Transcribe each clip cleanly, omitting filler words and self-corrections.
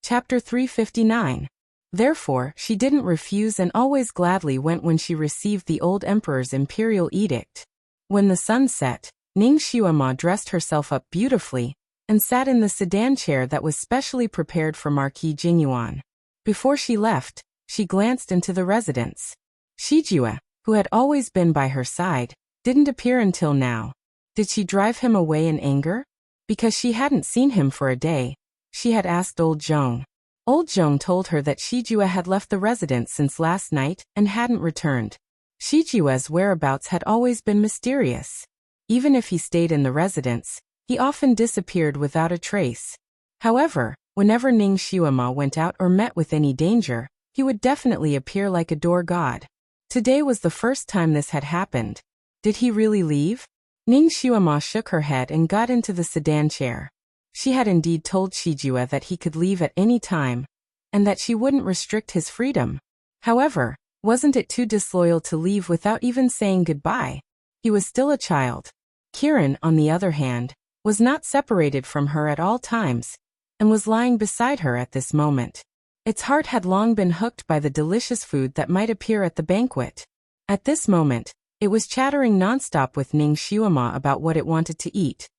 Chapter 359. Therefore, she didn't refuse and always gladly went when she received the old emperor's imperial edict. When the sun set, Ning Xiuema dressed herself up beautifully and sat in the sedan chair that was specially prepared for Marquis Jingyuan. Before she left, she glanced into the residence. Shijue, who had always been by her side, didn't appear until now. Did she drive him away in anger? Because she hadn't seen him for a day, she had asked Old Zhong. Old Zhong told her that Shijue had left the residence since last night and hadn't returned. Shijue's whereabouts had always been mysterious. Even if he stayed in the residence, he often disappeared without a trace. However, whenever Ning Xiuema went out or met with any danger, he would definitely appear like a door god. Today was the first time this had happened. Did he really leave? Ning Xiuema shook her head and got into the sedan chair. She had indeed told Shijue that he could leave at any time, and that she wouldn't restrict his freedom. However, wasn't it too disloyal to leave without even saying goodbye? He was still a child. Kiran, on the other hand, was not separated from her at all times, and was lying beside her at this moment. Its heart had long been hooked by the delicious food that might appear at the banquet. At this moment, it was chattering nonstop with Ning Xiuema about what it wanted to eat.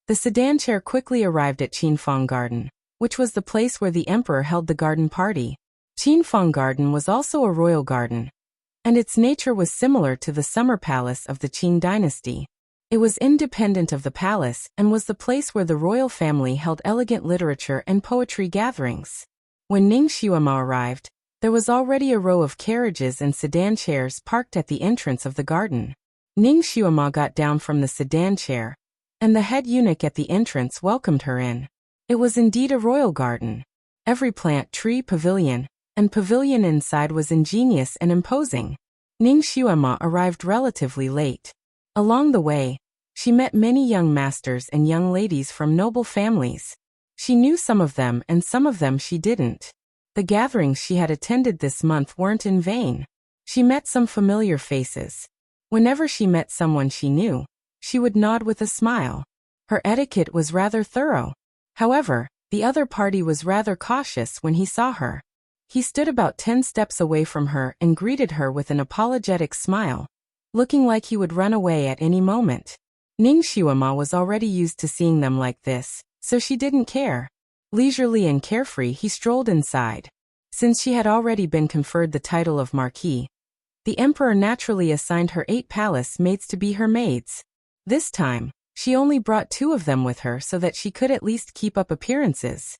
The sedan chair quickly arrived at Qinfeng Garden, which was the place where the emperor held the garden party. Qinfeng Garden was also a royal garden, and its nature was similar to the summer palace of the Qing dynasty. It was independent of the palace and was the place where the royal family held elegant literature and poetry gatherings. When Ning Xiuema arrived, there was already a row of carriages and sedan chairs parked at the entrance of the garden. Ning Xiuema got down from the sedan chair, and the head eunuch at the entrance welcomed her in. It was indeed a royal garden. Every plant, tree, pavilion, and pavilion inside was ingenious and imposing. Ning Xiuema arrived relatively late. Along the way, she met many young masters and young ladies from noble families. She knew some of them and some of them she didn't. The gatherings she had attended this month weren't in vain. She met some familiar faces. Whenever she met someone she knew, she would nod with a smile. Her etiquette was rather thorough. However, the other party was rather cautious when he saw her. He stood about 10 steps away from her and greeted her with an apologetic smile, looking like he would run away at any moment. Ning Xiuema was already used to seeing them like this, so she didn't care. Leisurely and carefree he strolled inside. Since she had already been conferred the title of Marquis, the emperor naturally assigned her 8 palace maids to be her maids. This time, she only brought 2 of them with her so that she could at least keep up appearances.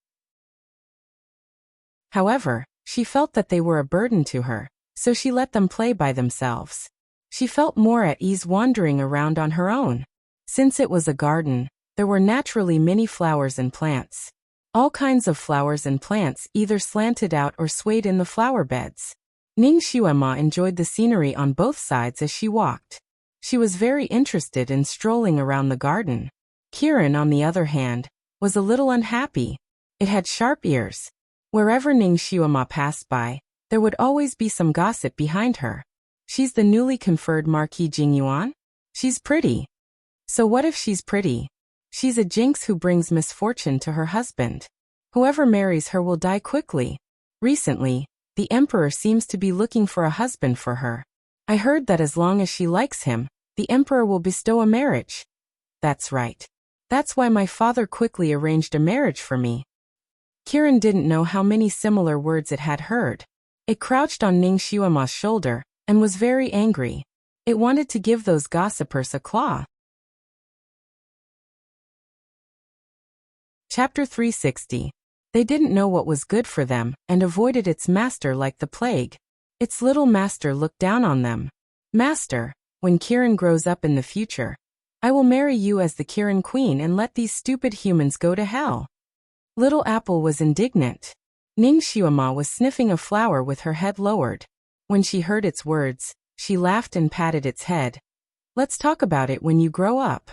However, she felt that they were a burden to her, so she let them play by themselves. She felt more at ease wandering around on her own. Since it was a garden, there were naturally many flowers and plants. All kinds of flowers and plants either slanted out or swayed in the flower beds. Ning Xiuema enjoyed the scenery on both sides as she walked. She was very interested in strolling around the garden. Kiran, on the other hand, was a little unhappy. It had sharp ears. Wherever Ning Xiuema passed by, there would always be some gossip behind her. She's the newly conferred Marquis Jingyuan? She's pretty. So what if she's pretty? She's a jinx who brings misfortune to her husband. Whoever marries her will die quickly. Recently, the emperor seems to be looking for a husband for her. I heard that as long as she likes him, the emperor will bestow a marriage. That's right. That's why my father quickly arranged a marriage for me. Kiran didn't know how many similar words it had heard. It crouched on Ning Xiuema's shoulder and was very angry. It wanted to give those gossipers a claw. Chapter 360. They didn't know what was good for them and avoided its master like the plague. Its little master looked down on them. Master, when Kiran grows up in the future, I will marry you as the Kiran queen and let these stupid humans go to hell. Little Apple was indignant. Ning Xiuema was sniffing a flower with her head lowered. When she heard its words, she laughed and patted its head. Let's talk about it when you grow up.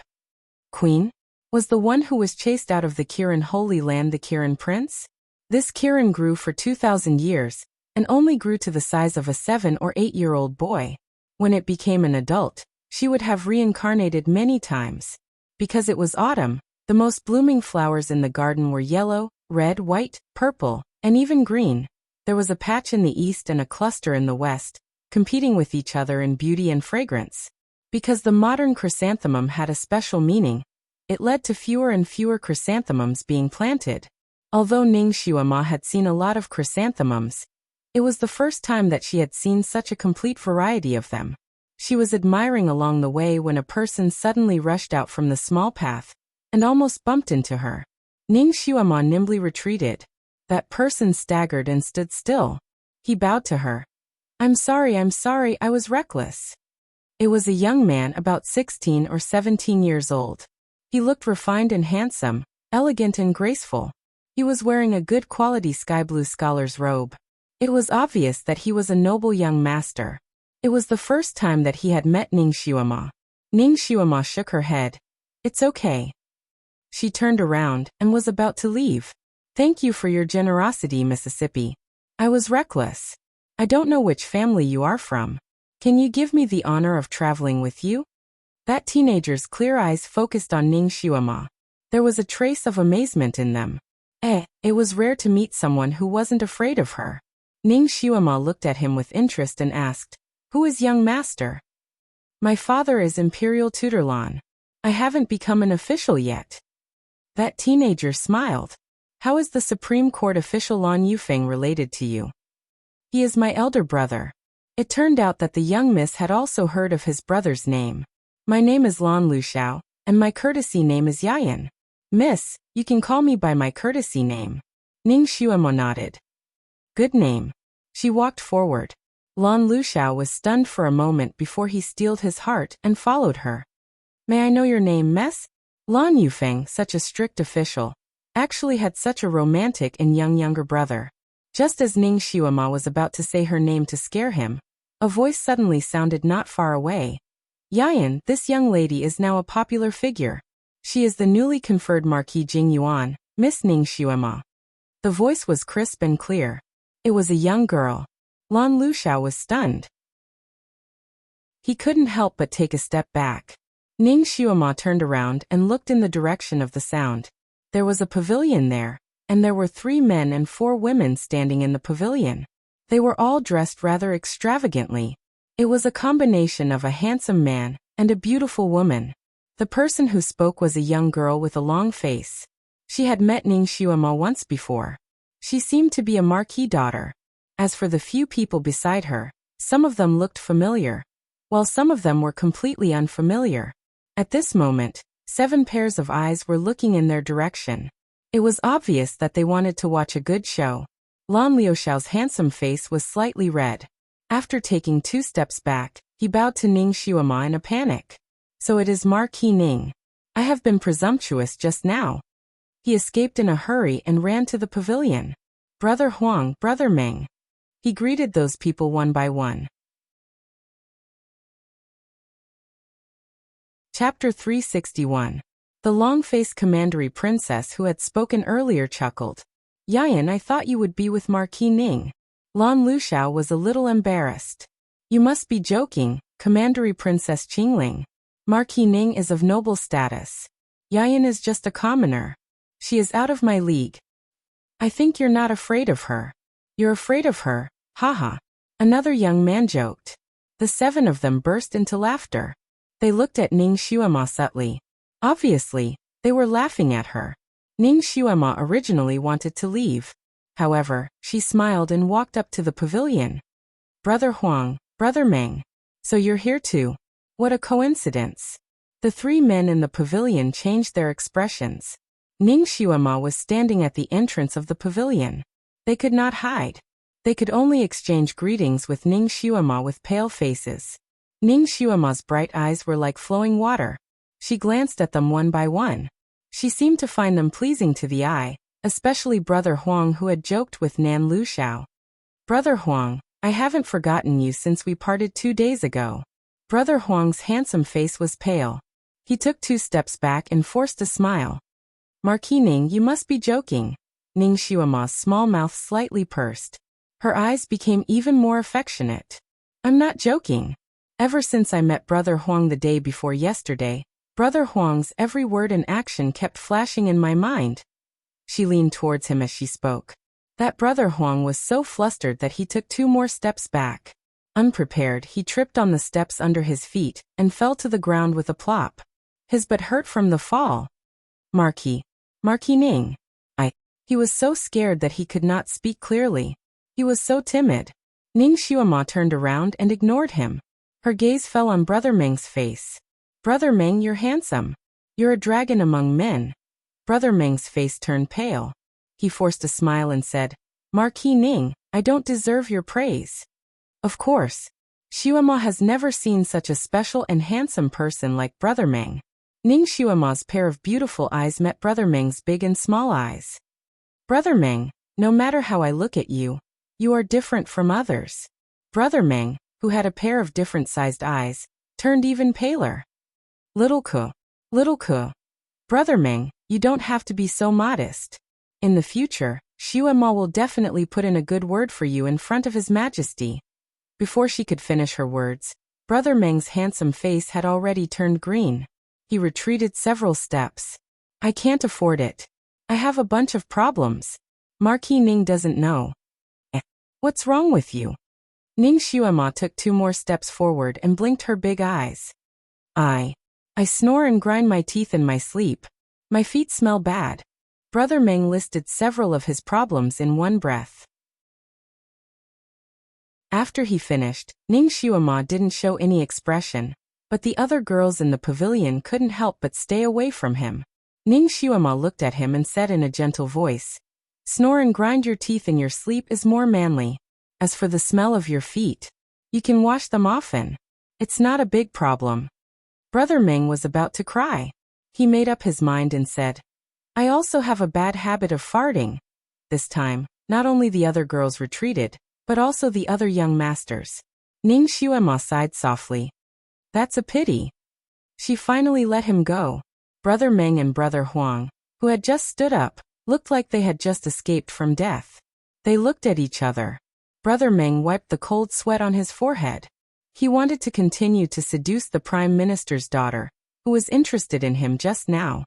Queen? Was the one who was chased out of the Kiran Holy Land the Kiran prince? This Kiran grew for 2,000 years, and only grew to the size of a 7 or 8-year-old boy. When it became an adult, she would have reincarnated many times. Because it was autumn, the most blooming flowers in the garden were yellow, red, white, purple, and even green. There was a patch in the east and a cluster in the west, competing with each other in beauty and fragrance. Because the modern chrysanthemum had a special meaning, it led to fewer and fewer chrysanthemums being planted. Although Ning Xiuema had seen a lot of chrysanthemums, it was the first time that she had seen such a complete variety of them. She was admiring along the way when a person suddenly rushed out from the small path and almost bumped into her. Ning Xiuema nimbly retreated. That person staggered and stood still. He bowed to her. I'm sorry, I was reckless." It was a young man about 16 or 17 years old. He looked refined and handsome, elegant and graceful. He was wearing a good quality sky blue scholar's robe. It was obvious that he was a noble young master. It was the first time that he had met Ning Xiuema. Ning Xiuema shook her head. "It's okay." She turned around and was about to leave. "Thank you for your generosity, Mississippi. I was reckless. I don't know which family you are from. Can you give me the honor of traveling with you?" That teenager's clear eyes focused on Ning Xiuema. There was a trace of amazement in them. It was rare to meet someone who wasn't afraid of her. Ning Xiuema looked at him with interest and asked, "Who is young master?" "My father is Imperial Tutor Lan. I haven't become an official yet." That teenager smiled. "How is the Supreme Court official Lan Yufeng related to you?" "He is my elder brother." It turned out that the young miss had also heard of his brother's name. "My name is Lan Luxiao, and my courtesy name is Yayan." "Miss, you can call me by my courtesy name." Ning Xiuema nodded. "Good name." She walked forward. Lan Luxiao was stunned for a moment before he steeled his heart and followed her. "May I know your name, miss?" Lan Yufeng, such a strict official, actually had such a romantic and young younger brother. Just as Ning Xiuema was about to say her name to scare him, a voice suddenly sounded not far away. "Yayan, this young lady is now a popular figure. She is the newly conferred Marquis Jing Yuan, Miss Ning Xiuema." The voice was crisp and clear. It was a young girl. Lan Luxiao was stunned. He couldn't help but take a step back. Ning Xiuema turned around and looked in the direction of the sound. There was a pavilion there, and there were 3 men and 4 women standing in the pavilion. They were all dressed rather extravagantly. It was a combination of a handsome man and a beautiful woman. The person who spoke was a young girl with a long face. She had met Ning Xiuema once before. She seemed to be a marquis daughter. As for the few people beside her, some of them looked familiar, while some of them were completely unfamiliar. At this moment, 7 pairs of eyes were looking in their direction. It was obvious that they wanted to watch a good show. Lan Liuxiao's handsome face was slightly red. After taking 2 steps back, he bowed to Ning Xiuema in a panic. "So it is Marquis Ning. I have been presumptuous just now." He escaped in a hurry and ran to the pavilion. "Brother Huang, Brother Meng." He greeted those people one by one. Chapter 361. The long-faced commandery princess who had spoken earlier chuckled. "Yayan, I thought you would be with Marquis Ning." Lan Luxiao was a little embarrassed. "You must be joking, commandery Princess Qingling. Marquis Ning is of noble status. Yayan is just a commoner. She is out of my league." "I think you're not afraid of her." "You're afraid of her, haha." Another young man joked. The 7 of them burst into laughter. They looked at Ning Xiuema subtly. Obviously, they were laughing at her. Ning Xiuema originally wanted to leave. However, she smiled and walked up to the pavilion. "Brother Huang, Brother Meng. So you're here too. What a coincidence." The 3 men in the pavilion changed their expressions. Ning Xiuema was standing at the entrance of the pavilion. They could not hide. They could only exchange greetings with Ning Xiuema with pale faces. Ning Xiuema's bright eyes were like flowing water. She glanced at them one by one. She seemed to find them pleasing to the eye, especially Brother Huang, who had joked with Nan Luxiao. "Brother Huang, I haven't forgotten you since we parted 2 days ago." Brother Huang's handsome face was pale. He took 2 steps back and forced a smile. "Marquis Ning, you must be joking." Ning Xiuema's small mouth slightly pursed. Her eyes became even more affectionate. "I'm not joking. Ever since I met Brother Huang the day before yesterday, Brother Huang's every word and action kept flashing in my mind." She leaned towards him as she spoke. That brother Huang was so flustered that he took 2 more steps back. Unprepared, he tripped on the steps under his feet and fell to the ground with a plop. His butt hurt from the fall. Marquis Ning. He was so scared that he could not speak clearly. He was so timid. Ning Xuema turned around and ignored him. Her gaze fell on Brother Meng's face. Brother Meng, you're handsome. You're a dragon among men. Brother Meng's face turned pale. He forced a smile and said, Marquis Ning, I don't deserve your praise. Of course. Xuema has never seen such a special and handsome person like Brother Meng. Ning Xuema's pair of beautiful eyes met Brother Meng's big and small eyes. Brother Meng, no matter how I look at you, you are different from others. Brother Meng, who had a pair of different-sized eyes, turned even paler. Little Ke. Brother Meng, you don't have to be so modest. In the future, Xuema will definitely put in a good word for you in front of His Majesty. Before she could finish her words, Brother Meng's handsome face had already turned green. He retreated several steps. I can't afford it. I have a bunch of problems. Marquis Ning doesn't know. What's wrong with you? Ning Xuema took 2 more steps forward and blinked her big eyes. I snore and grind my teeth in my sleep. My feet smell bad. Brother Meng listed several of his problems in one breath. After he finished, Ning Xuema didn't show any expression, but the other girls in the pavilion couldn't help but stay away from him. Ning Xuema looked at him and said in a gentle voice, Snore and grind your teeth in your sleep is more manly. As for the smell of your feet, you can wash them often. It's not a big problem. Brother Meng was about to cry. He made up his mind and said, I also have a bad habit of farting. This time, not only the other girls retreated, but also the other young masters. Ning Xuema sighed softly. That's a pity. She finally let him go. Brother Meng and Brother Huang, who had just stood up, looked like they had just escaped from death. They looked at each other. Brother Meng wiped the cold sweat on his forehead. He wanted to continue to seduce the Prime Minister's daughter, who was interested in him just now.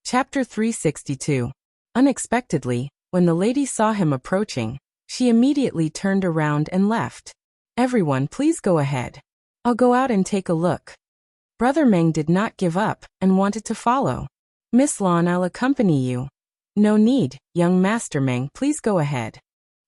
Chapter 362. Unexpectedly, when the lady saw him approaching, she immediately turned around and left. Everyone, please go ahead. I'll go out and take a look. Brother Meng did not give up and wanted to follow. Miss Lan, I'll accompany you. No need, young Master Meng, please go ahead.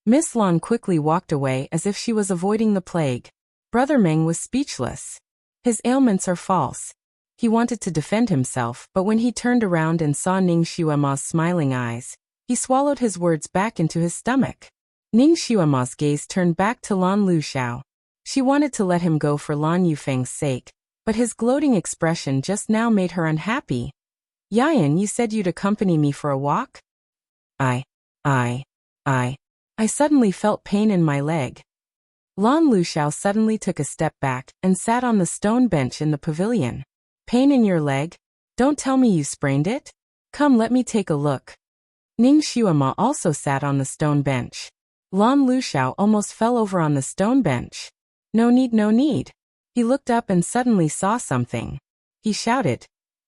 Miss Lan quickly walked away as if she was avoiding the plague. Brother Meng was speechless. His ailments are false. He wanted to defend himself, but when he turned around and saw Ning Xuema's smiling eyes, he swallowed his words back into his stomach. Ning Xuema's gaze turned back to Lan Luxiao. She wanted to let him go for Lan Yufeng's sake, but his gloating expression just now made her unhappy. Yayan, you said you'd accompany me for a walk? I suddenly felt pain in my leg. Lan Luxiao suddenly took a step back and sat on the stone bench in the pavilion. Pain in your leg? Don't tell me you sprained it? Come, let me take a look. Ning Xuema also sat on the stone bench. Lan Luxiao almost fell over on the stone bench. No need, no need. He looked up and suddenly saw something. He shouted,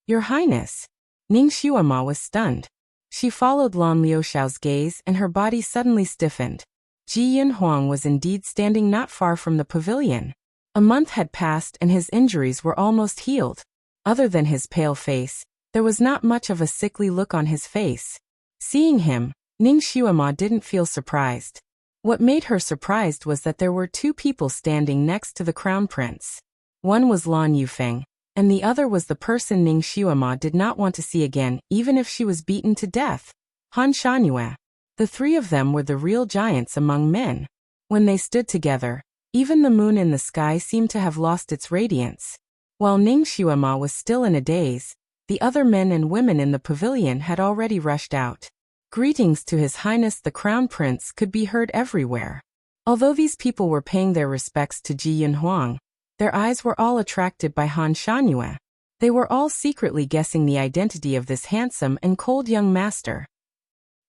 Your Highness. Ning Xuema was stunned. She followed Lan Luxiao's gaze and her body suddenly stiffened. Ji Yunhuang was indeed standing not far from the pavilion. A month had passed and his injuries were almost healed. Other than his pale face, there was not much of a sickly look on his face. Seeing him, Ning Xuema didn't feel surprised. What made her surprised was that there were 2 people standing next to the crown prince. One was Lan Yufeng, and the other was the person Ning Xuema did not want to see again, even if she was beaten to death. Han Shangyue. The 3 of them were the real giants among men. When they stood together, even the moon in the sky seemed to have lost its radiance. While Ning Xuema was still in a daze, the other men and women in the pavilion had already rushed out. Greetings to His Highness the Crown Prince could be heard everywhere. Although these people were paying their respects to Ji Yunhuang, their eyes were all attracted by Han Shangyue. They were all secretly guessing the identity of this handsome and cold young master.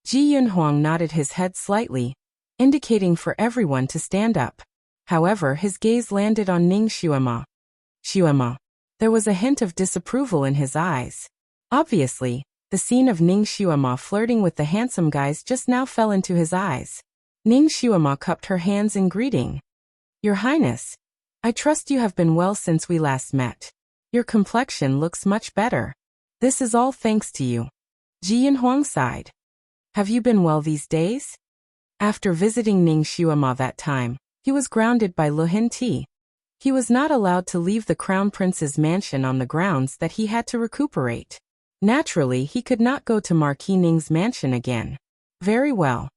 Ji Yunhuang nodded his head slightly, indicating for everyone to stand up. However, his gaze landed on Ning Xuema. Xuema. There was a hint of disapproval in his eyes. Obviously, The scene of Ning Xuema flirting with the handsome guys just now fell into his eyes. Ning Xuema cupped her hands in greeting. Your Highness, I trust you have been well since we last met. Your complexion looks much better. This is all thanks to you. Ji Yinhuang sighed. Have you been well these days? After visiting Ning Xuema that time, he was grounded by Lu Hinti. He was not allowed to leave the Crown Prince's mansion on the grounds that he had to recuperate. Naturally, he could not go to Marquis Ning's mansion again. Very well.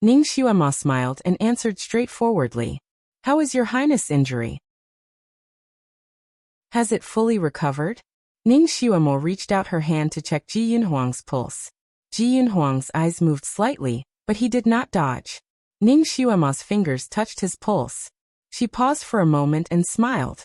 Ning Xuema smiled and answered straightforwardly. How is your Highness' injury? Has it fully recovered? Ning Xuema reached out her hand to check Ji Yinhuang's pulse. Ji Yinhuang's eyes moved slightly, but he did not dodge. Ning Xuema's fingers touched his pulse. She paused for a moment and smiled.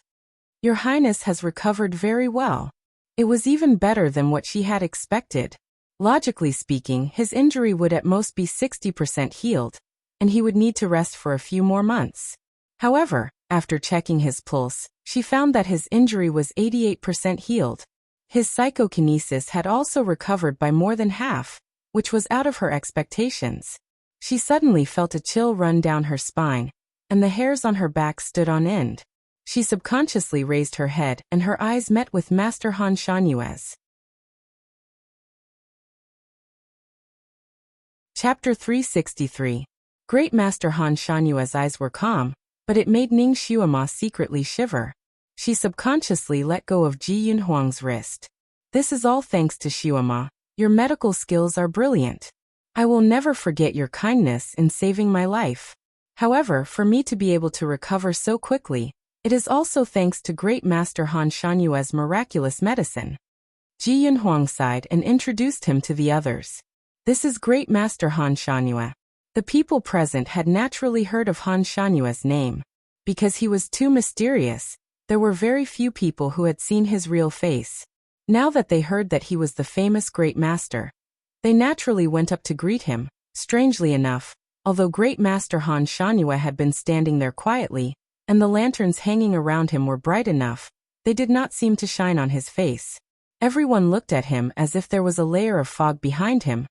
Your Highness has recovered very well. It was even better than what she had expected. Logically speaking, his injury would at most be 60% healed, and he would need to rest for a few more months. However, after checking his pulse, she found that his injury was 88% healed. His psychokinesis had also recovered by more than half, which was out of her expectations. She suddenly felt a chill run down her spine, and the hairs on her back stood on end. She subconsciously raised her head and her eyes met with Master Han Shanyue's. Chapter 363. Great Master Han Shanyue's eyes were calm, but it made Ning Xuema secretly shiver. She subconsciously let go of Ji Yinhuang's wrist. This is all thanks to Xuema. Your medical skills are brilliant. I will never forget your kindness in saving my life. However, for me to be able to recover so quickly, it is also thanks to Great Master Han Shanyue's miraculous medicine. Ji Yinhuang sighed and introduced him to the others. This is Great Master Han Shanyue. The people present had naturally heard of Han Shanyue's name. Because he was too mysterious, there were very few people who had seen his real face. Now that they heard that he was the famous Great Master, they naturally went up to greet him. Strangely enough, although Great Master Han Shanyue had been standing there quietly, and the lanterns hanging around him were bright enough, they did not seem to shine on his face. Everyone looked at him as if there was a layer of fog behind him,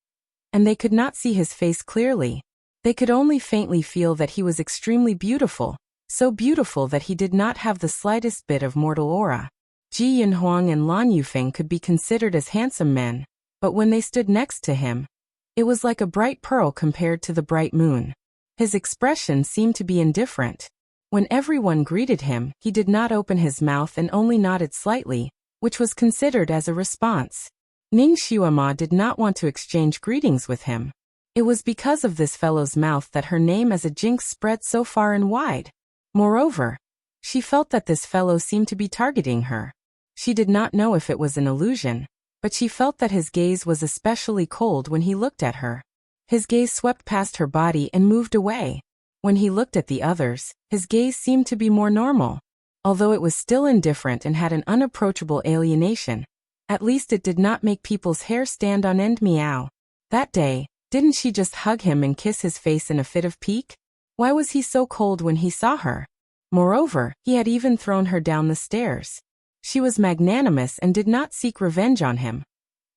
and they could not see his face clearly. They could only faintly feel that he was extremely beautiful, so beautiful that he did not have the slightest bit of mortal aura. Ji Yinhuang and Lan Yufeng could be considered as handsome men, but when they stood next to him, it was like a bright pearl compared to the bright moon. His expression seemed to be indifferent. When everyone greeted him, he did not open his mouth and only nodded slightly, which was considered as a response. Ning Xuema did not want to exchange greetings with him. It was because of this fellow's mouth that her name as a jinx spread so far and wide. Moreover, she felt that this fellow seemed to be targeting her. She did not know if it was an illusion, but she felt that his gaze was especially cold when he looked at her. His gaze swept past her body and moved away. When he looked at the others, his gaze seemed to be more normal. Although it was still indifferent and had an unapproachable alienation, at least it did not make people's hair stand on end. Meow. That day, didn't she just hug him and kiss his face in a fit of pique? Why was he so cold when he saw her? Moreover, he had even thrown her down the stairs. She was magnanimous and did not seek revenge on him.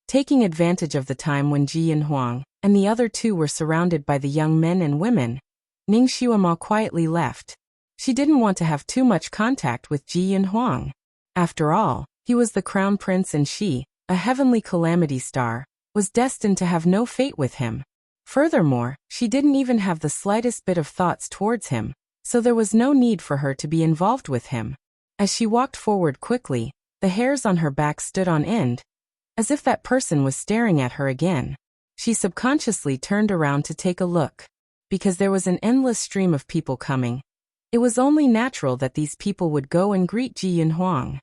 Taking advantage of the time when Ji Yinhuang and the other two were surrounded by the young men and women, Ning Xuema quietly left. She didn't want to have too much contact with Ji Yinhuang. After all, he was the crown prince and she, a heavenly calamity star, was destined to have no fate with him. Furthermore, she didn't even have the slightest bit of thoughts towards him, so there was no need for her to be involved with him. As she walked forward quickly, the hairs on her back stood on end, as if that person was staring at her again. She subconsciously turned around to take a look. Because there was an endless stream of people coming, it was only natural that these people would go and greet Ji Yinhuang.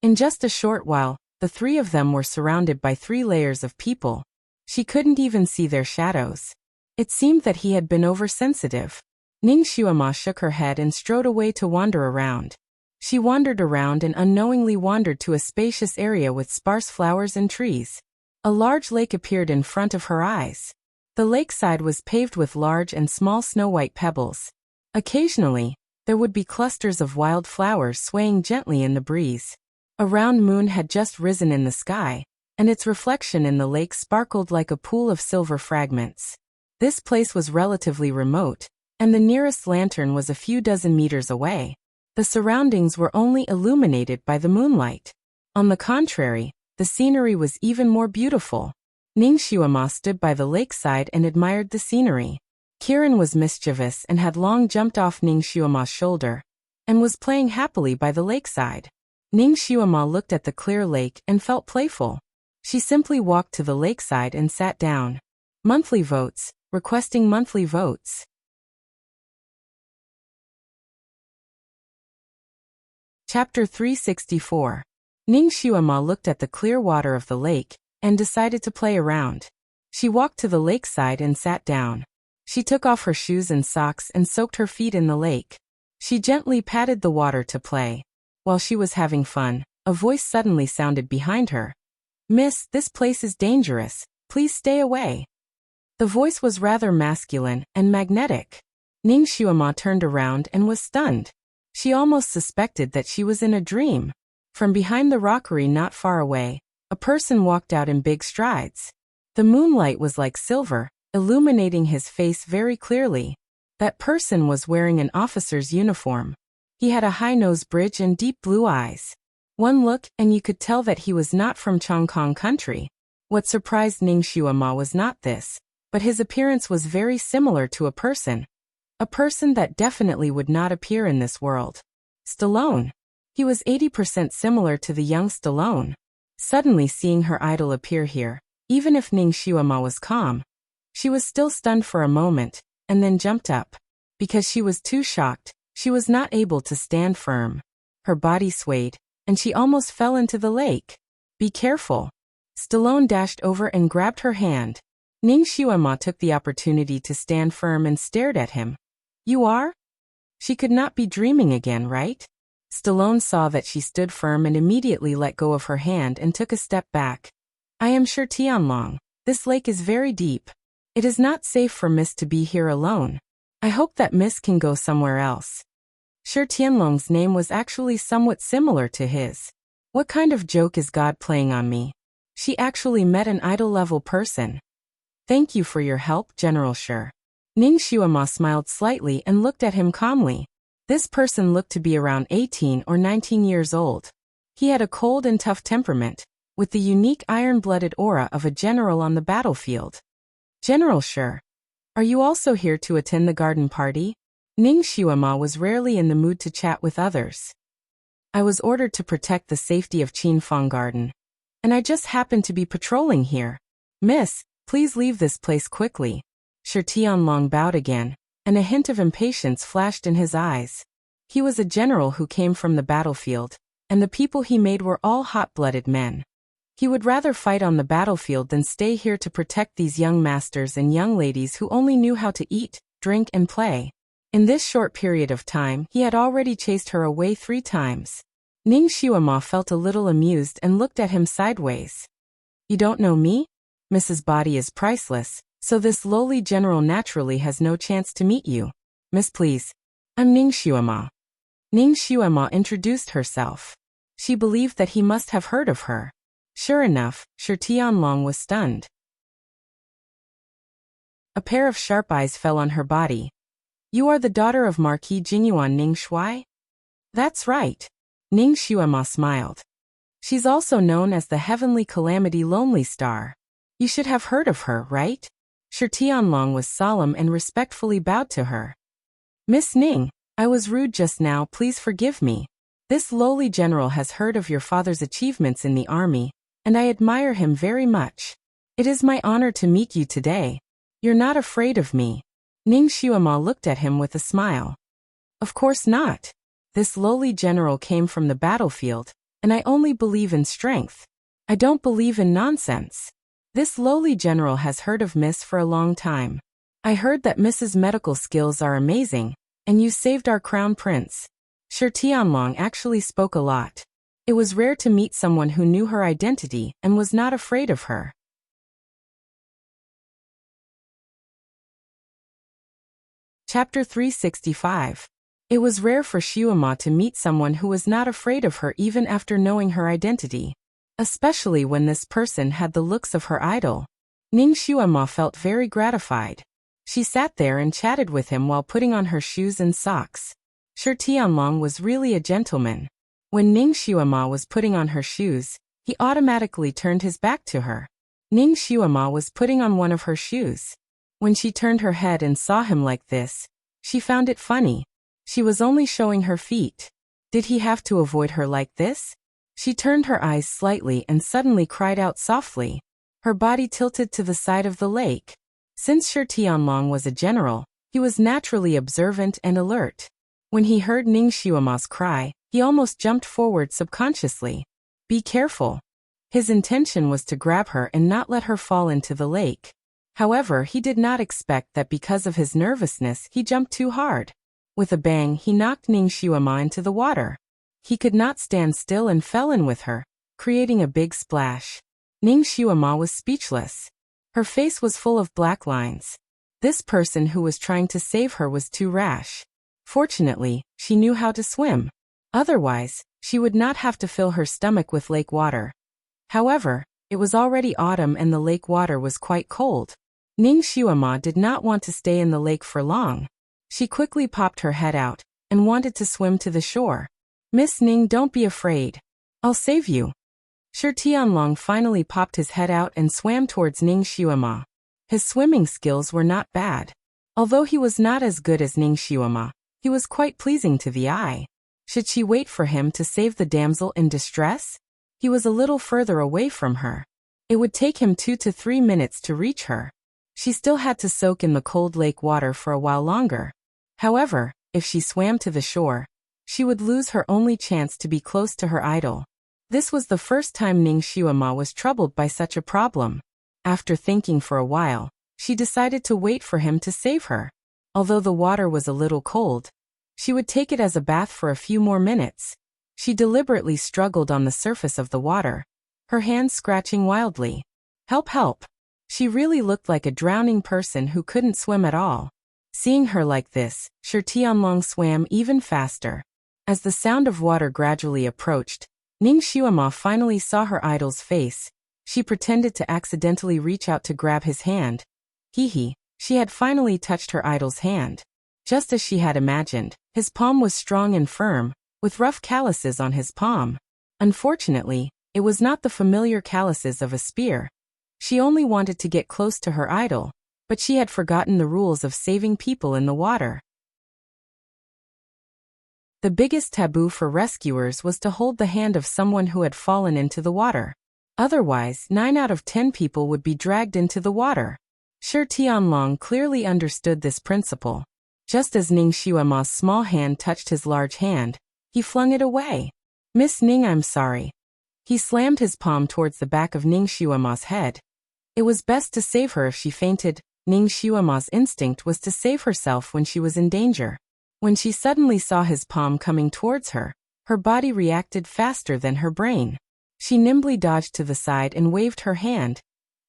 In just a short while, the three of them were surrounded by 3 layers of people. She couldn't even see their shadows. It seemed that he had been oversensitive. Ning Xuema shook her head and strode away to wander around. She wandered around and unknowingly wandered to a spacious area with sparse flowers and trees. A large lake appeared in front of her eyes. The lakeside was paved with large and small snow-white pebbles. Occasionally, there would be clusters of wild flowers swaying gently in the breeze. A round moon had just risen in the sky, and its reflection in the lake sparkled like a pool of silver fragments. This place was relatively remote, and the nearest lantern was a few dozen meters away. The surroundings were only illuminated by the moonlight. On the contrary, the scenery was even more beautiful. Ning Xiuema stood by the lakeside and admired the scenery. Kiran was mischievous and had long jumped off Ning Xiuema's shoulder, and was playing happily by the lakeside. Ning Xiuema looked at the clear lake and felt playful. She simply walked to the lakeside and sat down. Monthly votes, requesting monthly votes. Chapter 364. Ning Xiuema looked at the clear water of the lake and decided to play around. She walked to the lakeside and sat down. She took off her shoes and socks and soaked her feet in the lake. She gently patted the water to play. While she was having fun, a voice suddenly sounded behind her. "Miss, this place is dangerous. Please stay away." The voice was rather masculine and magnetic. Ning Xiuema turned around and was stunned. She almost suspected that she was in a dream. From behind the rockery not far away, a person walked out in big strides. The moonlight was like silver, illuminating his face very clearly. That person was wearing an officer's uniform. He had a high nose bridge and deep blue eyes. One look and you could tell that he was not from Chongkong country. What surprised Ning Xiuema was not this, but his appearance was very similar to a person. A person that definitely would not appear in this world. Stallone. He was 80% similar to the young Stallone. Suddenly seeing her idol appear here, even if Ning Xiuema was calm, she was still stunned for a moment, and then jumped up. Because she was too shocked, she was not able to stand firm. Her body swayed, and she almost fell into the lake. "Be careful." Stallone dashed over and grabbed her hand. Ning Xiuema took the opportunity to stand firm and stared at him. "You are?" She could not be dreaming again, right? Stallone saw that she stood firm and immediately let go of her hand and took a step back. "I am sure Tianlong. This lake is very deep. It is not safe for Miss to be here alone. I hope that Miss can go somewhere else." Sure, Tianlong's name was actually somewhat similar to his. What kind of joke is God playing on me? She actually met an idol-level person. "Thank you for your help, General Shi." Ning Xiuema smiled slightly and looked at him calmly. This person looked to be around 18 or 19 years old. He had a cold and tough temperament, with the unique iron-blooded aura of a general on the battlefield. "General Shi, are you also here to attend the garden party?" Ning Xiuema was rarely in the mood to chat with others. "I was ordered to protect the safety of Qinfang Garden, and I just happened to be patrolling here. Miss, please leave this place quickly." Shi Tianlong bowed again, and a hint of impatience flashed in his eyes. He was a general who came from the battlefield, and the people he made were all hot-blooded men. He would rather fight on the battlefield than stay here to protect these young masters and young ladies who only knew how to eat, drink and play. In this short period of time, he had already chased her away 3 times. Ning Xiuema felt a little amused and looked at him sideways. "You don't know me? Mrs. Body is priceless, so this lowly general naturally has no chance to meet you. Miss, please. I'm Ning Xiuema." Ning Xiuema introduced herself. She believed that he must have heard of her. Sure enough, Shi Tianlong was stunned. A pair of sharp eyes fell on her body. "You are the daughter of Marquis Jinyuan Ning Shui?" "That's right." Ning Xiuema smiled. "She's also known as the Heavenly Calamity Lonely Star. You should have heard of her, right?" Shi Tianlong was solemn and respectfully bowed to her. "Miss Ning, I was rude just now, please forgive me. This lowly general has heard of your father's achievements in the army, and I admire him very much. It is my honor to meet you today. You're not afraid of me?" Ning Xiuema looked at him with a smile. "Of course not. This lowly general came from the battlefield, and I only believe in strength. I don't believe in nonsense. This lowly general has heard of Miss for a long time. I heard that Miss's medical skills are amazing, and you saved our crown prince." Shi Tianlong actually spoke a lot. It was rare to meet someone who knew her identity and was not afraid of her. Chapter 365. It was rare for Xiuema to meet someone who was not afraid of her even after knowing her identity. Especially when this person had the looks of her idol. Ning Xiuema felt very gratified. She sat there and chatted with him while putting on her shoes and socks. Shi Tianlong was really a gentleman. When Ning Xiuema was putting on her shoes, he automatically turned his back to her. Ning Xiuema was putting on one of her shoes. When she turned her head and saw him like this, she found it funny. She was only showing her feet. Did he have to avoid her like this? She turned her eyes slightly and suddenly cried out softly. Her body tilted to the side of the lake. Since Shi Tianlong was a general, he was naturally observant and alert. When he heard Ning Xiuema's cry, he almost jumped forward subconsciously. Be careful. His intention was to grab her and not let her fall into the lake. However, he did not expect that because of his nervousness he jumped too hard. With a bang, he knocked Ning Xiuema into the water. He could not stand still and fell in with her, creating a big splash. Ning Xiuema was speechless. Her face was full of black lines. This person who was trying to save her was too rash. Fortunately, she knew how to swim. Otherwise, she would not have to fill her stomach with lake water. However, it was already autumn and the lake water was quite cold. Ning Xiuema did not want to stay in the lake for long. She quickly popped her head out and wanted to swim to the shore. Miss Ning, don't be afraid. I'll save you. Shi Tianlong finally popped his head out and swam towards Ning Xiuema. His swimming skills were not bad. Although he was not as good as Ning Xiuema, he was quite pleasing to the eye. Should she wait for him to save the damsel in distress? He was a little further away from her. It would take him 2 to 3 minutes to reach her. She still had to soak in the cold lake water for a while longer. However, if she swam to the shore, she would lose her only chance to be close to her idol. This was the first time Ning Xiuema was troubled by such a problem. After thinking for a while, she decided to wait for him to save her. Although the water was a little cold, she would take it as a bath for a few more minutes. She deliberately struggled on the surface of the water, her hands scratching wildly. Help, help! She really looked like a drowning person who couldn't swim at all. Seeing her like this, Shi Tianlong swam even faster. As the sound of water gradually approached, Ning Xiuema finally saw her idol's face. She pretended to accidentally reach out to grab his hand. Hee, she had finally touched her idol's hand. Just as she had imagined, his palm was strong and firm, with rough calluses on his palm. Unfortunately, it was not the familiar calluses of a spear. She only wanted to get close to her idol, but she had forgotten the rules of saving people in the water. The biggest taboo for rescuers was to hold the hand of someone who had fallen into the water. Otherwise, 9 out of 10 people would be dragged into the water. Shi Tianlong clearly understood this principle. Just as Ning Xiuema's small hand touched his large hand, he flung it away. Miss Ning, I'm sorry. He slammed his palm towards the back of Ning Xiuema's head. It was best to save her if she fainted. Ning Xiuema's instinct was to save herself when she was in danger. When she suddenly saw his palm coming towards her, her body reacted faster than her brain. She nimbly dodged to the side and waved her hand,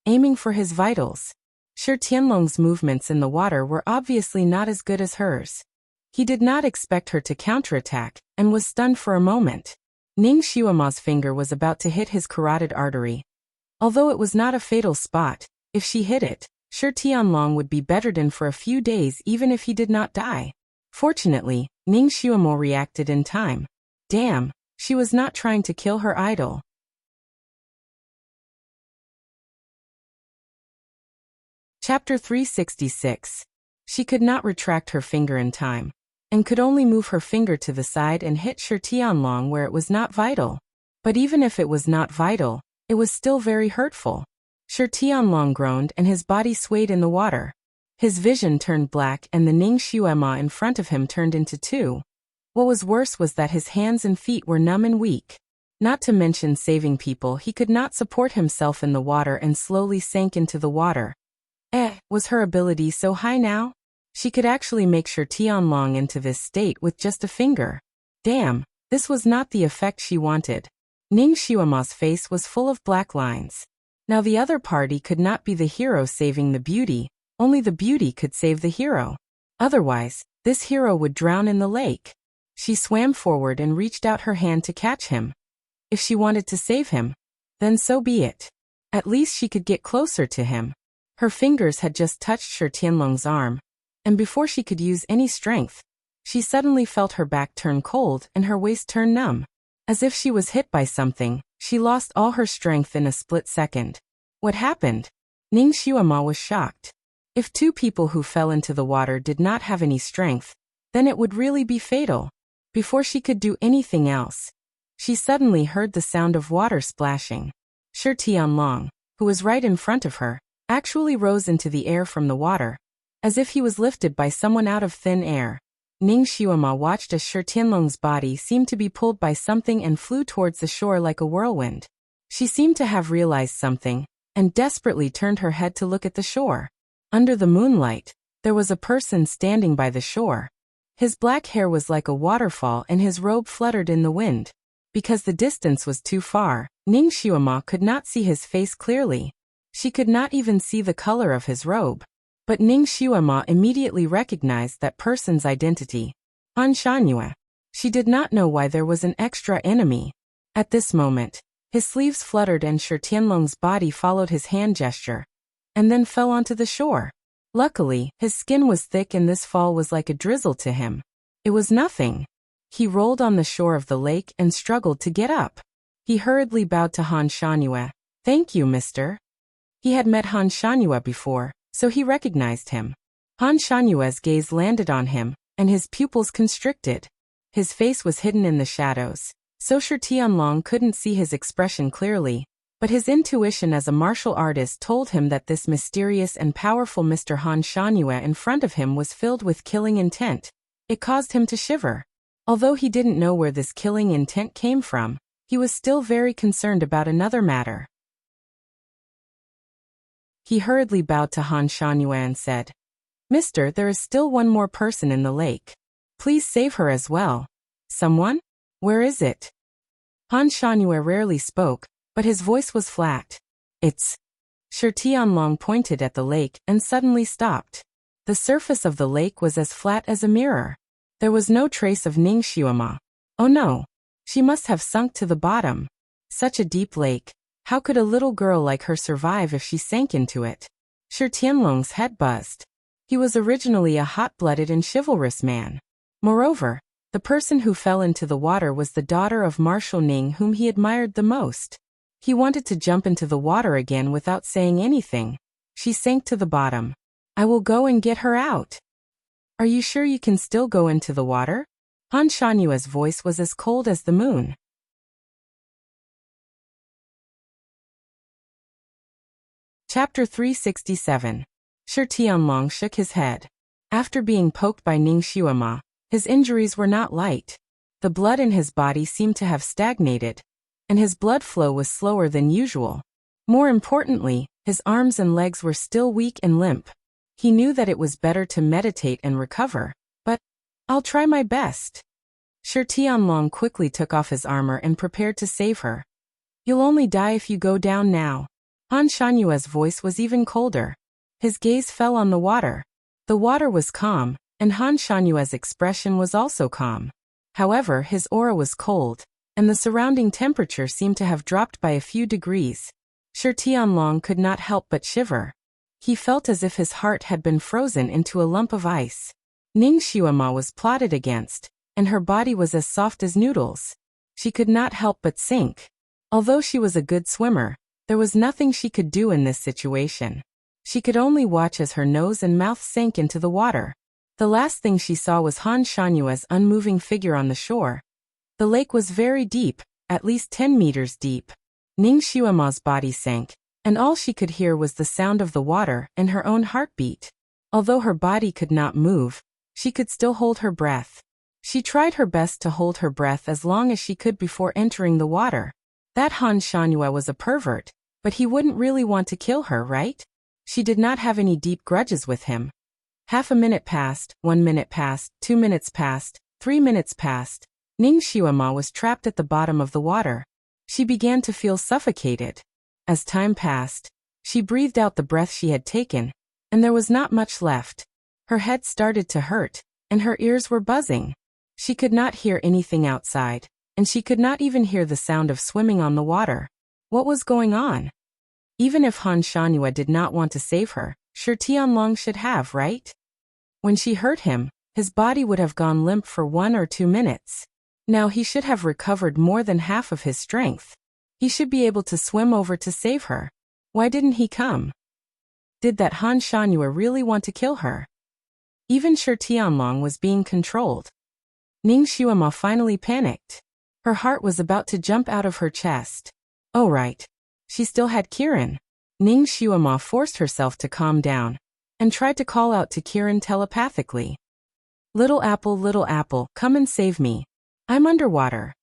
aiming for his vitals. Shi Tianlong's movements in the water were obviously not as good as hers. He did not expect her to counterattack, and was stunned for a moment. Ning Xiuema's finger was about to hit his carotid artery. Although it was not a fatal spot, if she hit it, Shi Tianlong would be bedridden for a few days even if he did not die. Fortunately, Ning Xiuema reacted in time. Damn, she was not trying to kill her idol. Chapter 366. She could not retract her finger in time, and could only move her finger to the side and hit Shi Tianlong where it was not vital. But even if it was not vital, it was still very hurtful. Shi Tianlong groaned and his body swayed in the water. His vision turned black and the Ning Xiuema in front of him turned into 2. What was worse was that his hands and feet were numb and weak. Not to mention saving people, he could not support himself in the water and slowly sank into the water. Was her ability so high now? She could actually make Shi Tianlong into this state with just a finger. Damn, this was not the effect she wanted. Ning Xiuema's face was full of black lines. Now the other party could not be the hero saving the beauty. Only the beauty could save the hero. Otherwise, this hero would drown in the lake. She swam forward and reached out her hand to catch him. If she wanted to save him, then so be it. At least she could get closer to him. Her fingers had just touched Shi Tianlong's arm, and before she could use any strength, she suddenly felt her back turn cold and her waist turn numb. As if she was hit by something, she lost all her strength in a split second. What happened? Ning Xiuema was shocked. If two people who fell into the water did not have any strength, then it would really be fatal. Before she could do anything else, she suddenly heard the sound of water splashing. Shi Tianlong, who was right in front of her, actually rose into the air from the water, as if he was lifted by someone out of thin air. Ning Xiuema watched as Shi Tianlong's body seemed to be pulled by something and flew towards the shore like a whirlwind. She seemed to have realized something, and desperately turned her head to look at the shore. Under the moonlight, there was a person standing by the shore. His black hair was like a waterfall and his robe fluttered in the wind. Because the distance was too far, Ning Xiuema could not see his face clearly. She could not even see the color of his robe. But Ning Xiuema immediately recognized that person's identity. Han Shangyue. She did not know why there was an extra enemy. At this moment, his sleeves fluttered and Shi Tianlong's body followed his hand gesture, and then fell onto the shore. Luckily, his skin was thick and this fall was like a drizzle to him. It was nothing. He rolled on the shore of the lake and struggled to get up. He hurriedly bowed to Han Shangyue. "Thank you, mister." He had met Han Shangyue before, so he recognized him. Han Shanyue's gaze landed on him, and his pupils constricted. His face was hidden in the shadows, so Shi Tianlong couldn't see his expression clearly, but his intuition as a martial artist told him that this mysterious and powerful Mr. Han Shanyue in front of him was filled with killing intent. It caused him to shiver. Although he didn't know where this killing intent came from, he was still very concerned about another matter. He hurriedly bowed to Han Shangyue and said, "Mister, there is still one more person in the lake. Please save her as well." "Someone? Where is it?" Han Shangyue rarely spoke, but his voice was flat. "It's..." Shi Tianlong pointed at the lake and suddenly stopped. The surface of the lake was as flat as a mirror. There was no trace of Ning Xiuema. Oh no! She must have sunk to the bottom. Such a deep lake. How could a little girl like her survive if she sank into it? Shi Tianlong's head buzzed. He was originally a hot-blooded and chivalrous man. Moreover, the person who fell into the water was the daughter of Marshal Ning whom he admired the most. He wanted to jump into the water again without saying anything. She sank to the bottom. "I will go and get her out." "Are you sure you can still go into the water?" Han Shanyue's voice was as cold as the moon. Chapter 367. Shi Tianlong shook his head. After being poked by Ning Xiuema, his injuries were not light. The blood in his body seemed to have stagnated, and his blood flow was slower than usual. More importantly, his arms and legs were still weak and limp. He knew that it was better to meditate and recover, but, "I'll try my best." Shi Tianlong quickly took off his armor and prepared to save her. "You'll only die if you go down now." Han Shanyue's voice was even colder. His gaze fell on the water. The water was calm, and Han Shanyue's expression was also calm. However, his aura was cold, and the surrounding temperature seemed to have dropped by a few degrees. Shi Tianlong could not help but shiver. He felt as if his heart had been frozen into a lump of ice. Ning Xiuema was plotted against, and her body was as soft as noodles. She could not help but sink. Although she was a good swimmer, there was nothing she could do in this situation. She could only watch as her nose and mouth sank into the water. The last thing she saw was Han Shanyue's unmoving figure on the shore. The lake was very deep, at least 10 meters deep. Ning Xiuema's body sank, and all she could hear was the sound of the water and her own heartbeat. Although her body could not move, she could still hold her breath. She tried her best to hold her breath as long as she could before entering the water. That Han Shanyue was a pervert, but he wouldn't really want to kill her, right? She did not have any deep grudges with him. Half a minute passed, 1 minute passed, 2 minutes passed, 3 minutes passed. Ning Xiuema was trapped at the bottom of the water. She began to feel suffocated. As time passed, she breathed out the breath she had taken, and there was not much left. Her head started to hurt, and her ears were buzzing. She could not hear anything outside, and she could not even hear the sound of swimming on the water. What was going on? Even if Han Shanhua did not want to save her, sure Tianlong should have, right? When she hurt him, his body would have gone limp for 1 or 2 minutes. Now he should have recovered more than half of his strength. He should be able to swim over to save her. Why didn't he come? Did that Han Shanhua really want to kill her? Even Shi Tianlong was being controlled. Ning Xuema finally panicked. Her heart was about to jump out of her chest. Oh right. She still had Kirin. Ning Xuema forced herself to calm down and tried to call out to Kirin telepathically. Little apple, come and save me. I'm underwater.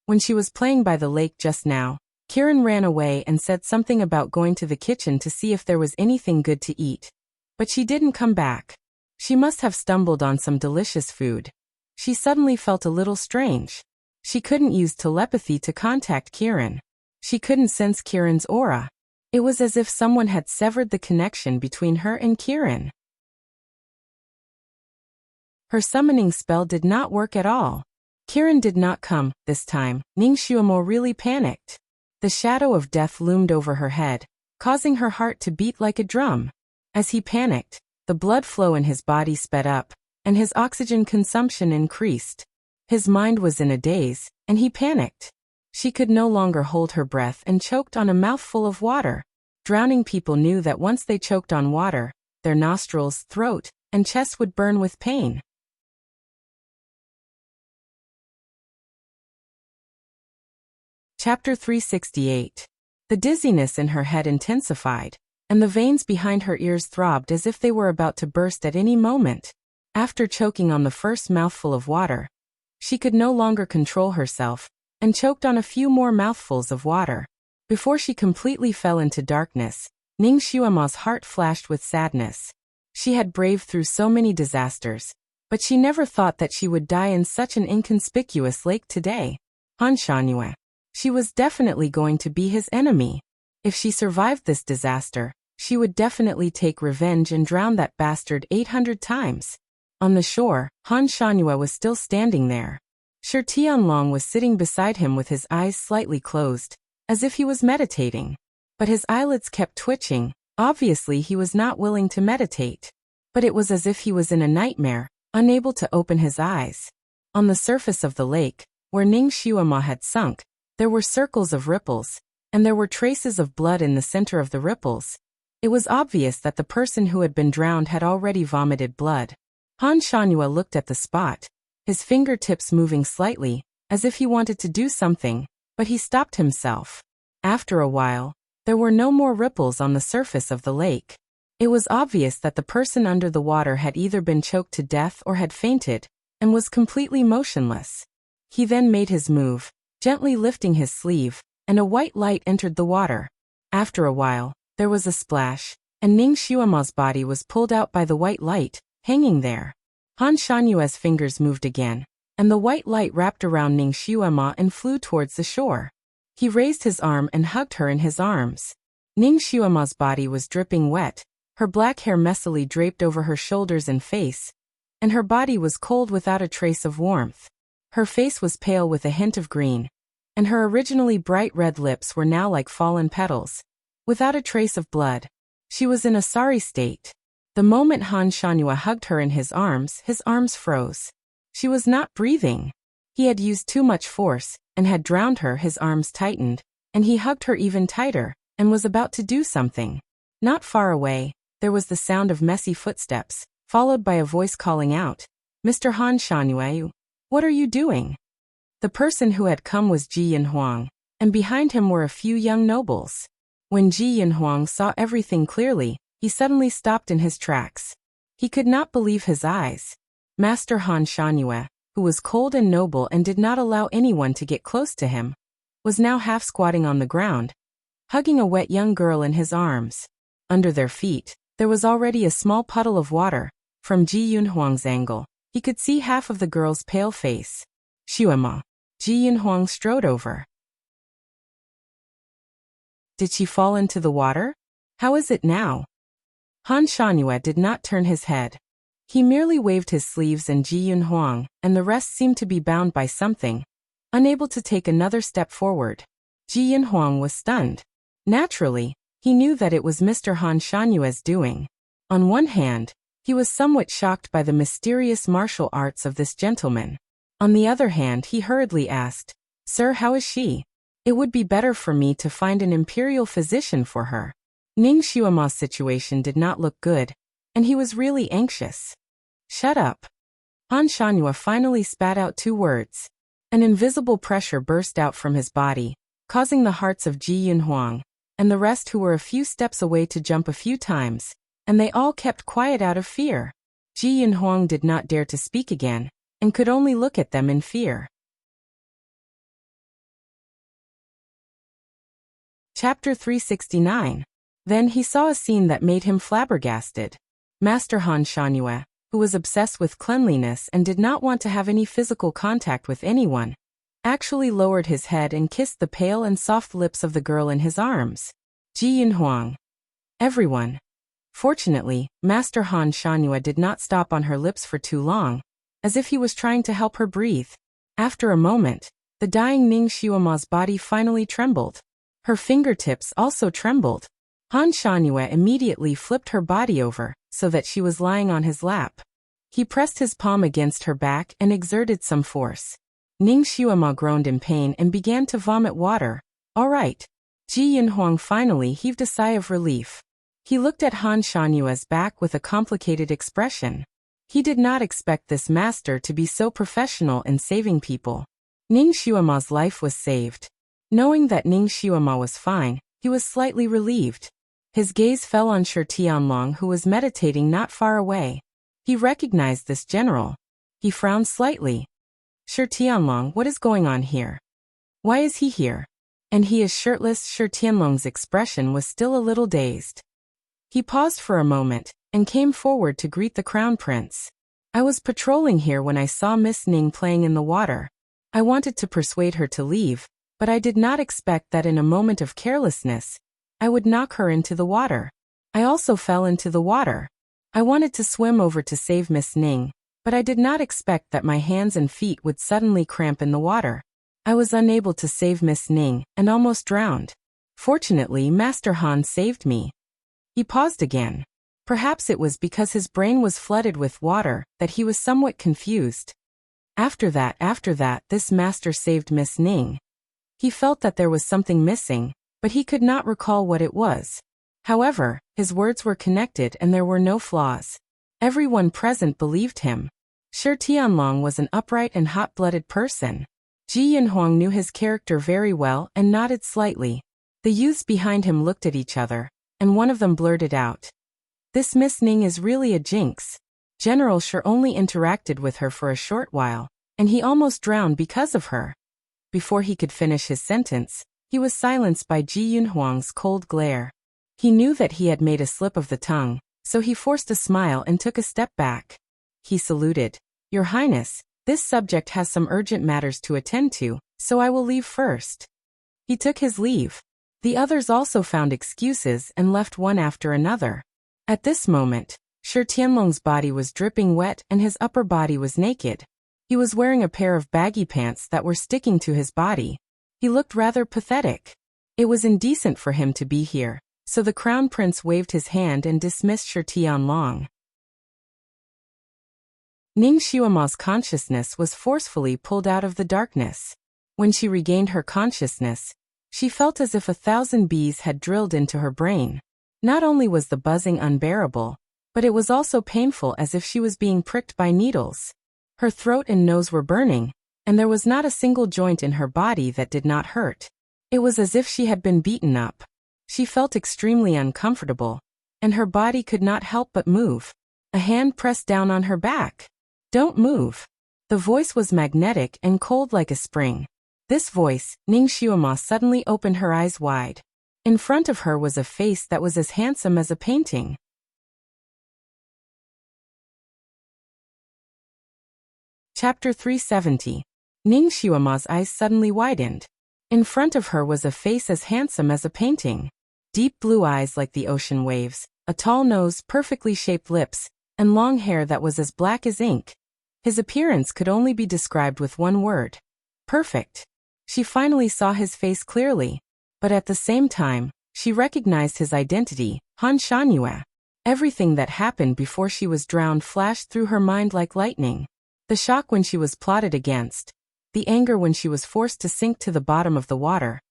When she was playing by the lake just now, Kirin ran away and said something about going to the kitchen to see if there was anything good to eat. But she didn't come back. She must have stumbled on some delicious food. She suddenly felt a little strange. She couldn't use telepathy to contact Kirin. She couldn't sense Kirin's aura. It was as if someone had severed the connection between her and Kirin. Her summoning spell did not work at all. Kirin did not come, this time. Ning Xuemo really panicked. The shadow of death loomed over her head, causing her heart to beat like a drum. As he panicked, the blood flow in his body sped up, and his oxygen consumption increased. His mind was in a daze, and he panicked. She could no longer hold her breath and choked on a mouthful of water. Drowning people knew that once they choked on water, their nostrils, throat, and chest would burn with pain. Chapter 368. The dizziness in her head intensified, and the veins behind her ears throbbed as if they were about to burst at any moment. After choking on the first mouthful of water, she could no longer control herself, and choked on a few more mouthfuls of water. Before she completely fell into darkness, Ning Xuema's heart flashed with sadness. She had braved through so many disasters, but she never thought that she would die in such an inconspicuous lake today. Han Shanhua. She was definitely going to be his enemy. If she survived this disaster, she would definitely take revenge and drown that bastard 800 times. On the shore, Han Shanhua was still standing there. Shi Tianlong was sitting beside him with his eyes slightly closed, as if he was meditating. But his eyelids kept twitching. Obviously he was not willing to meditate. But it was as if he was in a nightmare, unable to open his eyes. On the surface of the lake, where Ning Xuema had sunk, there were circles of ripples, and there were traces of blood in the center of the ripples. It was obvious that the person who had been drowned had already vomited blood. Han Shanhua looked at the spot, his fingertips moving slightly, as if he wanted to do something, but he stopped himself. After a while, there were no more ripples on the surface of the lake. It was obvious that the person under the water had either been choked to death or had fainted, and was completely motionless. He then made his move, gently lifting his sleeve, and a white light entered the water. After a while, there was a splash, and Ning Xuema's body was pulled out by the white light, hanging there. Han Shanhua's fingers moved again, and the white light wrapped around Ning Xuema and flew towards the shore. He raised his arm and hugged her in his arms. Ning Xuema's body was dripping wet, her black hair messily draped over her shoulders and face, and her body was cold without a trace of warmth. Her face was pale with a hint of green, and her originally bright red lips were now like fallen petals, without a trace of blood. She was in a sorry state. The moment Han Shanhua hugged her in his arms froze. She was not breathing. He had used too much force, and had drowned her. His arms tightened, and he hugged her even tighter, and was about to do something. Not far away, there was the sound of messy footsteps, followed by a voice calling out, "Mr. Han Shanhua, what are you doing?" The person who had come was Ji Yinhuang, and behind him were a few young nobles. When Ji Yinhuang saw everything clearly, he suddenly stopped in his tracks. He could not believe his eyes. Master Han Shanhua, who was cold and noble and did not allow anyone to get close to him, was now half squatting on the ground, hugging a wet young girl in his arms. Under their feet, there was already a small puddle of water. From Ji Yinhuang's angle, he could see half of the girl's pale face. "Xuema." Ji Yinhuang strode over. "Did she fall into the water? How is it now?" Han Shanhua did not turn his head. He merely waved his sleeves and Ji Yun Huang, and the rest seemed to be bound by something, unable to take another step forward. Ji Yun Huang was stunned. Naturally, he knew that it was Mr. Han Shanyue's doing. On one hand, he was somewhat shocked by the mysterious martial arts of this gentleman. On the other hand, he hurriedly asked, "Sir, how is she? It would be better for me to find an imperial physician for her." Ning Xuema's situation did not look good, and he was really anxious. "Shut up." Han Shanyue finally spat out 2 words. An invisible pressure burst out from his body, causing the hearts of Ji Yun Huang and the rest who were a few steps away to jump a few times, and they all kept quiet out of fear. Ji Yun Huang did not dare to speak again, and could only look at them in fear. Chapter 369. Then he saw a scene that made him flabbergasted. Master Han Shanyue, who was obsessed with cleanliness and did not want to have any physical contact with anyone, actually lowered his head and kissed the pale and soft lips of the girl in his arms. Ji Yun Huang. Everyone. Fortunately, Master Han Shanyue did not stop on her lips for too long, as if he was trying to help her breathe. After a moment, the dying Ning Xuema's body finally trembled. Her fingertips also trembled. Han Shanyue immediately flipped her body over, so that she was lying on his lap. He pressed his palm against her back and exerted some force. Ning Xuema groaned in pain and began to vomit water. "All right." Ji Yun Huang finally heaved a sigh of relief. He looked at Han Shanyue's back with a complicated expression. He did not expect this master to be so professional in saving people. Ning Xuema's life was saved. Knowing that Ning Xuema was fine, he was slightly relieved. His gaze fell on Shi Tianlong, who was meditating not far away. He recognized this general. He frowned slightly. "Shi Tianlong, what is going on here? Why is he here? And he is shirtless." Shi Tianlong's expression was still a little dazed. He paused for a moment, and came forward to greet the crown prince. "I was patrolling here when I saw Miss Ning playing in the water. I wanted to persuade her to leave, but I did not expect that in a moment of carelessness, I would knock her into the water. I also fell into the water. I wanted to swim over to save Miss Ning, but I did not expect that my hands and feet would suddenly cramp in the water. I was unable to save Miss Ning and almost drowned. Fortunately, Master Han saved me." He paused again. Perhaps it was because his brain was flooded with water that he was somewhat confused. After that, this master saved Miss Ning. He felt that there was something missing, but he could not recall what it was. However, his words were connected and there were no flaws. Everyone present believed him. Shi Tianlong was an upright and hot-blooded person. Ji Yun Huang knew his character very well and nodded slightly. The youths behind him looked at each other, and one of them blurted out, "This Miss Ning is really a jinx. General Shi only interacted with her for a short while, and he almost drowned because of her." Before he could finish his sentence, he was silenced by Ji Yun Huang's cold glare. He knew that he had made a slip of the tongue, so he forced a smile and took a step back. He saluted. "Your Highness, this subject has some urgent matters to attend to, so I will leave first." He took his leave. The others also found excuses and left one after another. At this moment, Shi Tianlong's body was dripping wet and his upper body was naked. He was wearing a pair of baggy pants that were sticking to his body. He looked rather pathetic. It was indecent for him to be here, so the crown prince waved his hand and dismissed Shi Tianlong. Ning Xuema's consciousness was forcefully pulled out of the darkness. When she regained her consciousness, she felt as if 1,000 bees had drilled into her brain. Not only was the buzzing unbearable, but it was also painful, as if she was being pricked by needles. Her throat and nose were burning, and there was not a single joint in her body that did not hurt. It was as if she had been beaten up. She felt extremely uncomfortable, and her body could not help but move. A hand pressed down on her back. "Don't move." The voice was magnetic and cold like a spring. This voice, Ning Xuema suddenly opened her eyes wide. In front of her was a face that was as handsome as a painting. Chapter 370. Ning Xuema's eyes suddenly widened. In front of her was a face as handsome as a painting. Deep blue eyes like the ocean waves, a tall nose, perfectly shaped lips, and long hair that was as black as ink. His appearance could only be described with one word: perfect. She finally saw his face clearly, but at the same time, she recognized his identity, Han Shangyue. Everything that happened before she was drowned flashed through her mind like lightning. The shock when she was plotted against, the anger when she was forced to sink to the bottom of the water,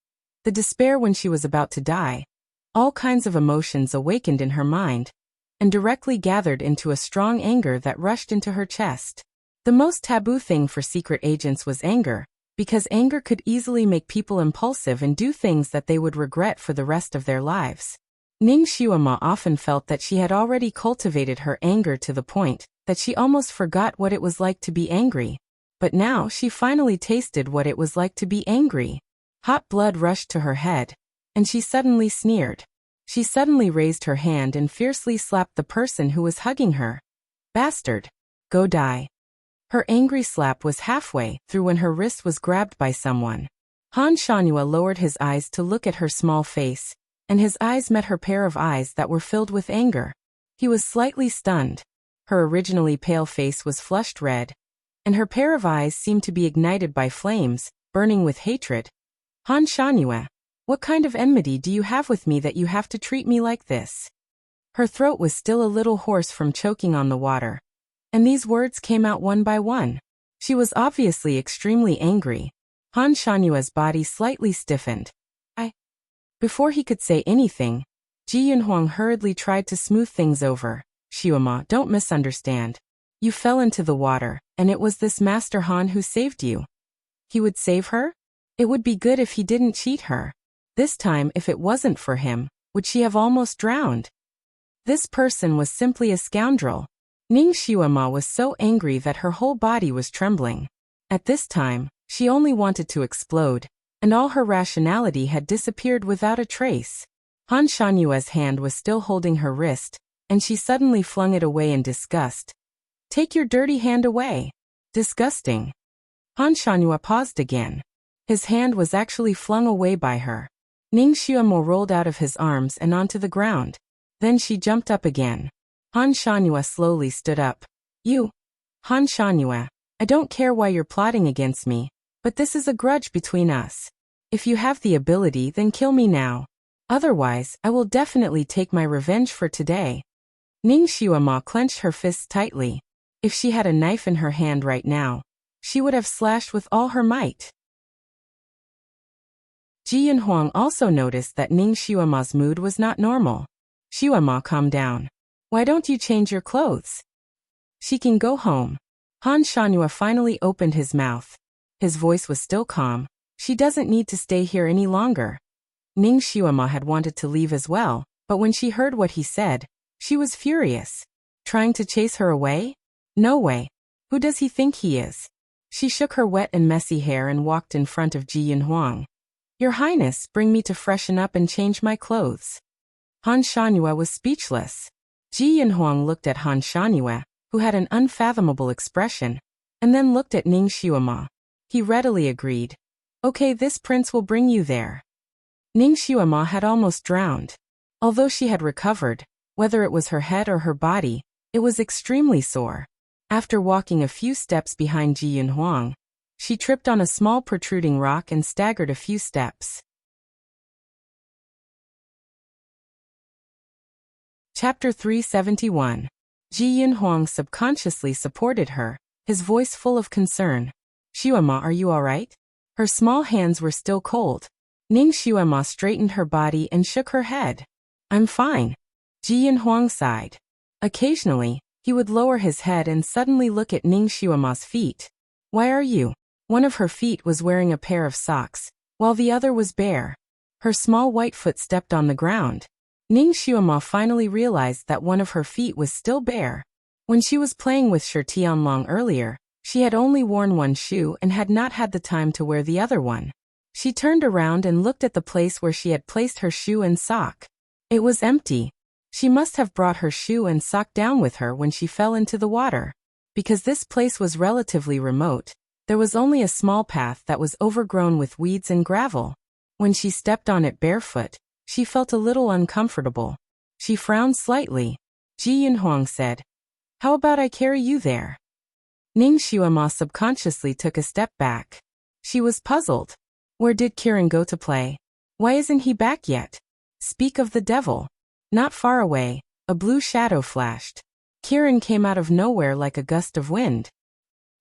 the despair when she was about to die. All kinds of emotions awakened in her mind, and directly gathered into a strong anger that rushed into her chest. The most taboo thing for secret agents was anger, because anger could easily make people impulsive and do things that they would regret for the rest of their lives. Ning Xiaoma often felt that she had already cultivated her anger to the point that she almost forgot what it was like to be angry. But now she finally tasted what it was like to be angry. Hot blood rushed to her head, and she suddenly sneered. She suddenly raised her hand and fiercely slapped the person who was hugging her. Bastard! Go die. Her angry slap was halfway through when her wrist was grabbed by someone. Han Shangyue lowered his eyes to look at her small face, and his eyes met her pair of eyes that were filled with anger. He was slightly stunned. Her originally pale face was flushed red, and her pair of eyes seemed to be ignited by flames, burning with hatred. Han Shangyue, what kind of enmity do you have with me that you have to treat me like this? Her throat was still a little hoarse from choking on the water, and these words came out one by one. She was obviously extremely angry. Han Shanyue's body slightly stiffened. Before he could say anything, Ji Yunhuang hurriedly tried to smooth things over. Xiaoma, don't misunderstand. You fell into the water, and it was this Master Han who saved you. He would save her? It would be good if he didn't cheat her. This time, if it wasn't for him, would she have almost drowned? This person was simply a scoundrel. Ning Xiaoma was so angry that her whole body was trembling. At this time, she only wanted to explode, and all her rationality had disappeared without a trace. Han Shanyue's hand was still holding her wrist, and she suddenly flung it away in disgust. Take your dirty hand away. Disgusting. Han Shanyue paused again. His hand was actually flung away by her. Ning Xiaoma rolled out of his arms and onto the ground. Then she jumped up again. Han Shanyue slowly stood up. You. Han Shanyue, I don't care why you're plotting against me, but this is a grudge between us. If you have the ability, then kill me now. Otherwise, I will definitely take my revenge for today. Ning Xiaoma clenched her fists tightly. If she had a knife in her hand right now, she would have slashed with all her might. Ji Yunhuang also noticed that Ning Xiaoma's mood was not normal. Xiaoma, calm down. Why don't you change your clothes? She can go home. Han Shanyue finally opened his mouth. His voice was still calm. She doesn't need to stay here any longer. Ning Xiaoma had wanted to leave as well, but when she heard what he said, she was furious. Trying to chase her away? No way. Who does he think he is? She shook her wet and messy hair and walked in front of Ji Yunhuang. Your Highness, bring me to freshen up and change my clothes. Han Shanyue was speechless. Ji Yunhuang looked at Han Shanyue, who had an unfathomable expression, and then looked at Ning Xiaoma. He readily agreed. Okay, this prince will bring you there. Ning Xiaoma had almost drowned. Although she had recovered, whether it was her head or her body, it was extremely sore. After walking a few steps behind Ji Yunhuang, she tripped on a small protruding rock and staggered a few steps. Chapter 371. Ji Yunhuang subconsciously supported her, his voice full of concern. Xiaoma, are you all right? Her small hands were still cold. Ning Xiaoma straightened her body and shook her head. I'm fine. Ji Yunhuang sighed. Occasionally, he would lower his head and suddenly look at Ning Xiaoma's feet. Why are you? One of her feet was wearing a pair of socks, while the other was bare. Her small white foot stepped on the ground. Ning Xiaoma finally realized that one of her feet was still bare. When she was playing with Shi Tianlong earlier, she had only worn one shoe and had not had the time to wear the other one. She turned around and looked at the place where she had placed her shoe and sock. It was empty. She must have brought her shoe and sock down with her when she fell into the water. Because this place was relatively remote, there was only a small path that was overgrown with weeds and gravel. When she stepped on it barefoot, she felt a little uncomfortable. She frowned slightly. Ji Yunhuang said, How about I carry you there? Ning Xuema subconsciously took a step back. She was puzzled. Where did Kiran go to play? Why isn't he back yet? Speak of the devil. Not far away, a blue shadow flashed. Kiran came out of nowhere like a gust of wind.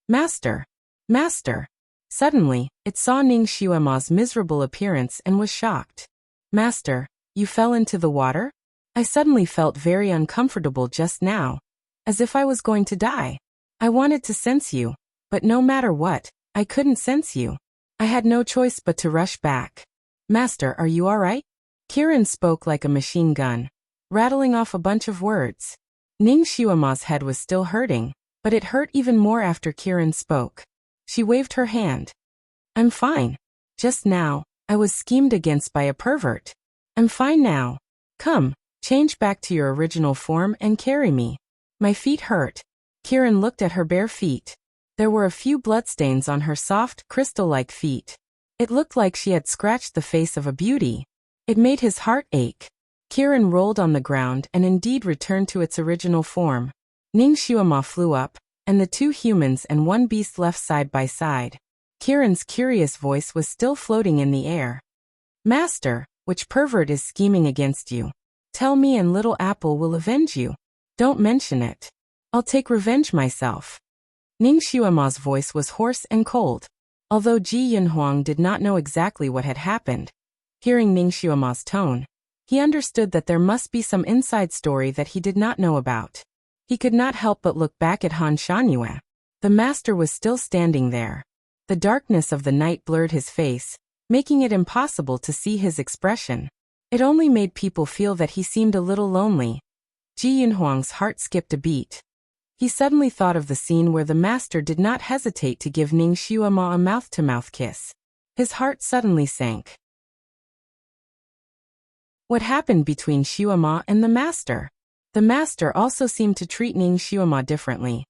Master! Master! Suddenly, it saw Ning Xuema's miserable appearance and was shocked. Master, you fell into the water? I suddenly felt very uncomfortable just now, as if I was going to die. I wanted to sense you, but no matter what, I couldn't sense you. I had no choice but to rush back. Master, are you all right? Kiran spoke like a machine gun, rattling off a bunch of words. Ning Xuema's head was still hurting, but it hurt even more after Kiran spoke. She waved her hand. I'm fine. Just now, I was schemed against by a pervert. I'm fine now. Come, change back to your original form and carry me. My feet hurt. Kiran looked at her bare feet. There were a few bloodstains on her soft, crystal-like feet. It looked like she had scratched the face of a beauty. It made his heart ache. Kiran rolled on the ground and indeed returned to its original form. Ning Xuema flew up, and the two humans and one beast left side by side. Kiran's curious voice was still floating in the air. Master, which pervert is scheming against you? Tell me and Little Apple will avenge you. Don't mention it. I'll take revenge myself. Ning Xuema's voice was hoarse and cold. Although Ji Yunhuang did not know exactly what had happened, hearing Ning Xuema's tone, he understood that there must be some inside story that he did not know about. He could not help but look back at Han Shangyue. The master was still standing there. The darkness of the night blurred his face, making it impossible to see his expression. It only made people feel that he seemed a little lonely. Ji Yunhuang's heart skipped a beat. He suddenly thought of the scene where the master did not hesitate to give Ning Xuema a mouth-to-mouth kiss. His heart suddenly sank. What happened between Xuema and the master? The master also seemed to treat Ning Xuema differently.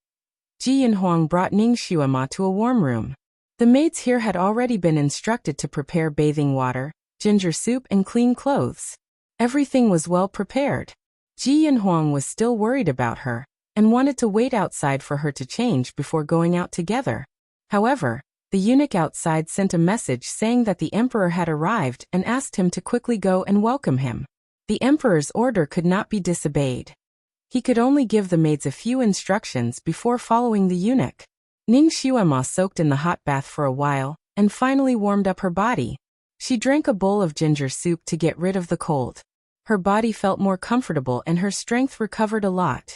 Ji Yunhuang brought Ning Xuema to a warm room. The maids here had already been instructed to prepare bathing water, ginger soup and clean clothes. Everything was well prepared. Ji Yunhuang was still worried about her, and wanted to wait outside for her to change before going out together. However, the eunuch outside sent a message saying that the emperor had arrived and asked him to quickly go and welcome him. The emperor's order could not be disobeyed. He could only give the maids a few instructions before following the eunuch. Ning Xuema soaked in the hot bath for a while, and finally warmed up her body. She drank a bowl of ginger soup to get rid of the cold. Her body felt more comfortable and her strength recovered a lot.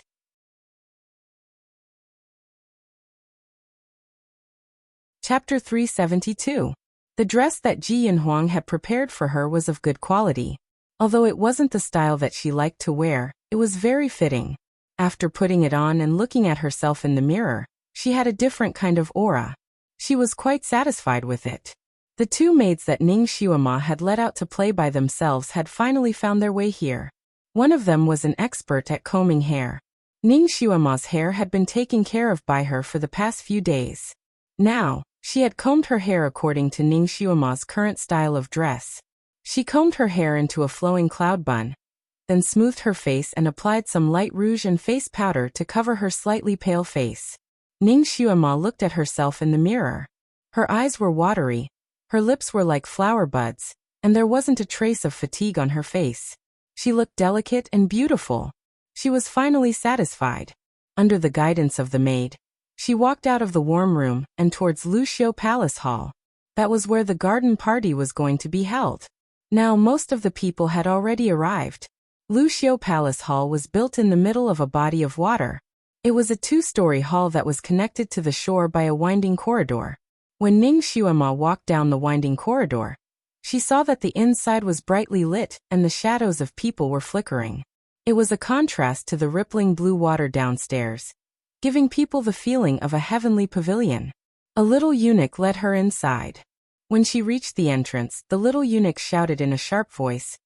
Chapter 372. The dress that Ji Yunhuang had prepared for her was of good quality. Although it wasn't the style that she liked to wear, it was very fitting. After putting it on and looking at herself in the mirror, she had a different kind of aura. She was quite satisfied with it. The two maids that Ning Xuema had let out to play by themselves had finally found their way here. One of them was an expert at combing hair. Ning Xuema's hair had been taken care of by her for the past few days. Now, she had combed her hair according to Ning Xuema's current style of dress. She combed her hair into a flowing cloud bun, then smoothed her face and applied some light rouge and face powder to cover her slightly pale face. Ning Xuema looked at herself in the mirror. Her eyes were watery, her lips were like flower buds, and there wasn't a trace of fatigue on her face. She looked delicate and beautiful. She was finally satisfied. Under the guidance of the maid, she walked out of the warm room and towards Luxiu Palace Hall. That was where the garden party was going to be held. Now most of the people had already arrived. Luxiu Palace Hall was built in the middle of a body of water. It was a two-story hall that was connected to the shore by a winding corridor. When Ning Xuema walked down the winding corridor, she saw that the inside was brightly lit and the shadows of people were flickering. It was a contrast to the rippling blue water downstairs, giving people the feeling of a heavenly pavilion. A little eunuch led her inside. When she reached the entrance, the little eunuch shouted in a sharp voice,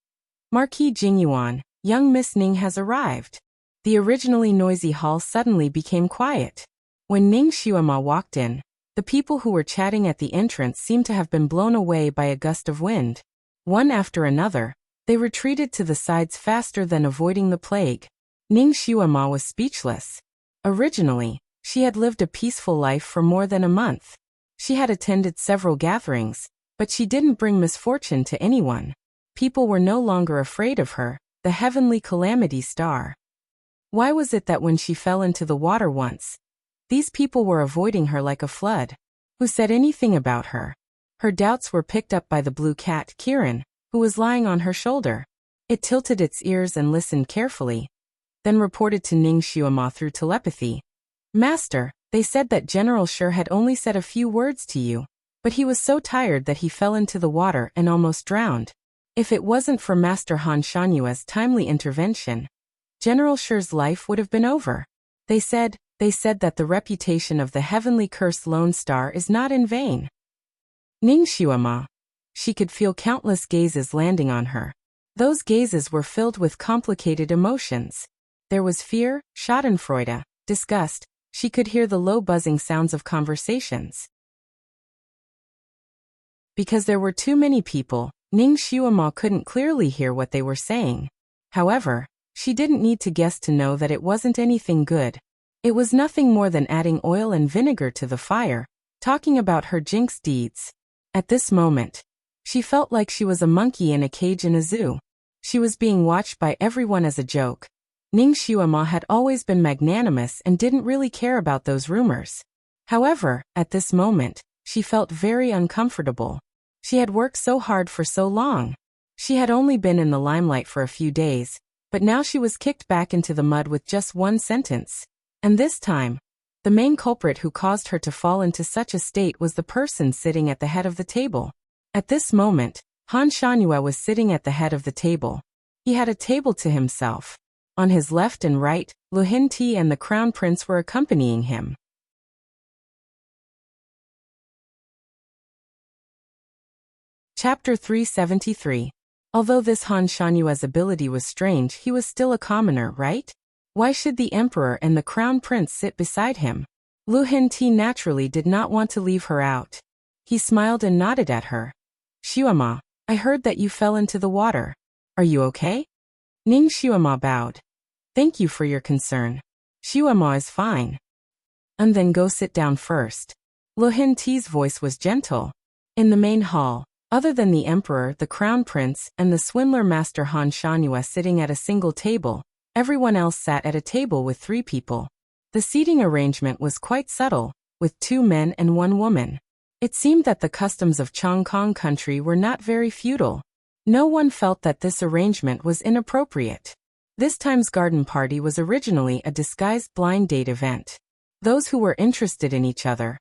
"Marquis Jingyuan, young Miss Ning has arrived." The originally noisy hall suddenly became quiet. When Ning Xuema walked in, the people who were chatting at the entrance seemed to have been blown away by a gust of wind. One after another, they retreated to the sides faster than avoiding the plague. Ning Xuema was speechless. Originally, she had lived a peaceful life for more than a month. She had attended several gatherings, but she didn't bring misfortune to anyone. People were no longer afraid of her, the heavenly calamity star. Why was it that when she fell into the water once, these people were avoiding her like a flood? Who said anything about her? Her doubts were picked up by the blue cat, Kiran, who was lying on her shoulder. It tilted its ears and listened carefully, then reported to Ning Xuema through telepathy. Master, they said that General Shi had only said a few words to you, but he was so tired that he fell into the water and almost drowned. If it wasn't for Master Han Shanyue's timely intervention, General Shi's life would have been over. They said that the reputation of the heavenly cursed Lone Star is not in vain. Ning Xuema. She could feel countless gazes landing on her. Those gazes were filled with complicated emotions. There was fear, schadenfreude, disgust. She could hear the low buzzing sounds of conversations. Because there were too many people, Ning Xuema couldn't clearly hear what they were saying. However, she didn't need to guess to know that it wasn't anything good. It was nothing more than adding oil and vinegar to the fire, talking about her jinx deeds. At this moment, she felt like she was a monkey in a cage in a zoo. She was being watched by everyone as a joke. Ning Xuema had always been magnanimous and didn't really care about those rumors. However, at this moment, she felt very uncomfortable. She had worked so hard for so long. She had only been in the limelight for a few days, but now she was kicked back into the mud with just one sentence. And this time, the main culprit who caused her to fall into such a state was the person sitting at the head of the table. At this moment, Han Shanyue was sitting at the head of the table. He had a table to himself. On his left and right, Lu Hinti and the Crown Prince were accompanying him. Chapter 373. Although this Han Shanyue's ability was strange, he was still a commoner, right? Why should the Emperor and the Crown Prince sit beside him? Lu Hinti naturally did not want to leave her out. He smiled and nodded at her. Xuema, I heard that you fell into the water. Are you okay? Ning Xuema bowed. Thank you for your concern. Xuema is fine. And then go sit down first. Lu Hinti's voice was gentle. In the main hall, other than the Emperor, the Crown Prince, and the swindler Master Han Shanyue sitting at a single table, everyone else sat at a table with 3 people. The seating arrangement was quite subtle, with 2 men and 1 woman. It seemed that the customs of Chongkong country were not very feudal. No one felt that this arrangement was inappropriate. This time's garden party was originally a disguised blind date event. Those who were interested in each other,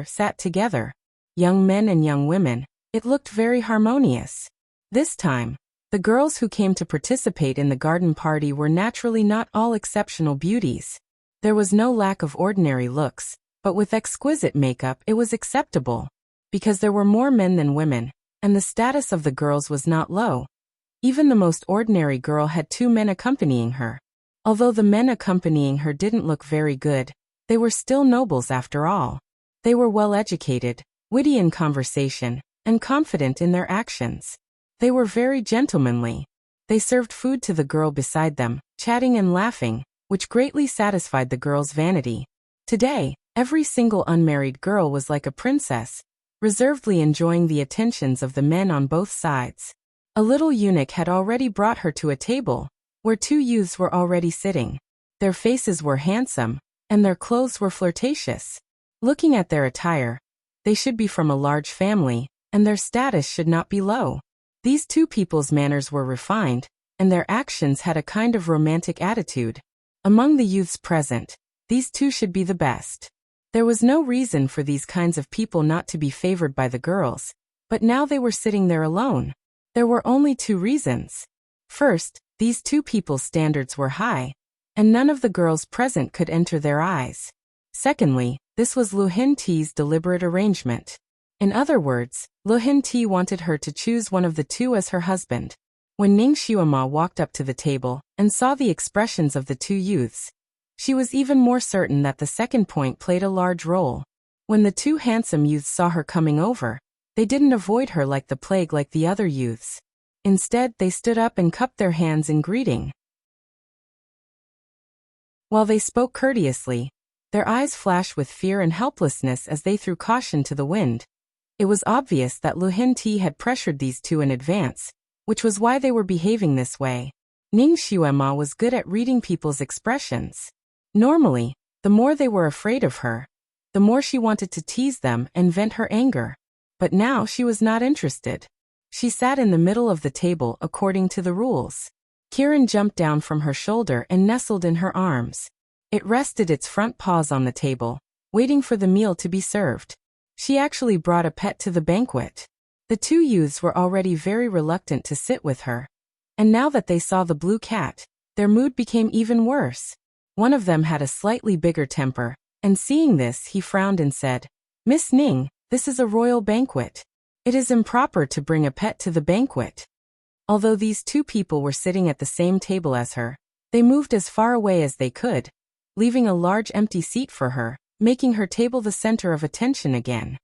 sat together. Young men and young women, it looked very harmonious. This time, the girls who came to participate in the garden party were naturally not all exceptional beauties. There was no lack of ordinary looks, but with exquisite makeup it was acceptable. Because there were more men than women, and the status of the girls was not low. Even the most ordinary girl had 2 men accompanying her. Although the men accompanying her didn't look very good, they were still nobles after all. They were well educated, witty in conversation, and confident in their actions. They were very gentlemanly. They served food to the girl beside them, chatting and laughing, which greatly satisfied the girl's vanity. Today, every single unmarried girl was like a princess, reservedly enjoying the attentions of the men on both sides. A little eunuch had already brought her to a table, where 2 youths were already sitting. Their faces were handsome, and their clothes were flirtatious. Looking at their attire, they should be from a large family, and their status should not be low. These 2 people's manners were refined, and their actions had a kind of romantic attitude. Among the youths present, these 2 should be the best. There was no reason for these kinds of people not to be favored by the girls, but now they were sitting there alone. There were only 2 reasons. First, these 2 people's standards were high, and none of the girls present could enter their eyes. Secondly, this was Lu Hinti's deliberate arrangement. In other words, Lu Hinti wanted her to choose one of the 2 as her husband. When Ning Xuema walked up to the table and saw the expressions of the 2 youths, she was even more certain that the second point played a large role. When the 2 handsome youths saw her coming over, they didn't avoid her like the plague like the other youths. Instead, they stood up and cupped their hands in greeting. While they spoke courteously, their eyes flashed with fear and helplessness as they threw caution to the wind. It was obvious that Lu Hinti had pressured these two in advance, which was why they were behaving this way. Ning Xuema was good at reading people's expressions. Normally, the more they were afraid of her, the more she wanted to tease them and vent her anger. But now she was not interested. She sat in the middle of the table according to the rules. Kiran jumped down from her shoulder and nestled in her arms. It rested its front paws on the table, waiting for the meal to be served. She actually brought a pet to the banquet. The two youths were already very reluctant to sit with her. And now that they saw the blue cat, their mood became even worse. One of them had a slightly bigger temper, and seeing this he frowned and said, "Miss Ning, this is a royal banquet. It is improper to bring a pet to the banquet." Although these two people were sitting at the same table as her, they moved as far away as they could, leaving a large empty seat for her, making her table the center of attention again.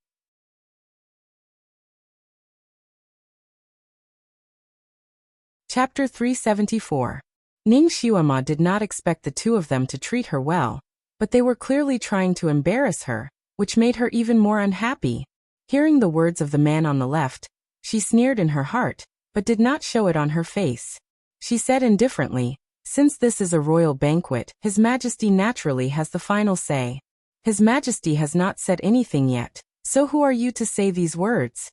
Chapter 374. Ning Xuema did not expect the two of them to treat her well, but they were clearly trying to embarrass her, which made her even more unhappy. Hearing the words of the man on the left, she sneered in her heart, but did not show it on her face. She said indifferently, "Since this is a royal banquet, His Majesty naturally has the final say. His Majesty has not said anything yet, so who are you to say these words?"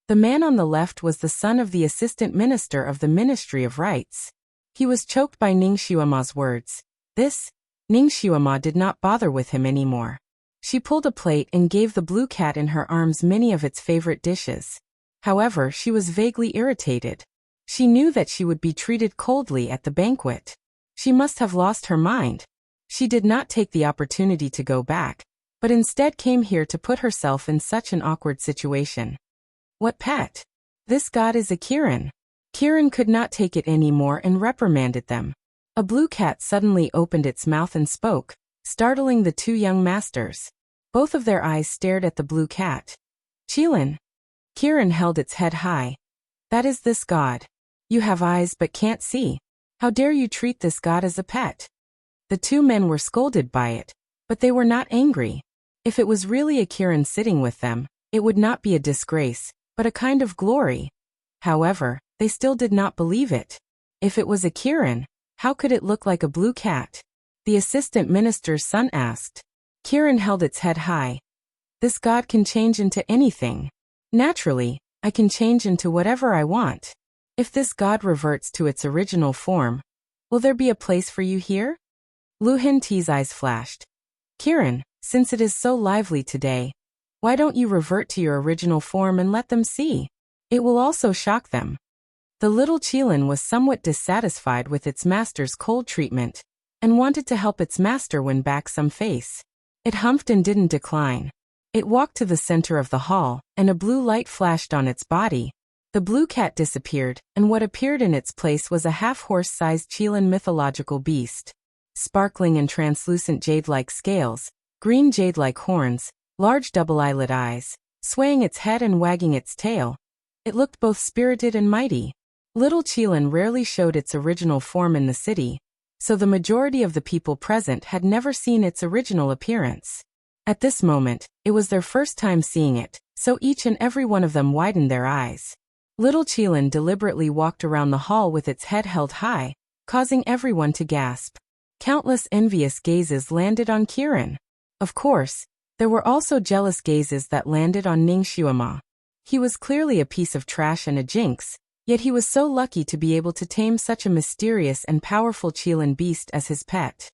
The man on the left was the son of the assistant minister of the Ministry of Rights. He was choked by Ning Xuema's words. Ning Xuema did not bother with him anymore. She pulled a plate and gave the blue cat in her arms many of its favorite dishes. However, she was vaguely irritated. She knew that she would be treated coldly at the banquet. She must have lost her mind. She did not take the opportunity to go back, but instead came here to put herself in such an awkward situation. What pet? This god is a Kiran. Kiran could not take it anymore and reprimanded them. A blue cat suddenly opened its mouth and spoke, startling the two young masters. Both of their eyes stared at the blue cat. "Qilin." Kiran held its head high. "That is this god. You have eyes but can't see. How dare you treat this god as a pet?" The two men were scolded by it, but they were not angry. If it was really a Kiran sitting with them, it would not be a disgrace, but a kind of glory. However, they still did not believe it. If it was a Kiran, how could it look like a blue cat? The assistant minister's son asked. Kiran held its head high. "This god can change into anything. Naturally, I can change into whatever I want. If this god reverts to its original form, will there be a place for you here?" Lu Hinti's eyes flashed. "Kiran, since it is so lively today, why don't you revert to your original form and let them see? It will also shock them." The little Qilin was somewhat dissatisfied with its master's cold treatment, and wanted to help its master win back some face. It humphed and didn't decline. It walked to the center of the hall, and a blue light flashed on its body. The blue cat disappeared, and what appeared in its place was a half-horse-sized Qilin mythological beast. Sparkling and translucent jade-like scales, green jade-like horns, large double-eyelid eyes, swaying its head and wagging its tail. It looked both spirited and mighty. Little Qilin rarely showed its original form in the city, so the majority of the people present had never seen its original appearance. At this moment, it was their first time seeing it, so each and every one of them widened their eyes. Little Qilin deliberately walked around the hall with its head held high, causing everyone to gasp. Countless envious gazes landed on Kiran. Of course, there were also jealous gazes that landed on Ning Xuema. He was clearly a piece of trash and a jinx, yet he was so lucky to be able to tame such a mysterious and powerful Qilin beast as his pet.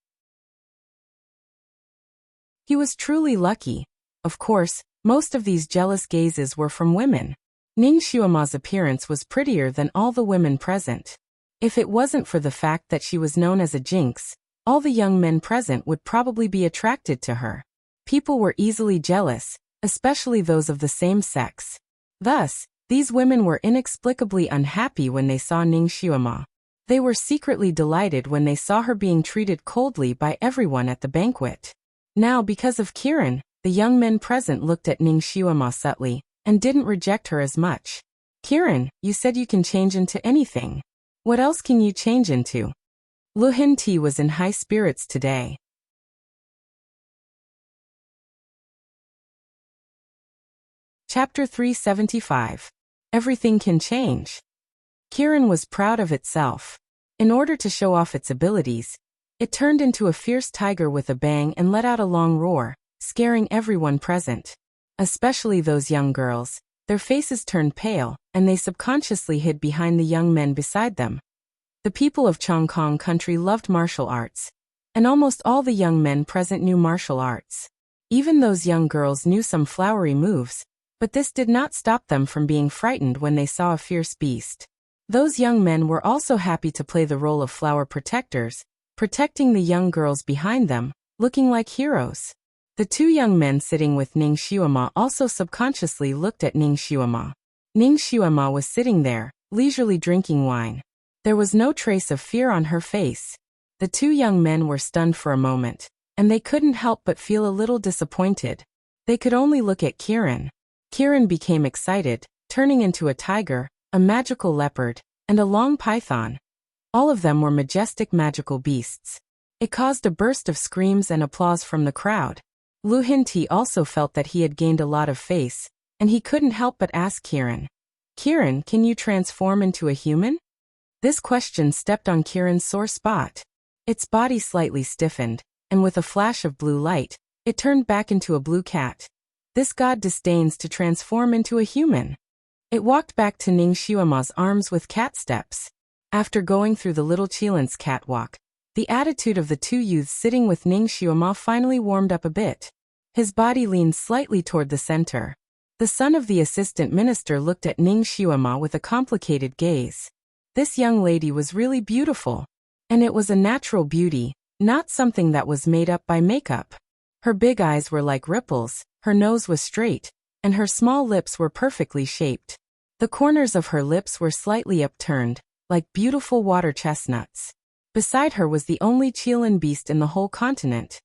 He was truly lucky. Of course, most of these jealous gazes were from women. Ning Xuema's appearance was prettier than all the women present. If it wasn't for the fact that she was known as a jinx, all the young men present would probably be attracted to her. People were easily jealous, especially those of the same sex. Thus, these women were inexplicably unhappy when they saw Ning Xuema. They were secretly delighted when they saw her being treated coldly by everyone at the banquet. Now, because of Kiran, the young men present looked at Ning Xuema subtly, and didn't reject her as much. "Kiran, you said you can change into anything. What else can you change into?" Lu Hinti was in high spirits today. Chapter 375. Everything Can Change. Kiran was proud of itself. In order to show off its abilities, it turned into a fierce tiger with a bang and let out a long roar, scaring everyone present. Especially those young girls. Their faces turned pale, and they subconsciously hid behind the young men beside them. The people of Chongkong country loved martial arts, and almost all the young men present knew martial arts. Even those young girls knew some flowery moves, but this did not stop them from being frightened when they saw a fierce beast. Those young men were also happy to play the role of flower protectors, protecting the young girls behind them, looking like heroes. The two young men sitting with Ning Xiuema also subconsciously looked at Ning Xiuema. Ning Xiuema was sitting there, leisurely drinking wine. There was no trace of fear on her face. The two young men were stunned for a moment, and they couldn't help but feel a little disappointed. They could only look at Kiran. Kiran became excited, turning into a tiger, a magical leopard, and a long python. All of them were majestic magical beasts. It caused a burst of screams and applause from the crowd. Lu Hinti also felt that he had gained a lot of face, and he couldn't help but ask Kiran, "Kiran, can you transform into a human?" This question stepped on Kiran's sore spot. Its body slightly stiffened, and with a flash of blue light, it turned back into a blue cat. This god disdains to transform into a human. It walked back to Ning Xiuema's arms with cat steps. After going through the little Qilan's catwalk, the attitude of the two youths sitting with Ning Xiuema finally warmed up a bit. His body leaned slightly toward the center. The son of the assistant minister looked at Ning Xiuema with a complicated gaze. This young lady was really beautiful. And it was a natural beauty, not something that was made up by makeup. Her big eyes were like ripples, her nose was straight, and her small lips were perfectly shaped. The corners of her lips were slightly upturned, like beautiful water chestnuts. Beside her was the only Qilan beast in the whole continent.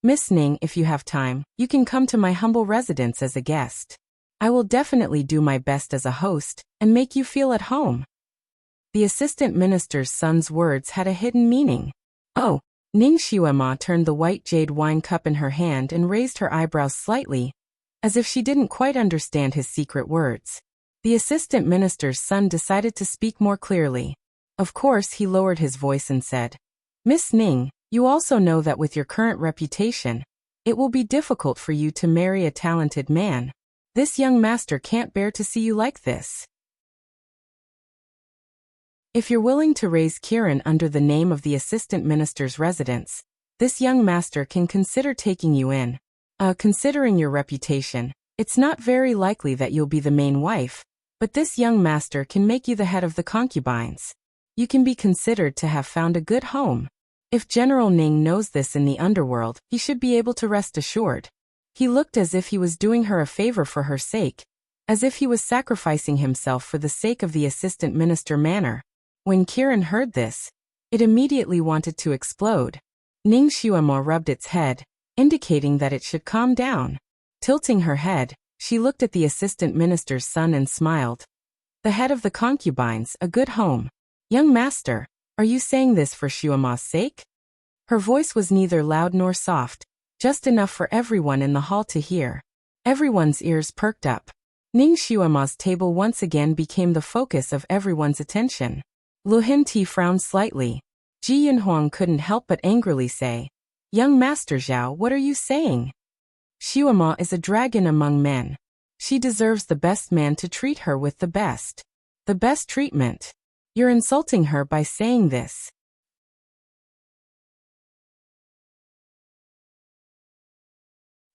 "Miss Ning, if you have time, you can come to my humble residence as a guest. I will definitely do my best as a host, and make you feel at home." The assistant minister's son's words had a hidden meaning. "Oh." Ning Xiuema turned the white jade wine cup in her hand and raised her eyebrows slightly, as if she didn't quite understand his secret words. The assistant minister's son decided to speak more clearly. Of course, he lowered his voice and said, "Miss Ning, you also know that with your current reputation, it will be difficult for you to marry a talented man. This young master can't bear to see you like this. If you're willing to raise Kiran under the name of the assistant minister's residence, this young master can consider taking you in. Considering your reputation, it's not very likely that you'll be the main wife, but this young master can make you the head of the concubines. You can be considered to have found a good home. If General Ning knows this in the underworld, he should be able to rest assured." He looked as if he was doing her a favor for her sake, as if he was sacrificing himself for the sake of the assistant minister manner. When Kiran heard this, it immediately wanted to explode. Ning Xiuema rubbed its head, indicating that it should calm down. Tilting her head, she looked at the assistant minister's son and smiled. "The head of the concubines, a good home. Young master, are you saying this for Xiuema's sake?" Her voice was neither loud nor soft, just enough for everyone in the hall to hear. Everyone's ears perked up. Ning Xiuema's table once again became the focus of everyone's attention. Lu Hinti frowned slightly. Ji Yunhuang couldn't help but angrily say, "Young Master Zhao, what are you saying? Xiuema is a dragon among men. She deserves the best man to treat her with the best treatment. You're insulting her by saying this."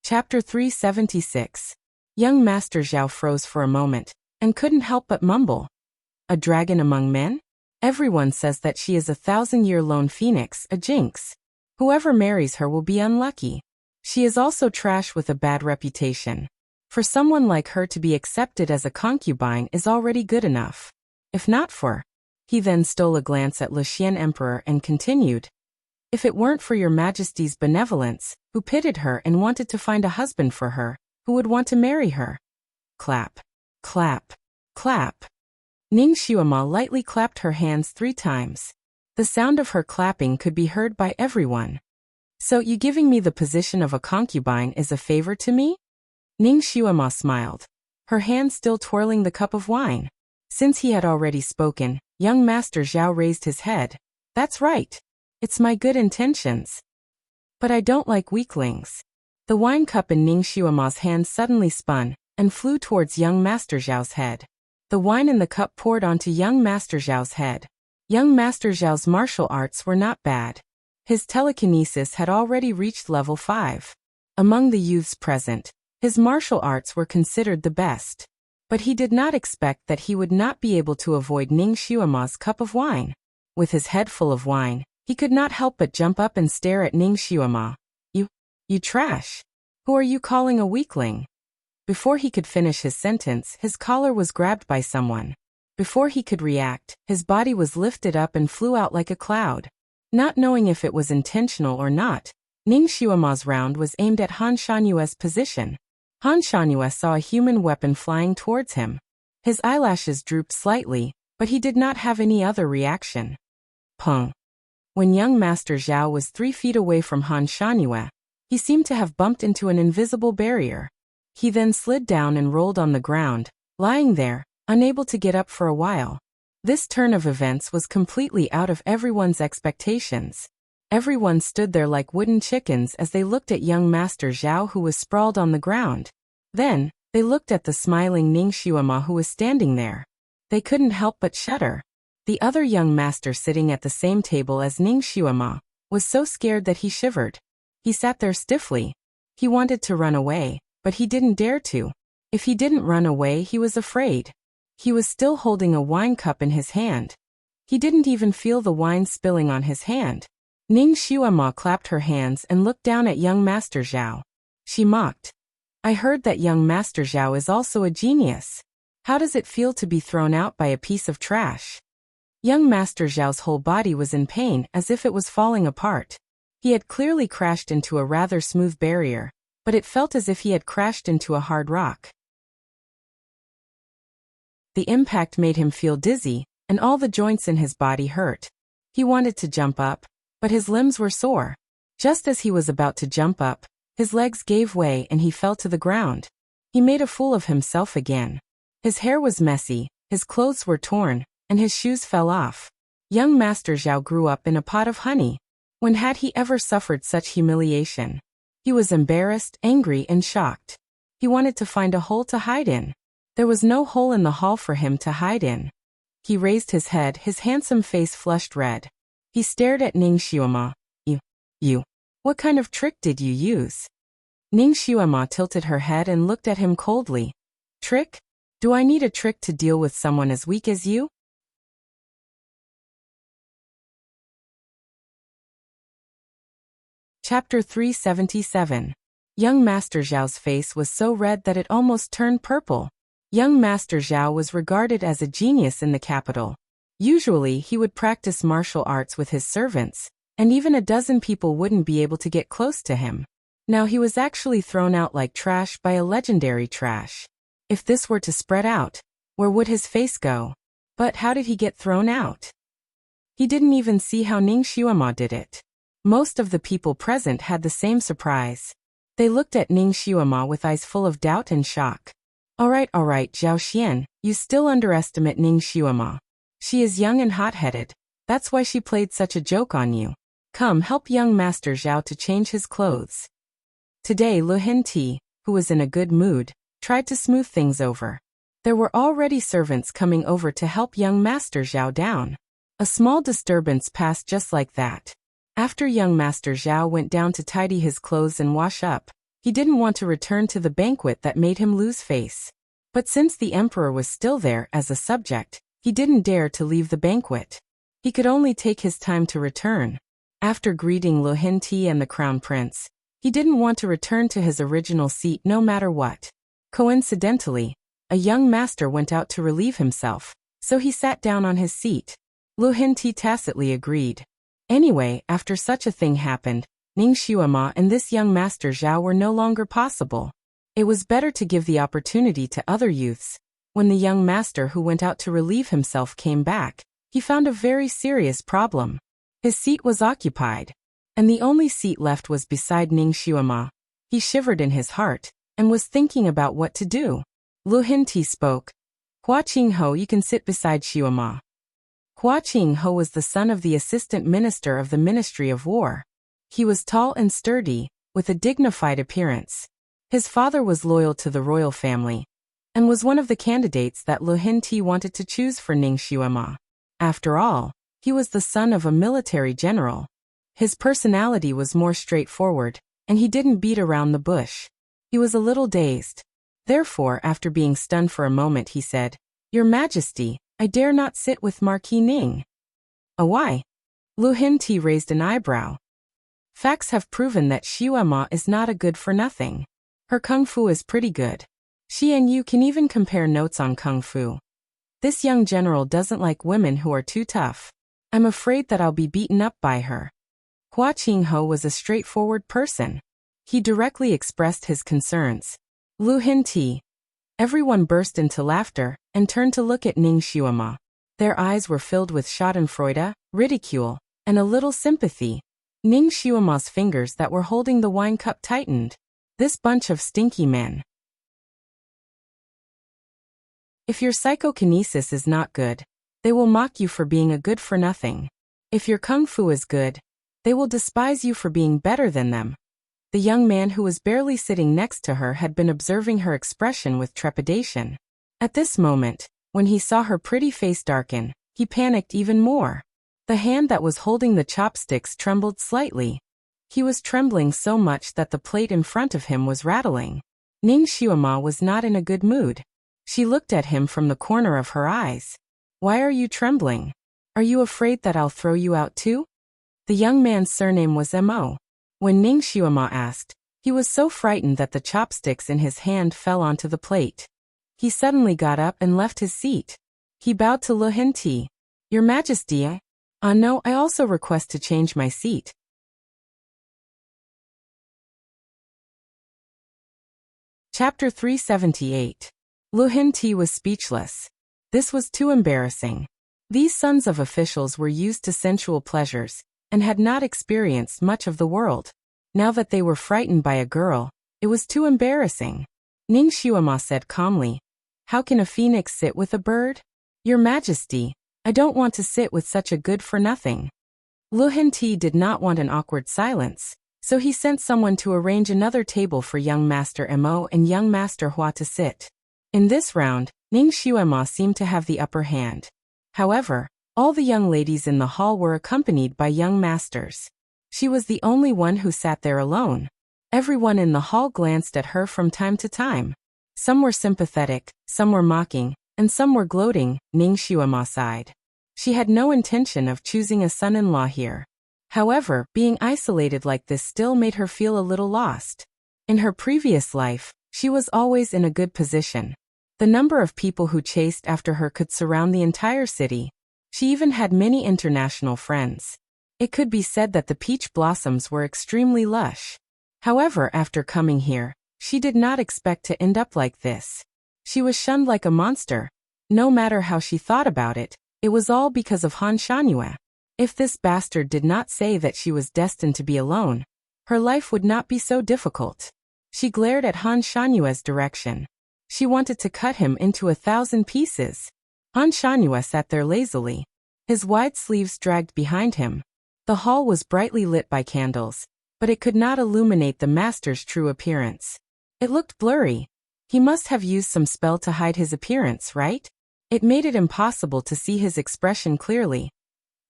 Chapter 376. Young Master Zhao froze for a moment, and couldn't help but mumble. "A dragon among men? Everyone says that she is a 1,000-year lone phoenix, a jinx. Whoever marries her will be unlucky. She is also trash with a bad reputation. For someone like her to be accepted as a concubine is already good enough. If not for..." He then stole a glance at Le Xian Emperor and continued, "If it weren't for your majesty's benevolence, who pitied her and wanted to find a husband for her, who would want to marry her?" Clap, clap, clap. Ning Xiuema lightly clapped her hands 3 times. The sound of her clapping could be heard by everyone. So you giving me the position of a concubine is a favor to me? Ning Xiuema smiled, her hand still twirling the cup of wine. Since he had already spoken, young Master Zhao raised his head. That's right. It's my good intentions. But I don't like weaklings. The wine cup in Ning Xiuema's hand suddenly spun and flew towards young Master Zhao's head. The wine in the cup poured onto young Master Zhao's head. Young Master Zhao's martial arts were not bad. His telekinesis had already reached level 5. Among the youths present, his martial arts were considered the best. But he did not expect that he would not be able to avoid Ning Xiuema's cup of wine. With his head full of wine, he could not help but jump up and stare at Ning Xiuema. You trash. Who are you calling a weakling? Before he could finish his sentence, his collar was grabbed by someone. Before he could react, his body was lifted up and flew out like a cloud. Not knowing if it was intentional or not, Ning Xiuema's round was aimed at Han Shanyue's position. Han Shanyue saw a human weapon flying towards him. His eyelashes drooped slightly, but he did not have any other reaction. Peng. When young Master Zhao was 3 feet away from Han Shanyue, he seemed to have bumped into an invisible barrier. He then slid down and rolled on the ground, lying there, unable to get up for a while. This turn of events was completely out of everyone's expectations. Everyone stood there like wooden chickens as they looked at young Master Zhao, who was sprawled on the ground. Then, they looked at the smiling Ning Xiuema, who was standing there. They couldn't help but shudder. The other young master sitting at the same table as Ning Xiuema was so scared that he shivered. He sat there stiffly. He wanted to run away, but he didn't dare to. If he didn't run away, he was afraid. He was still holding a wine cup in his hand. He didn't even feel the wine spilling on his hand. Ning Xiuema clapped her hands and looked down at young Master Zhao. She mocked. I heard that young Master Zhao is also a genius. How does it feel to be thrown out by a piece of trash? Young Master Zhao's whole body was in pain, as if it was falling apart. He had clearly crashed into a rather smooth barrier, but it felt as if he had crashed into a hard rock. The impact made him feel dizzy, and all the joints in his body hurt. He wanted to jump up, but his limbs were sore. Just as he was about to jump up, his legs gave way and he fell to the ground. He made a fool of himself again. His hair was messy, his clothes were torn, and his shoes fell off. Young Master Zhao grew up in a pot of honey. When had he ever suffered such humiliation? He was embarrassed, angry, and shocked. He wanted to find a hole to hide in. There was no hole in the hall for him to hide in. He raised his head, his handsome face flushed red. He stared at Ning Xiuema. You. What kind of trick did you use? Ning Xiuema tilted her head and looked at him coldly. Trick? Do I need a trick to deal with someone as weak as you? Chapter 377. Young Master Zhao's face was so red that it almost turned purple. Young Master Zhao was regarded as a genius in the capital. Usually he would practice martial arts with his servants, and even a dozen people wouldn't be able to get close to him. Now he was actually thrown out like trash by a legendary trash. If this were to spread out, where would his face go? But how did he get thrown out? He didn't even see how Ning Xiuema did it. Most of the people present had the same surprise. They looked at Ning Xiuema with eyes full of doubt and shock. Alright, Zhao Xian, you still underestimate Ning Xiuema. She is young and hot-headed. That's why she played such a joke on you. Come help young Master Zhao to change his clothes. Today Lu Hinti, who was in a good mood, tried to smooth things over. There were already servants coming over to help young Master Zhao down. A small disturbance passed just like that. After young Master Zhao went down to tidy his clothes and wash up, he didn't want to return to the banquet that made him lose face. But since the emperor was still there as a subject, he didn't dare to leave the banquet. He could only take his time to return. After greeting Lu Hinti and the crown prince, he didn't want to return to his original seat no matter what. Coincidentally, a young master went out to relieve himself, so he sat down on his seat. Lu Hinti tacitly agreed. Anyway, after such a thing happened, Ning Xiuema and this young Master Zhao were no longer possible. It was better to give the opportunity to other youths. When the young master who went out to relieve himself came back, he found a very serious problem. His seat was occupied, and the only seat left was beside Ning Xiuema. He shivered in his heart, and was thinking about what to do. Lu Hinti spoke. Hua Qingho, you can sit beside Xiuema. Hua Qingho was the son of the assistant minister of the Ministry of War. He was tall and sturdy, with a dignified appearance. His father was loyal to the royal family, and was one of the candidates that Lu Hinti wanted to choose for Ning Xiuema. After all, he was the son of a military general. His personality was more straightforward, and he didn't beat around the bush. He was a little dazed. Therefore, after being stunned for a moment, he said, "Your Majesty, I dare not sit with Marquis Ning." Why? Lu Hinti raised an eyebrow. Facts have proven that Xiuema is not a good for nothing. Her kung fu is pretty good. She and you can even compare notes on kung fu. This young general doesn't like women who are too tough. I'm afraid that I'll be beaten up by her. Hua Qingho was a straightforward person. He directly expressed his concerns. Lu Hinti. Everyone burst into laughter, and turned to look at Ning Xiuema. Their eyes were filled with schadenfreude, ridicule, and a little sympathy. Ning Xiuema's fingers that were holding the wine cup tightened. This bunch of stinky men. If your psychokinesis is not good, they will mock you for being a good for nothing. If your kung fu is good, they will despise you for being better than them. The young man who was barely sitting next to her had been observing her expression with trepidation. At this moment, when he saw her pretty face darken, he panicked even more. The hand that was holding the chopsticks trembled slightly. He was trembling so much that the plate in front of him was rattling. Ning Xiuema was not in a good mood. She looked at him from the corner of her eyes. "Why are you trembling? Are you afraid that I'll throw you out too?" The young man's surname was Mo. When Ning Xiuema asked, he was so frightened that the chopsticks in his hand fell onto the plate. He suddenly got up and left his seat. He bowed to Lu Hinti. "Your Majesty, no, I also request to change my seat." Chapter 378. Lu Hinti was speechless. This was too embarrassing. These sons of officials were used to sensual pleasures, and had not experienced much of the world. Now that they were frightened by a girl, it was too embarrassing. Ning Xiuema said calmly, "How can a phoenix sit with a bird? Your Majesty, I don't want to sit with such a good for nothing." Lu Hinti did not want an awkward silence, so he sent someone to arrange another table for young Master Mo and young Master Hua to sit. In this round, Ning Xiuema seemed to have the upper hand. However, all the young ladies in the hall were accompanied by young masters. She was the only one who sat there alone. Everyone in the hall glanced at her from time to time. Some were sympathetic, some were mocking, and some were gloating. Ning Xiuema sighed. She had no intention of choosing a son-in-law here. However, being isolated like this still made her feel a little lost. In her previous life, she was always in a good position. The number of people who chased after her could surround the entire city. She even had many international friends. It could be said that the peach blossoms were extremely lush. However, after coming here, she did not expect to end up like this. She was shunned like a monster. No matter how she thought about it, it was all because of Han Shanyue. If this bastard did not say that she was destined to be alone, her life would not be so difficult. She glared at Han Shanyue's direction. She wanted to cut him into 1,000 pieces. Han Shanyue sat there lazily. His wide sleeves dragged behind him. The hall was brightly lit by candles, but it could not illuminate the master's true appearance. It looked blurry. He must have used some spell to hide his appearance, right? It made it impossible to see his expression clearly.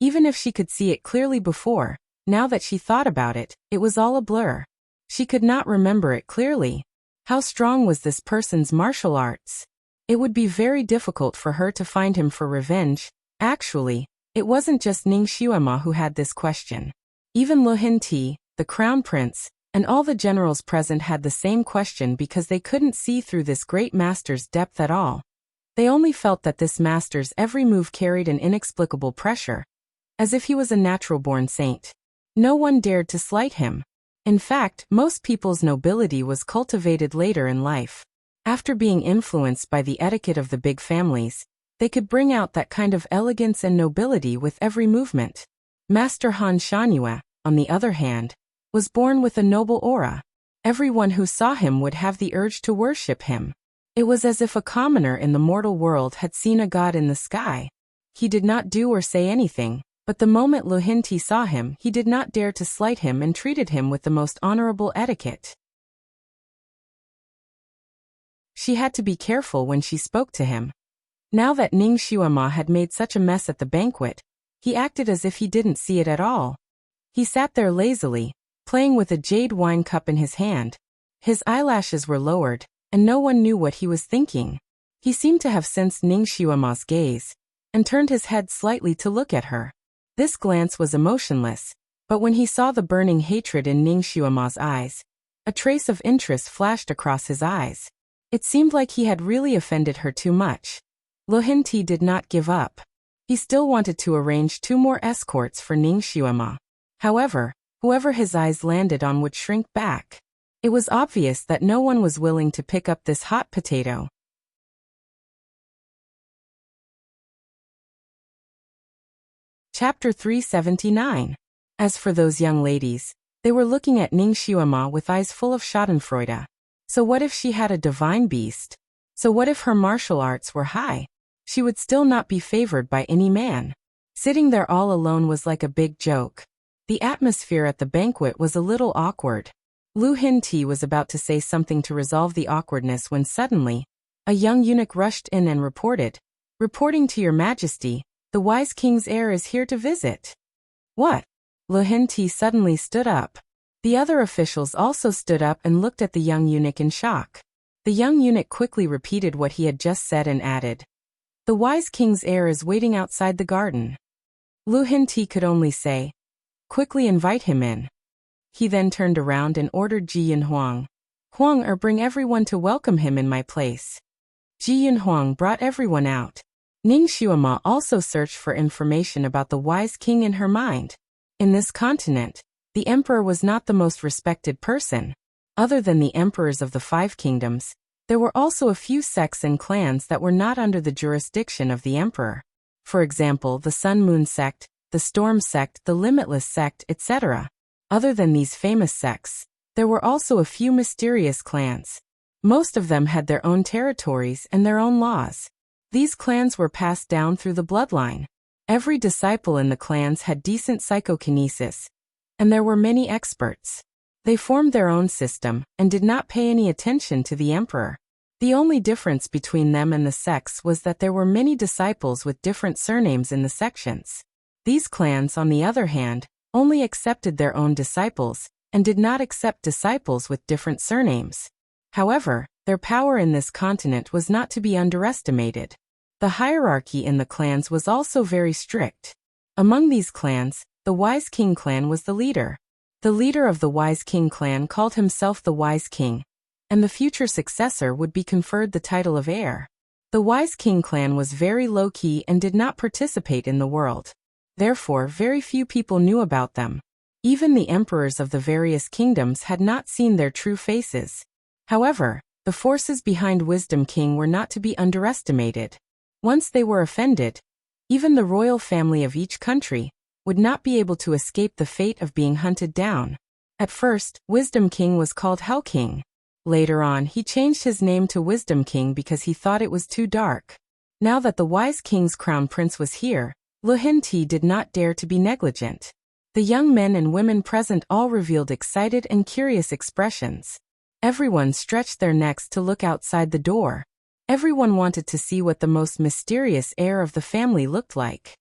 Even if she could see it clearly before, now that she thought about it, it was all a blur. She could not remember it clearly. How strong was this person's martial arts? It would be very difficult for her to find him for revenge. Actually, it wasn't just Ning Xiuema who had this question. Even Lu Hinti, the crown prince, and all the generals present had the same question because they couldn't see through this great master's depth at all. They only felt that this master's every move carried an inexplicable pressure, as if he was a natural-born saint. No one dared to slight him. In fact, most people's nobility was cultivated later in life. After being influenced by the etiquette of the big families, they could bring out that kind of elegance and nobility with every movement. Master Han Shanyue, on the other hand, was born with a noble aura. Everyone who saw him would have the urge to worship him. It was as if a commoner in the mortal world had seen a god in the sky. He did not do or say anything, but the moment Lu Hinti saw him, he did not dare to slight him and treated him with the most honorable etiquette. She had to be careful when she spoke to him. Now that Ning Xuema had made such a mess at the banquet, he acted as if he didn't see it at all. He sat there lazily, playing with a jade wine cup in his hand. His eyelashes were lowered, and no one knew what he was thinking. He seemed to have sensed Ning Xuema's gaze, and turned his head slightly to look at her. This glance was emotionless, but when he saw the burning hatred in Ning Xuema's eyes, a trace of interest flashed across his eyes. It seemed like he had really offended her too much. Lu Hinti did not give up. He still wanted to arrange 2 more escorts for Ning Xuema. However, whoever his eyes landed on would shrink back. It was obvious that no one was willing to pick up this hot potato. Chapter 379. As for those young ladies, they were looking at Ning Xuema with eyes full of schadenfreude. So what if she had a divine beast? So what if her martial arts were high? She would still not be favored by any man. Sitting there all alone was like a big joke. The atmosphere at the banquet was a little awkward. Lu Hinti was about to say something to resolve the awkwardness when suddenly, a young eunuch rushed in and reported, "Reporting to your majesty, the wise king's heir is here to visit." What? Lu Hinti suddenly stood up. The other officials also stood up and looked at the young eunuch in shock. The young eunuch quickly repeated what he had just said and added, "The wise king's heir is waiting outside the garden." Lu Hinti could only say, "Quickly invite him in." He then turned around and ordered Ji Yunhuang, "Huang, bring everyone to welcome him in my place." Ji Yunhuang brought everyone out. Ning Xuema also searched for information about the wise king in her mind. In this continent, the emperor was not the most respected person. Other than the emperors of the 5 kingdoms, there were also a few sects and clans that were not under the jurisdiction of the emperor. For example, the Sun-Moon sect, the Storm sect, the Limitless sect, etc. Other than these famous sects, there were also a few mysterious clans. Most of them had their own territories and their own laws. These clans were passed down through the bloodline. Every disciple in the clans had decent psychokinesis, and there were many experts. They formed their own system and did not pay any attention to the emperor. The only difference between them and the sects was that there were many disciples with different surnames in the sections. These clans, on the other hand, only accepted their own disciples and did not accept disciples with different surnames. However, their power in this continent was not to be underestimated. The hierarchy in the clans was also very strict. Among these clans, the Wise King clan was the leader. The leader of the Wise King clan called himself the Wise King, and the future successor would be conferred the title of heir. The Wise King clan was very low-key and did not participate in the world. Therefore, very few people knew about them. Even the emperors of the various kingdoms had not seen their true faces. However, the forces behind Wisdom King were not to be underestimated. Once they were offended, even the royal family of each country would not be able to escape the fate of being hunted down. At first, Wisdom King was called Hell King. Later on, he changed his name to Wisdom King because he thought it was too dark. Now that the Wise King's crown prince was here, Lu Hinti did not dare to be negligent. The young men and women present all revealed excited and curious expressions. Everyone stretched their necks to look outside the door. Everyone wanted to see what the most mysterious heir of the family looked like.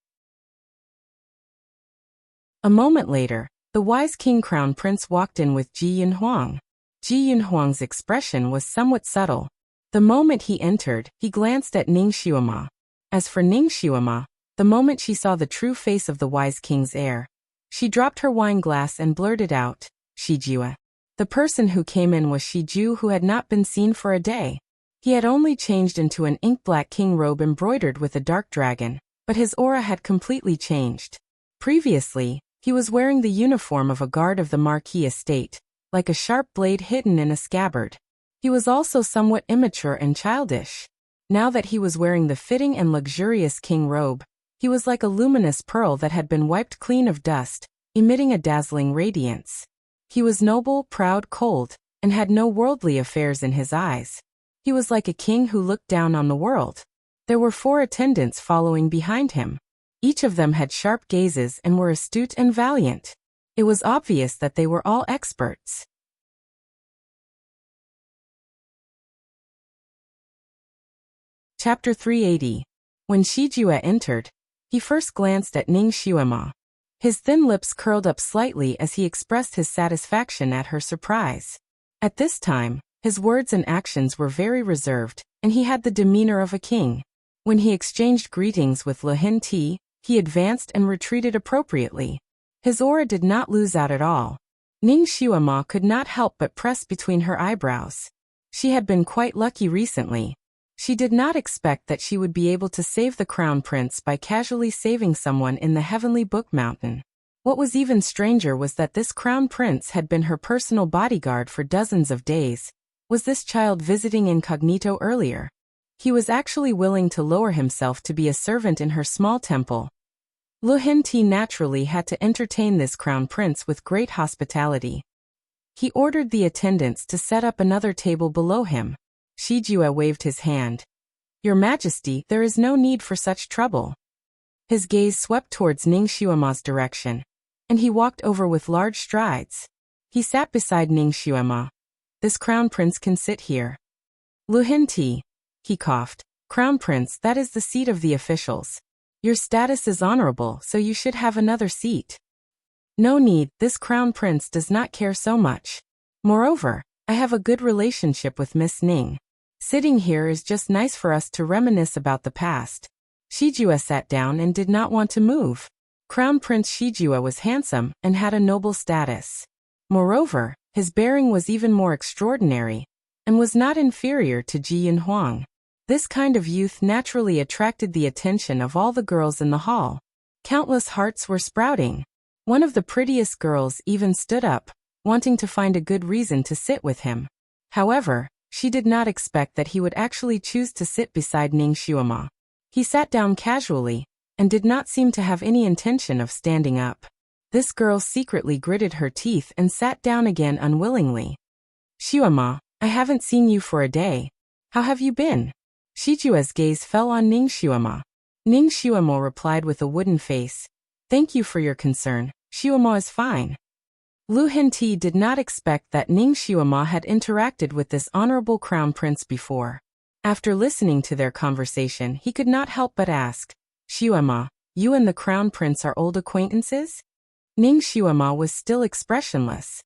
A moment later, the Wise King Crown Prince walked in with Ji Yunhuang. Ji Yunhuang's expression was somewhat subtle. The moment he entered, he glanced at Ning Xuema. As for Ning Xuema, the moment she saw the true face of the Wise King's heir, she dropped her wine glass and blurted out, "Shijue." The person who came in was Shiju, who had not been seen for a day. He had only changed into an ink-black king robe embroidered with a dark dragon, but his aura had completely changed. Previously, he was wearing the uniform of a guard of the Marquis estate, like a sharp blade hidden in a scabbard. He was also somewhat immature and childish. Now that he was wearing the fitting and luxurious king robe, He was like a luminous pearl that had been wiped clean of dust, emitting a dazzling radiance. He was noble, proud, cold, and had no worldly affairs in his eyes. He was like a king who looked down on the world. There were 4 attendants following behind him. Each of them had sharp gazes and were astute and valiant. It was obvious that they were all experts. Chapter 380. When Shijue entered, he first glanced at Ning Xiuema. His thin lips curled up slightly as he expressed his satisfaction at her surprise. At this time, his words and actions were very reserved, and he had the demeanor of a king. When he exchanged greetings with Lu Hinti, he advanced and retreated appropriately. His aura did not lose out at all. Ning Xiuema could not help but press between her eyebrows. She had been quite lucky recently. She did not expect that she would be able to save the crown prince by casually saving someone in the heavenly book mountain. What was even stranger was that this crown prince had been her personal bodyguard for dozens of days. Was this child visiting incognito earlier? He was actually willing to lower himself to be a servant in her small temple. Lu Hinti naturally had to entertain this crown prince with great hospitality. He ordered the attendants to set up another table below him. Shijue waved his hand. "Your Majesty, there is no need for such trouble." His gaze swept towards Ning Xiuema's direction, and he walked over with large strides. He sat beside Ning Xiuema. "This crown prince can sit here." "Lu Hinti," he coughed. "Crown prince, that is the seat of the officials. Your status is honorable, so you should have another seat." "No need, this crown prince does not care so much. Moreover, I have a good relationship with Miss Ning. Sitting here is just nice for us to reminisce about the past." Shijue sat down and did not want to move. Crown Prince Shijue was handsome and had a noble status. Moreover, his bearing was even more extraordinary, and was not inferior to Ji Yinhuang. This kind of youth naturally attracted the attention of all the girls in the hall. Countless hearts were sprouting. One of the prettiest girls even stood up, wanting to find a good reason to sit with him. However, she did not expect that he would actually choose to sit beside Ning Xiuema. He sat down casually, and did not seem to have any intention of standing up. This girl secretly gritted her teeth and sat down again unwillingly. "Xiuema, I haven't seen you for a day. How have you been?" Shijue's gaze fell on Ning Xiuema. Ning Xiuema replied with a wooden face. "Thank you for your concern. Xiuema is fine." Lu Hinti did not expect that Ning Xiuema had interacted with this honorable crown prince before. After listening to their conversation, he could not help but ask, "Xiuema, you and the crown prince are old acquaintances?" Ning Xiuema was still expressionless.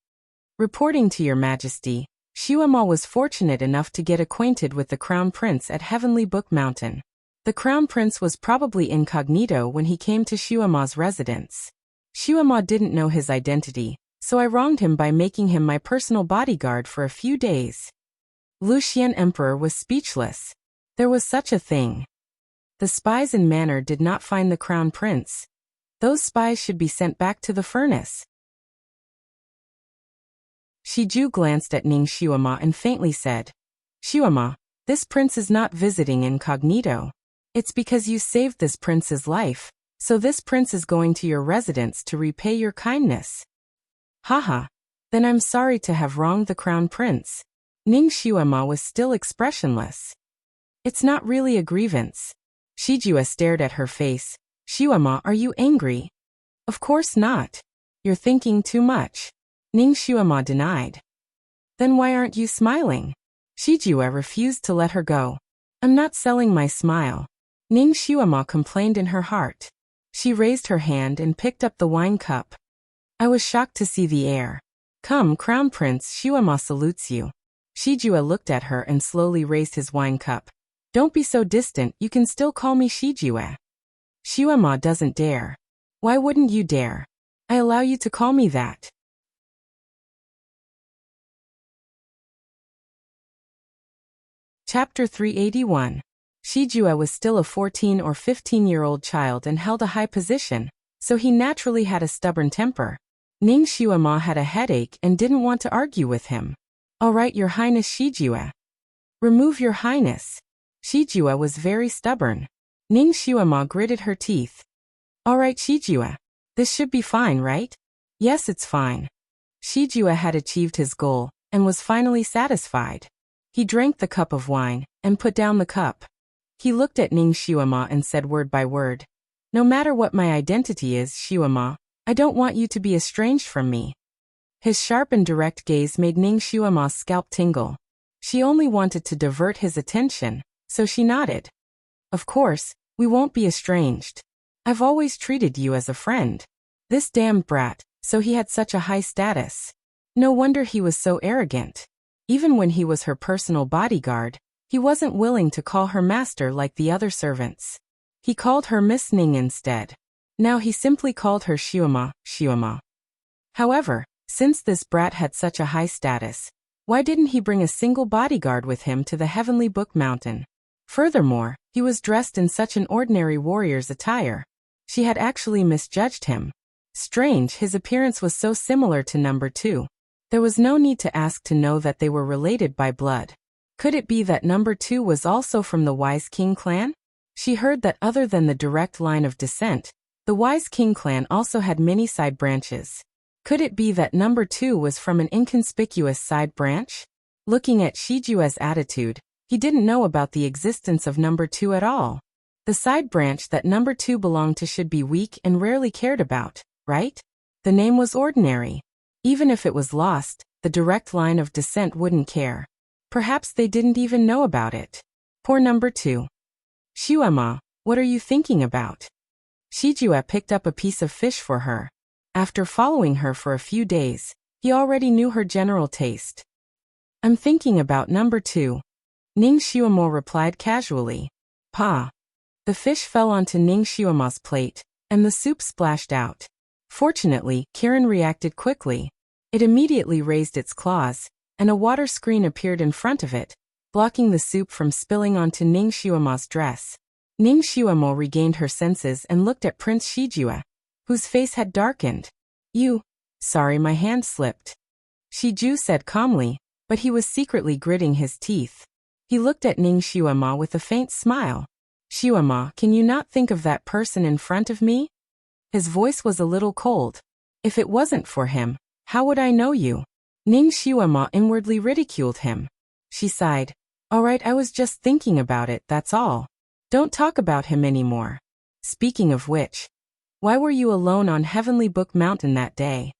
"Reporting to your Majesty, Xiuema was fortunate enough to get acquainted with the crown prince at Heavenly Book Mountain. The crown prince was probably incognito when he came to Xiuema's residence. Xiuema didn't know his identity, so I wronged him by making him my personal bodyguard for a few days." Luxian Emperor was speechless. There was such a thing. The spies in Manor did not find the crown prince. Those spies should be sent back to the furnace. Shiju glanced at Ning Xiuema and faintly said, "Xiuema, this prince is not visiting incognito. It's because you saved this prince's life, so this prince is going to your residence to repay your kindness." "Haha, then I'm sorry to have wronged the crown prince." Ning Xiuema was still expressionless. "It's not really a grievance." Shijue stared at her face. "Xiuema, are you angry?" "Of course not. You're thinking too much." Ning Xiuema denied. "Then why aren't you smiling?" Shijue refused to let her go. "I'm not selling my smile." Ning Xiuema complained in her heart. She raised her hand and picked up the wine cup. "I was shocked to see the heir. Come, Crown Prince, Xiuema salutes you." Shijue looked at her and slowly raised his wine cup. "Don't be so distant, you can still call me Shijue." "Xiuema doesn't dare." "Why wouldn't you dare? I allow you to call me that." Chapter 381. Shijue was still a 14 or 15-year-old child and held a high position, so he naturally had a stubborn temper. Ning Xiuema had a headache and didn't want to argue with him. "All right, Your Highness Shijue." "Remove Your Highness." Shijue was very stubborn. Ning Xiuema gritted her teeth. All right, Shijua. This should be fine, right? Yes, it's fine. Shijua had achieved his goal and was finally satisfied. He drank the cup of wine and put down the cup. He looked at Ning Xiuema and said word by word, "No matter what my identity is, Xiuema, I don't want you to be estranged from me." His sharp and direct gaze made Ning Xiuema's scalp tingle. She only wanted to divert his attention, so she nodded. "Of course, we won't be estranged. I've always treated you as a friend." This damned brat, so he had such a high status. No wonder he was so arrogant. Even when he was her personal bodyguard, he wasn't willing to call her master like the other servants. He called her Miss Ning instead. Now he simply called her Xiuema, Xiuema. However, since this brat had such a high status, why didn't he bring a single bodyguard with him to the Heavenly Book Mountain? Furthermore, he was dressed in such an ordinary warrior's attire. She had actually misjudged him. Strange, his appearance was so similar to number 2. There was no need to ask to know that they were related by blood. Could it be that number 2 was also from the Wise King clan? She heard that other than the direct line of descent, the Wise King clan also had many side branches. Could it be that number 2 was from an inconspicuous side branch? Looking at Shijua's attitude, he didn't know about the existence of number 2 at all. The side branch that number 2 belonged to should be weak and rarely cared about, right? The name was ordinary. Even if it was lost, the direct line of descent wouldn't care. Perhaps they didn't even know about it. Poor number 2. "Xiuema, what are you thinking about?" Shijua picked up a piece of fish for her. After following her for a few days, he already knew her general taste. "I'm thinking about number 2. Ning Xiuemo replied casually. "Pa." The fish fell onto Ning Xiuema's plate, and the soup splashed out. Fortunately, Kirin reacted quickly. It immediately raised its claws, and a water screen appeared in front of it, blocking the soup from spilling onto Ning Xiuema's dress. Ning Xiuemo regained her senses and looked at Prince Shijua, whose face had darkened. Sorry, my hand slipped," Shiju said calmly, but he was secretly gritting his teeth. He looked at Ning Xiuema with a faint smile. "Xiuema, can you not think of that person in front of me?" His voice was a little cold. "If it wasn't for him, how would I know you?" Ning Xiuema inwardly ridiculed him. She sighed. "All right, I was just thinking about it, that's all. Don't talk about him anymore. Speaking of which, why were you alone on Heavenly Book Mountain that day?"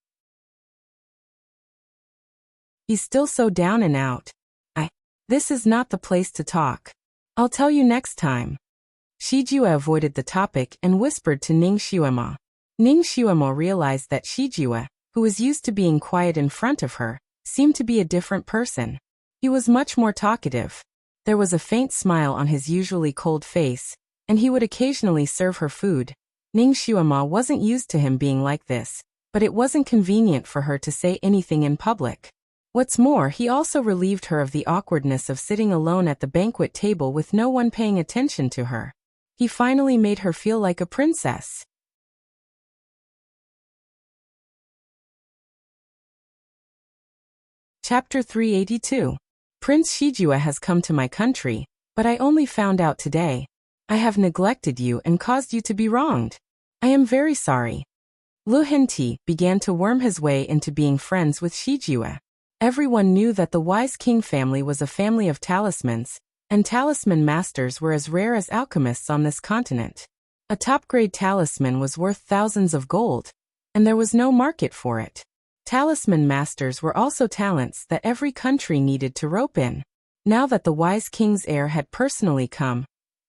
"He's still so down and out. This is not the place to talk. I'll tell you next time." Shijua avoided the topic and whispered to Ning Xiuema. Ning Xiuema realized that Shijua, who was used to being quiet in front of her, seemed to be a different person. He was much more talkative. There was a faint smile on his usually cold face, and he would occasionally serve her food. Ning Xiuema wasn't used to him being like this, but it wasn't convenient for her to say anything in public. What's more, he also relieved her of the awkwardness of sitting alone at the banquet table with no one paying attention to her. He finally made her feel like a princess. Chapter 382. Prince Shijua has come to my country, but I only found out today. I have neglected you and caused you to be wronged. I am very sorry. Lu Henti began to worm his way into being friends with Shijua. Everyone knew that the Wise King family was a family of talismans, and talisman masters were as rare as alchemists on this continent. A top-grade talisman was worth thousands of gold, and there was no market for it. Talisman masters were also talents that every country needed to rope in. Now that the Wise King's heir had personally come,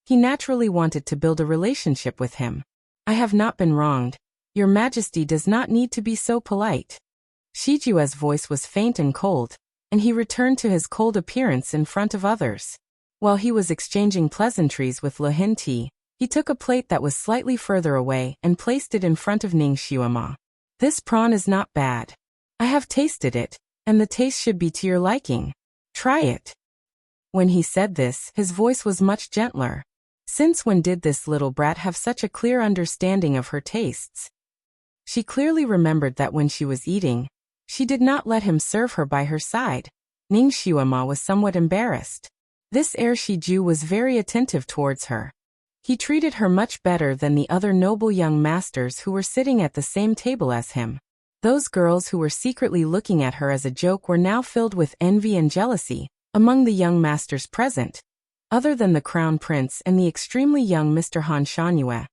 he naturally wanted to build a relationship with him. "I have not been wronged. Your Majesty does not need to be so polite." Shijua's voice was faint and cold, and he returned to his cold appearance in front of others. While he was exchanging pleasantries with Lu Henti, he took a plate that was slightly further away and placed it in front of Ning Xiuema. "This prawn is not bad. I have tasted it, and the taste should be to your liking. Try it." When he said this, his voice was much gentler. Since when did this little brat have such a clear understanding of her tastes? She clearly remembered that when she was eating, she did not let him serve her by her side. Ning Xiuema was somewhat embarrassed. This heir Shiju was very attentive towards her. He treated her much better than the other noble young masters who were sitting at the same table as him. Those girls who were secretly looking at her as a joke were now filled with envy and jealousy among the young masters present, other than the crown prince and the extremely young Mr. Han Shangyue.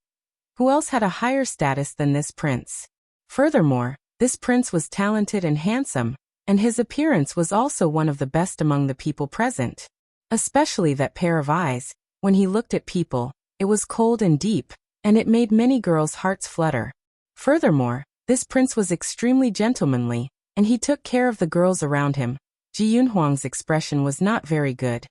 Who else had a higher status than this prince? Furthermore, this prince was talented and handsome, and his appearance was also one of the best among the people present. Especially that pair of eyes, when he looked at people, it was cold and deep, and it made many girls' hearts flutter. Furthermore, this prince was extremely gentlemanly, and he took care of the girls around him. Ji Yunhuang's expression was not very good,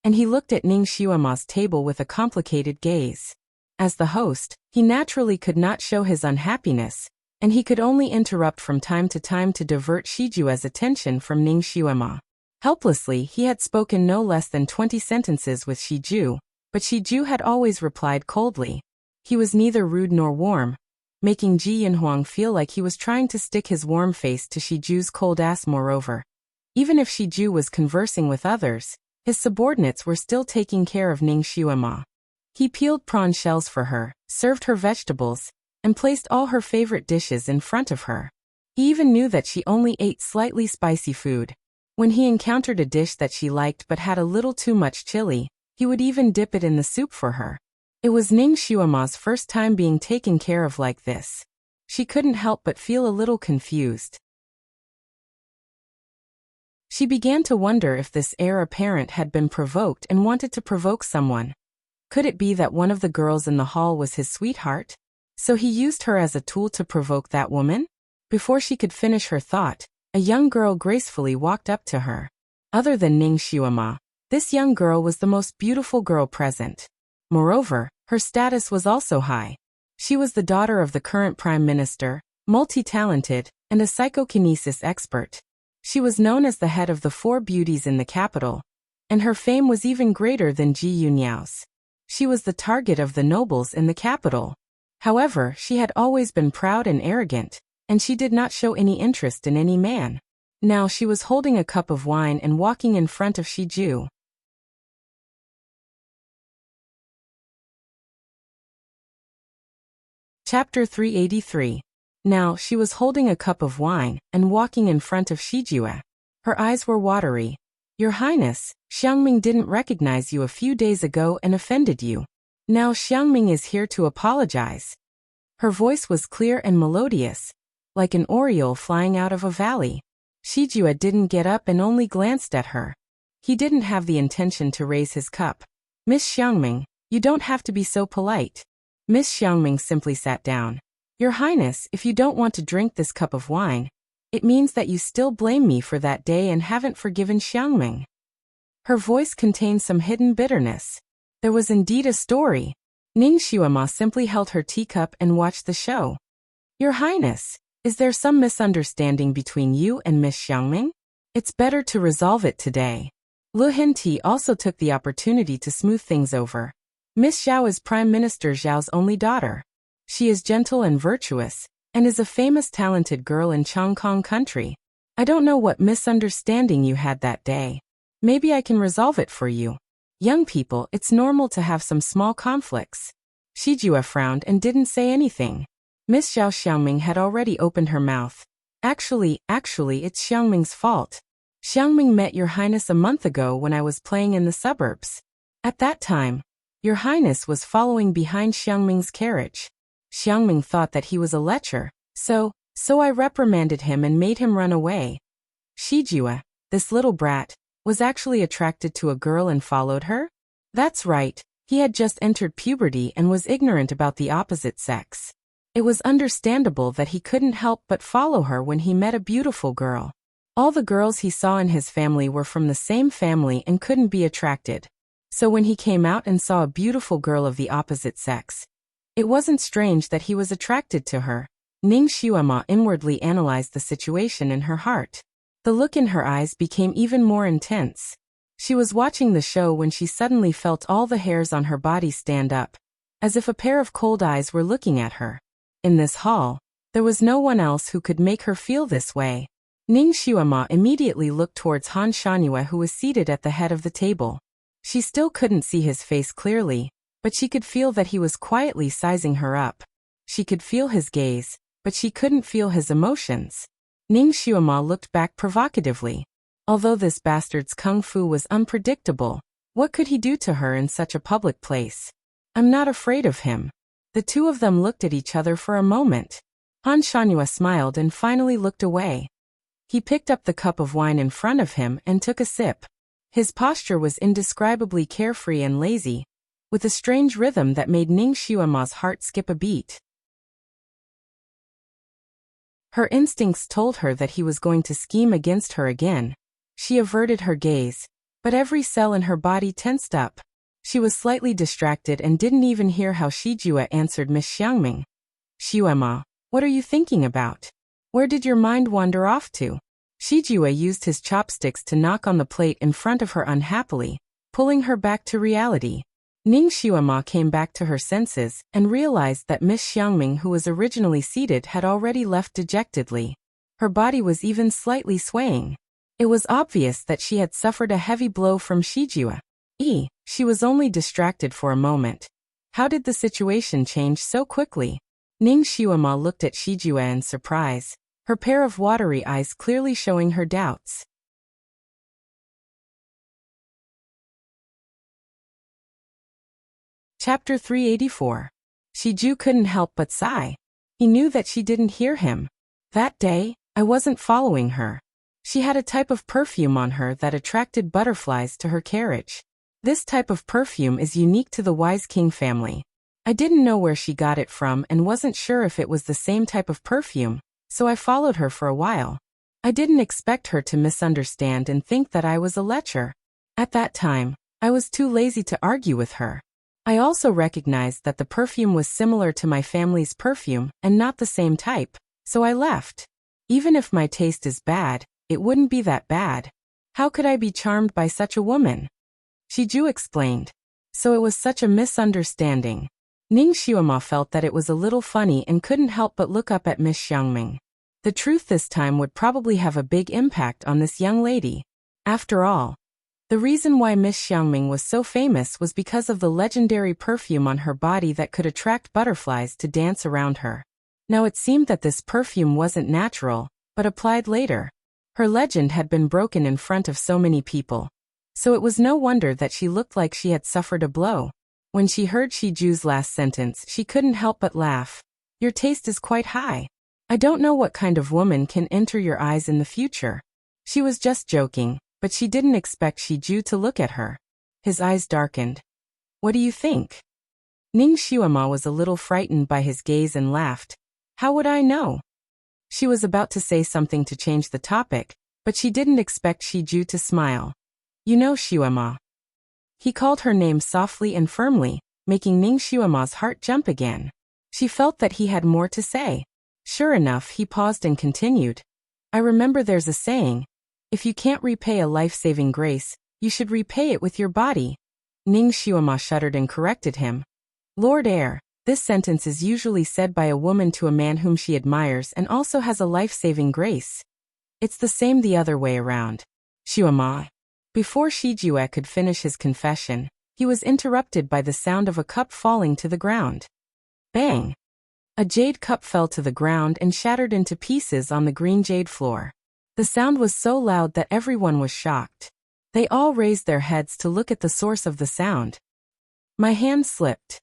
and he looked at Ning Xuema's table with a complicated gaze. As the host, he naturally could not show his unhappiness, and he could only interrupt from time to time to divert Shijua's attention from Ning Xuema. Helplessly, he had spoken no less than 20 sentences with Shiju, but Shiju had always replied coldly. He was neither rude nor warm, making Ji Yunhuang feel like he was trying to stick his warm face to Shiju's cold ass. Moreover, even if Shiju was conversing with others, his subordinates were still taking care of Ning Xuema. He peeled prawn shells for her, served her vegetables, and placed all her favorite dishes in front of her. He even knew that she only ate slightly spicy food. When he encountered a dish that she liked but had a little too much chili, he would even dip it in the soup for her. It was Ning Xuema's first time being taken care of like this. She couldn't help but feel a little confused. She began to wonder if this heir apparent had been provoked and wanted to provoke someone. Could it be that one of the girls in the hall was his sweetheart? So he used her as a tool to provoke that woman? Before she could finish her thought, a young girl gracefully walked up to her. Other than Ning Xuema, this young girl was the most beautiful girl present. Moreover, her status was also high. She was the daughter of the current prime minister, multi-talented, and a psychokinesis expert. She was known as the head of the 4 beauties in the capital, and her fame was even greater than Ji Yunyao's. She was the target of the nobles in the capital. However, she had always been proud and arrogant, and she did not show any interest in any man. Now she was holding a cup of wine and walking in front of Shiju. Chapter 383. Now she was holding a cup of wine and walking in front of Shijue. Her eyes were watery. Your Highness, Xiangming didn't recognize you a few days ago and offended you. Now Xiangming is here to apologize. Her voice was clear and melodious, like an oriole flying out of a valley. Shijue didn't get up and only glanced at her. He didn't have the intention to raise his cup. Miss Xiangming, you don't have to be so polite. Miss Xiangming simply sat down. Your Highness, if you don't want to drink this cup of wine, it means that you still blame me for that day and haven't forgiven Xiangming. Her voice contained some hidden bitterness. There was indeed a story. Ning Xuema simply held her teacup and watched the show. Your Highness, is there some misunderstanding between you and Miss Xiangming? It's better to resolve it today. Lu Hinti also took the opportunity to smooth things over. Miss Zhao is Prime Minister Zhao's only daughter. She is gentle and virtuous, and is a famous talented girl in Chongkong country. I don't know what misunderstanding you had that day. Maybe I can resolve it for you. Young people, it's normal to have some small conflicts. Shijue frowned and didn't say anything. Miss Zhao Xiangming had already opened her mouth. Actually, it's Xiangming's fault. Xiangming met Your Highness a month ago when I was playing in the suburbs. At that time, Your Highness was following behind Xiangming's carriage. Xiangming thought that he was a lecher, so I reprimanded him and made him run away. Shijue, this little brat, was actually attracted to a girl and followed her? That's right, he had just entered puberty and was ignorant about the opposite sex. It was understandable that he couldn't help but follow her when he met a beautiful girl. All the girls he saw in his family were from the same family and couldn't be attracted. So when he came out and saw a beautiful girl of the opposite sex, it wasn't strange that he was attracted to her. Ning Xuema inwardly analyzed the situation in her heart. The look in her eyes became even more intense. She was watching the show when she suddenly felt all the hairs on her body stand up, as if a pair of cold eyes were looking at her. In this hall, there was no one else who could make her feel this way. Ning Xuema immediately looked towards Han Shangyue, who was seated at the head of the table. She still couldn't see his face clearly, but she could feel that he was quietly sizing her up. She could feel his gaze, but she couldn't feel his emotions. Ning Xuema looked back provocatively. Although this bastard's kung fu was unpredictable, what could he do to her in such a public place? I'm not afraid of him. The two of them looked at each other for a moment. Han Shanhua smiled and finally looked away. He picked up the cup of wine in front of him and took a sip. His posture was indescribably carefree and lazy, with a strange rhythm that made Ning Xuema's heart skip a beat. Her instincts told her that he was going to scheme against her again. She averted her gaze, but every cell in her body tensed up. She was slightly distracted and didn't even hear how Shijue answered Miss Xiangming. Xuema, what are you thinking about? Where did your mind wander off to? Shijue used his chopsticks to knock on the plate in front of her unhappily, pulling her back to reality. Ning Xuema came back to her senses and realized that Miss Xiangming, who was originally seated, had already left dejectedly. Her body was even slightly swaying. It was obvious that she had suffered a heavy blow from Shijue. She was only distracted for a moment. How did the situation change so quickly? Ning Xuema looked at Shijue in surprise, her pair of watery eyes clearly showing her doubts. Chapter 384. Shiju couldn't help but sigh. He knew that she didn't hear him. That day, I wasn't following her. She had a type of perfume on her that attracted butterflies to her carriage. This type of perfume is unique to the Wise King family. I didn't know where she got it from and wasn't sure if it was the same type of perfume, so I followed her for a while. I didn't expect her to misunderstand and think that I was a lecher. At that time, I was too lazy to argue with her. I also recognized that the perfume was similar to my family's perfume and not the same type, so I left. Even if my taste is bad, it wouldn't be that bad. How could I be charmed by such a woman? Shiju explained. So it was such a misunderstanding. Ning Xuema felt that it was a little funny and couldn't help but look up at Miss Xiangming. The truth this time would probably have a big impact on this young lady. After all, the reason why Miss Xiangming was so famous was because of the legendary perfume on her body that could attract butterflies to dance around her. Now it seemed that this perfume wasn't natural, but applied later. Her legend had been broken in front of so many people. So it was no wonder that she looked like she had suffered a blow. When she heard Shiju's last sentence, she couldn't help but laugh. Your taste is quite high. I don't know what kind of woman can enter your eyes in the future. She was just joking, but she didn't expect Shiju to look at her. His eyes darkened. What do you think? Ning Xuema was a little frightened by his gaze and laughed. How would I know? She was about to say something to change the topic, but she didn't expect Shiju to smile. You know Xuema. He called her name softly and firmly, making Ning Xuema's heart jump again. She felt that he had more to say. Sure enough, he paused and continued. I remember there's a saying, if you can't repay a life-saving grace, you should repay it with your body. Ning Xuema shuddered and corrected him. Lord Heir, this sentence is usually said by a woman to a man whom she admires and also has a life-saving grace. It's the same the other way around. Xuema. Before Shijue could finish his confession, he was interrupted by the sound of a cup falling to the ground. Bang! A jade cup fell to the ground and shattered into pieces on the green jade floor. The sound was so loud that everyone was shocked. They all raised their heads to look at the source of the sound. My hand slipped.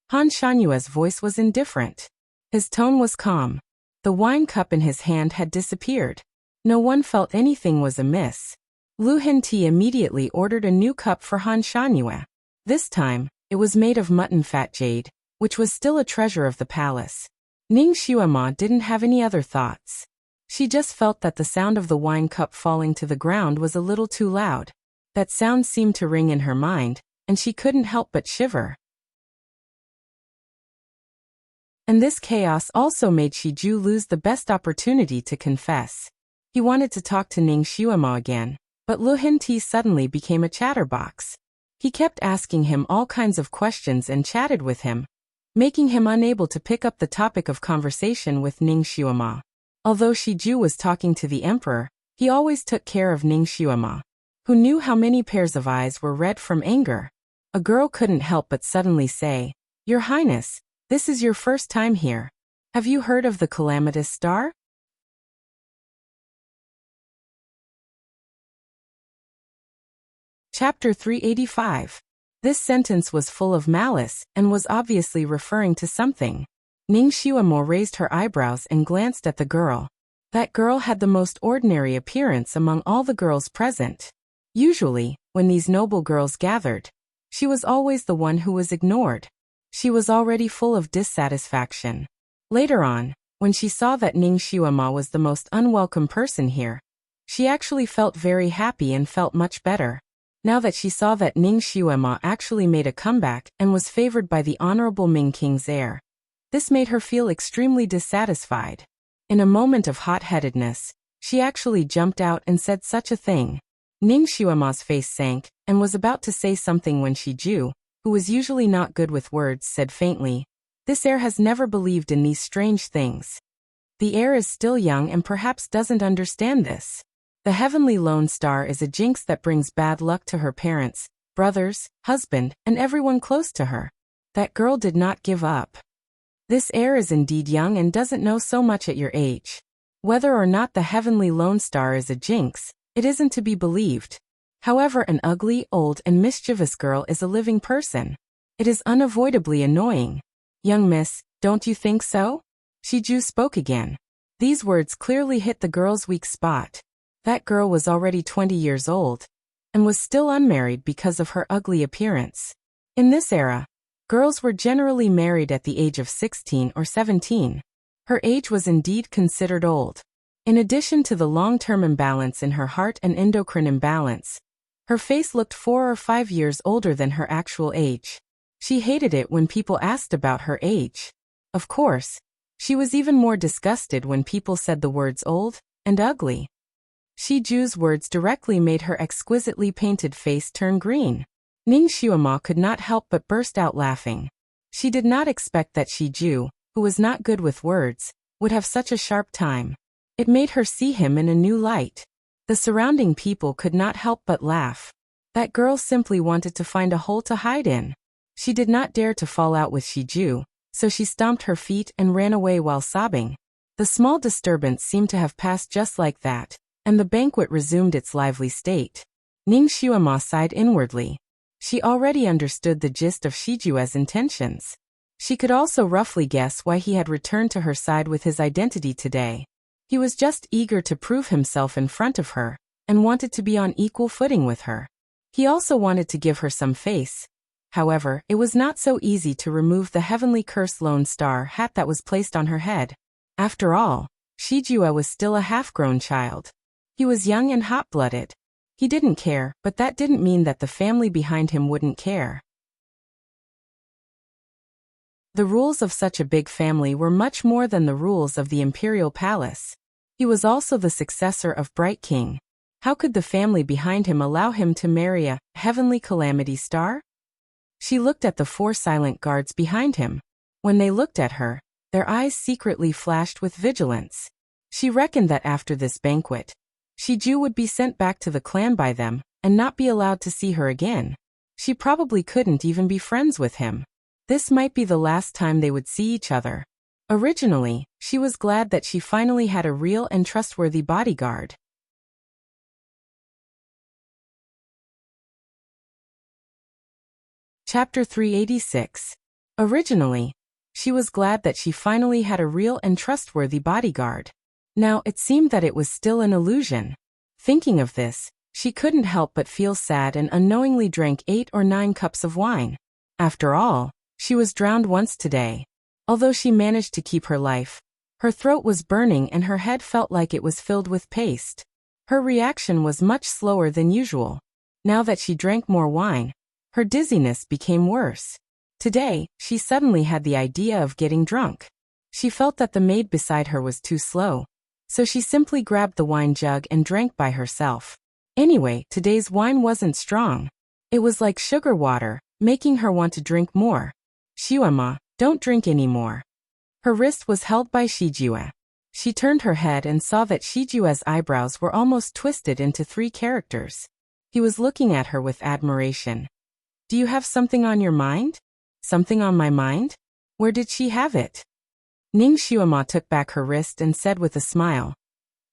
Han Shanhua's voice was indifferent. His tone was calm. The wine cup in his hand had disappeared. No one felt anything was amiss. Lu Henti immediately ordered a new cup for Han Shanhua. This time, it was made of mutton fat jade, which was still a treasure of the palace. Ning Xuema didn't have any other thoughts. She just felt that the sound of the wine cup falling to the ground was a little too loud. That sound seemed to ring in her mind, and she couldn't help but shiver. And this chaos also made Shiju lose the best opportunity to confess. He wanted to talk to Ning Xuema again, but Lu Henti suddenly became a chatterbox. He kept asking him all kinds of questions and chatted with him, making him unable to pick up the topic of conversation with Ning Xuema. Although Shiju was talking to the emperor, he always took care of Ning Xuema, who knew how many pairs of eyes were red from anger. A girl couldn't help but suddenly say, "Your Highness, this is your first time here. Have you heard of the calamitous star?" Chapter 385. This sentence was full of malice and was obviously referring to something. Ning Xuemo raised her eyebrows and glanced at the girl. That girl had the most ordinary appearance among all the girls present. Usually, when these noble girls gathered, she was always the one who was ignored. She was already full of dissatisfaction. Later on, when she saw that Ning Xuema was the most unwelcome person here, she actually felt very happy and felt much better. Now that she saw that Ning Xuema actually made a comeback and was favored by the Honorable Ming King's heir, this made her feel extremely dissatisfied. In a moment of hot-headedness, she actually jumped out and said such a thing. Ning Xuema's face sank and was about to say something when Shiju, who was usually not good with words, said faintly, "This heir has never believed in these strange things. The heir is still young and perhaps doesn't understand this. The heavenly lone star is a jinx that brings bad luck to her parents, brothers, husband, and everyone close to her." That girl did not give up. "This heir is indeed young and doesn't know so much at your age. Whether or not the heavenly lone star is a jinx, it isn't to be believed. However, an ugly, old, and mischievous girl is a living person. It is unavoidably annoying. Young miss, don't you think so?" Shiju spoke again. These words clearly hit the girl's weak spot. That girl was already 20 years old, and was still unmarried because of her ugly appearance. In this era, girls were generally married at the age of 16 or 17. Her age was indeed considered old. In addition to the long-term imbalance in her heart and endocrine imbalance, her face looked 4 or 5 years older than her actual age. She hated it when people asked about her age. Of course, she was even more disgusted when people said the words old and ugly. Shiju's words directly made her exquisitely painted face turn green. Ning Xuema could not help but burst out laughing. She did not expect that Shiju, who was not good with words, would have such a sharp time. It made her see him in a new light. The surrounding people could not help but laugh. That girl simply wanted to find a hole to hide in. She did not dare to fall out with Shiju, so she stomped her feet and ran away while sobbing. The small disturbance seemed to have passed just like that, and the banquet resumed its lively state. Ning Xuema sighed inwardly. She already understood the gist of Shiju's intentions. She could also roughly guess why he had returned to her side with his identity today. He was just eager to prove himself in front of her, and wanted to be on equal footing with her. He also wanted to give her some face. However, it was not so easy to remove the heavenly curse lone star hat that was placed on her head. After all, Shiju was still a half-grown child. He was young and hot-blooded. He didn't care, but that didn't mean that the family behind him wouldn't care. The rules of such a big family were much more than the rules of the imperial palace. He was also the successor of Bright King. How could the family behind him allow him to marry a heavenly calamity star? She looked at the 4 silent guards behind him. When they looked at her, their eyes secretly flashed with vigilance. She reckoned that after this banquet, Shiju would be sent back to the clan by them, and not be allowed to see her again. She probably couldn't even be friends with him. This might be the last time they would see each other. Originally, she was glad that she finally had a real and trustworthy bodyguard. Chapter 386. Originally, she was glad that she finally had a real and trustworthy bodyguard. Now, it seemed that it was still an illusion. Thinking of this, she couldn't help but feel sad and unknowingly drank 8 or 9 cups of wine. After all, she was drowned once today. Although she managed to keep her life, her throat was burning and her head felt like it was filled with paste. Her reaction was much slower than usual. Now that she drank more wine, her dizziness became worse. Today, she suddenly had the idea of getting drunk. She felt that the maid beside her was too slow, so she simply grabbed the wine jug and drank by herself. Anyway, today's wine wasn't strong. It was like sugar water, making her want to drink more. "Xuema, don't drink anymore." Her wrist was held by Shiju. She turned her head and saw that Shiju's eyebrows were almost twisted into 3 characters. He was looking at her with admiration. Do you have something on your mind? Something on my mind? Where did she have it? Ning Xiuema took back her wrist and said with a smile,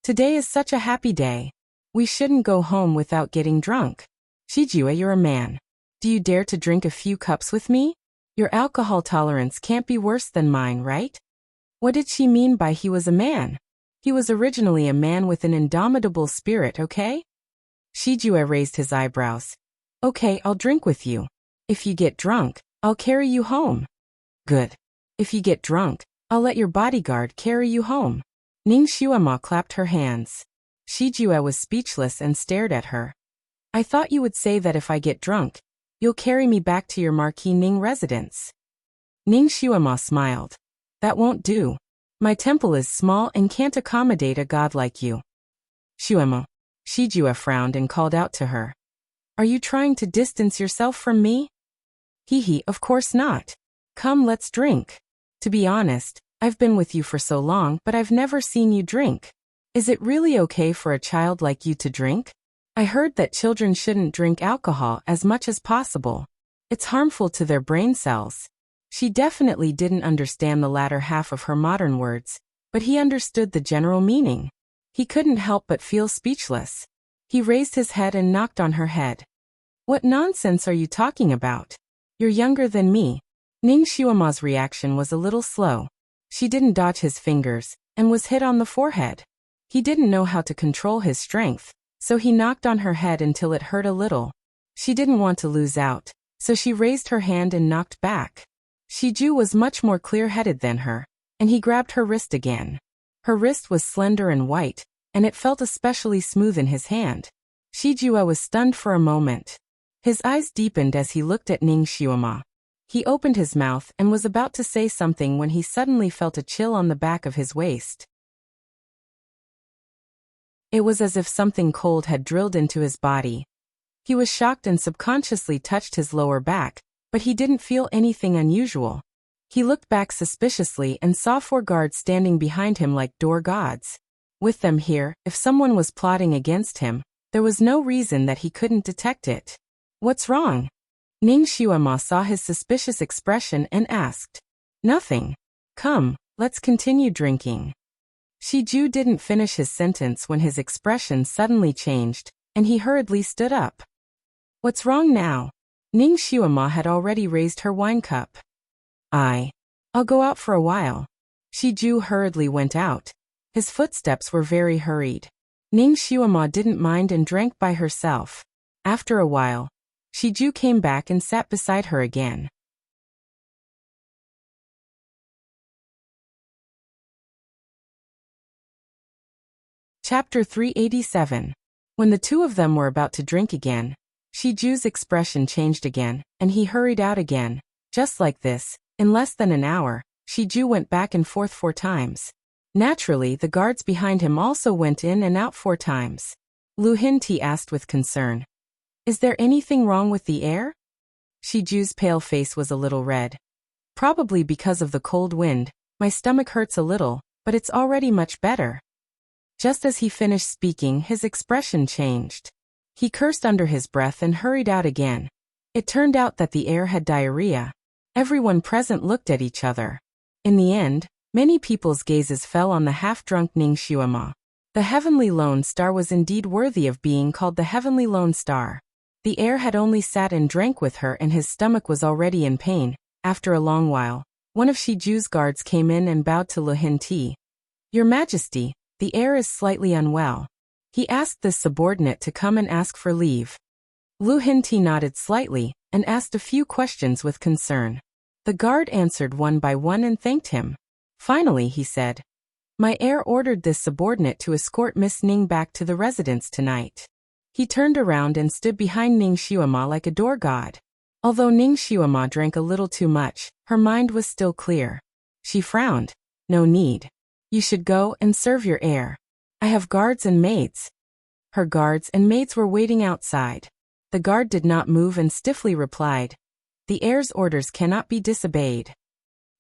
Today is such a happy day. We shouldn't go home without getting drunk. Shijue, you're a man. Do you dare to drink a few cups with me? Your alcohol tolerance can't be worse than mine, right? What did she mean by he was a man? He was originally a man with an indomitable spirit, okay? Shijue raised his eyebrows. Okay, I'll drink with you. If you get drunk, I'll carry you home. Good. If you get drunk, I'll let your bodyguard carry you home. Ning Xiuema clapped her hands. Shijue was speechless and stared at her. I thought you would say that if I get drunk, you'll carry me back to your Marquis Ning residence. Ning Xiuema smiled. That won't do. My temple is small and can't accommodate a god like you. Xiuema. Shijue frowned and called out to her. Are you trying to distance yourself from me? Hee, of course not. Come, let's drink. To be honest, I've been with you for so long, but I've never seen you drink. Is it really okay for a child like you to drink? I heard that children shouldn't drink alcohol as much as possible. It's harmful to their brain cells. She definitely didn't understand the latter half of her modern words, but he understood the general meaning. He couldn't help but feel speechless. He raised his head and knocked on her head. What nonsense are you talking about? You're younger than me. Ning Xiuema's reaction was a little slow. She didn't dodge his fingers, and was hit on the forehead. He didn't know how to control his strength, so he knocked on her head until it hurt a little. She didn't want to lose out, so she raised her hand and knocked back. Shiju was much more clear-headed than her, and he grabbed her wrist again. Her wrist was slender and white, and it felt especially smooth in his hand. Shijue was stunned for a moment. His eyes deepened as he looked at Ning Xiuema. He opened his mouth and was about to say something when he suddenly felt a chill on the back of his waist. It was as if something cold had drilled into his body. He was shocked and subconsciously touched his lower back, but he didn't feel anything unusual. He looked back suspiciously and saw 4 guards standing behind him like door gods. With them here, if someone was plotting against him, there was no reason that he couldn't detect it. What's wrong? Ning Xiuema saw his suspicious expression and asked. Nothing. Come, let's continue drinking. Shiju didn't finish his sentence when his expression suddenly changed, and he hurriedly stood up. What's wrong now? Ning Xiuema had already raised her wine cup. I'll go out for a while. Shiju hurriedly went out. His footsteps were very hurried. Ning Xiuema didn't mind and drank by herself. After a while, Shiju came back and sat beside her again. Chapter 387. When the two of them were about to drink again, Shiju's expression changed again, and he hurried out again. Just like this, in less than an hour, Shiju went back and forth 4 times. Naturally, the guards behind him also went in and out 4 times. Lu Hinti asked with concern. Is there anything wrong with the air? Shiju's pale face was a little red. Probably because of the cold wind, my stomach hurts a little, but it's already much better. Just as he finished speaking, his expression changed. He cursed under his breath and hurried out again. It turned out that the air had diarrhea. Everyone present looked at each other. In the end, many people's gazes fell on the half-drunk Ning Xiuema. The Heavenly Lone Star was indeed worthy of being called the Heavenly Lone Star. The heir had only sat and drank with her and his stomach was already in pain. After a long while, one of Shiju's guards came in and bowed to Lu Hinti. Your Majesty, the heir is slightly unwell. He asked this subordinate to come and ask for leave. Lu Hinti nodded slightly and asked a few questions with concern. The guard answered one by one and thanked him. Finally, he said, My heir ordered this subordinate to escort Miss Ning back to the residence tonight. He turned around and stood behind Ning Xiuema like a door god. Although Ning Xiuema drank a little too much, her mind was still clear. She frowned. No need. You should go and serve your heir. I have guards and maids. Her guards and maids were waiting outside. The guard did not move and stiffly replied, The heir's orders cannot be disobeyed.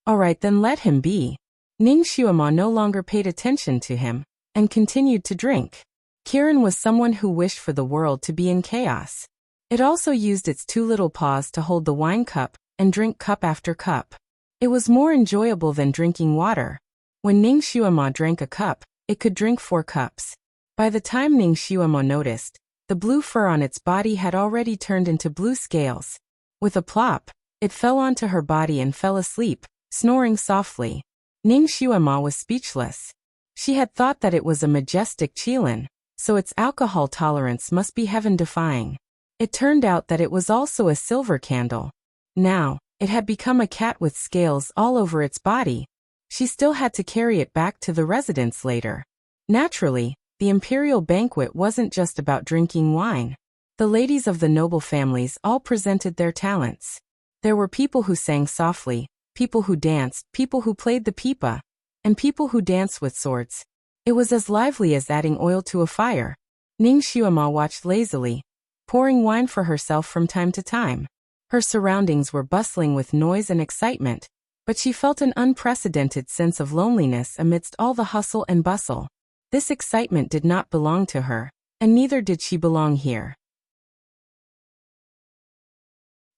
All right, then let him be. Ning Xiuema no longer paid attention to him, and continued to drink. Kirin was someone who wished for the world to be in chaos. It also used its two little paws to hold the wine cup and drink cup after cup. It was more enjoyable than drinking water. When Ning Xuema drank a cup, it could drink 4 cups. By the time Ning Xuema noticed, the blue fur on its body had already turned into blue scales. With a plop, it fell onto her body and fell asleep, snoring softly. Ning Xuema was speechless. She had thought that it was a majestic qilin, so its alcohol tolerance must be heaven-defying. It turned out that it was also a silver candle. Now, it had become a cat with scales all over its body. She still had to carry it back to the residence later. Naturally, the imperial banquet wasn't just about drinking wine. The ladies of the noble families all presented their talents. There were people who sang softly, people who danced, people who played the pipa, and people who danced with swords. It was as lively as adding oil to a fire. Ning Xuema watched lazily, pouring wine for herself from time to time. Her surroundings were bustling with noise and excitement, but she felt an unprecedented sense of loneliness amidst all the hustle and bustle. This excitement did not belong to her, and neither did she belong here.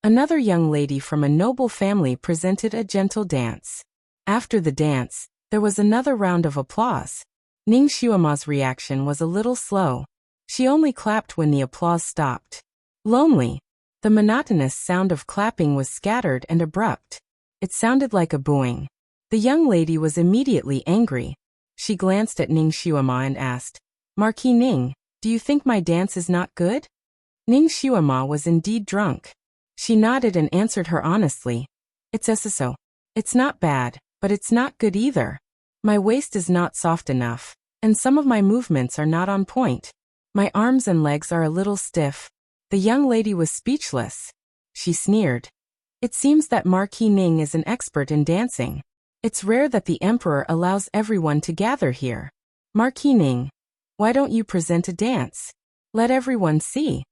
Another young lady from a noble family presented a gentle dance. After the dance, there was another round of applause. Ning Xuema's reaction was a little slow. She only clapped when the applause stopped. Lonely. The monotonous sound of clapping was scattered and abrupt. It sounded like a booing. The young lady was immediately angry. She glanced at Ning Xuema and asked, "Marquis Ning, do you think my dance is not good?" Ning Xuema was indeed drunk. She nodded and answered her honestly. "It's so. It's not bad, but it's not good either. My waist is not soft enough, and some of my movements are not on point. My arms and legs are a little stiff." The young lady was speechless. She sneered. "It seems that Marquis Ning is an expert in dancing. It's rare that the emperor allows everyone to gather here. Marquis Ning, why don't you present a dance? Let everyone see."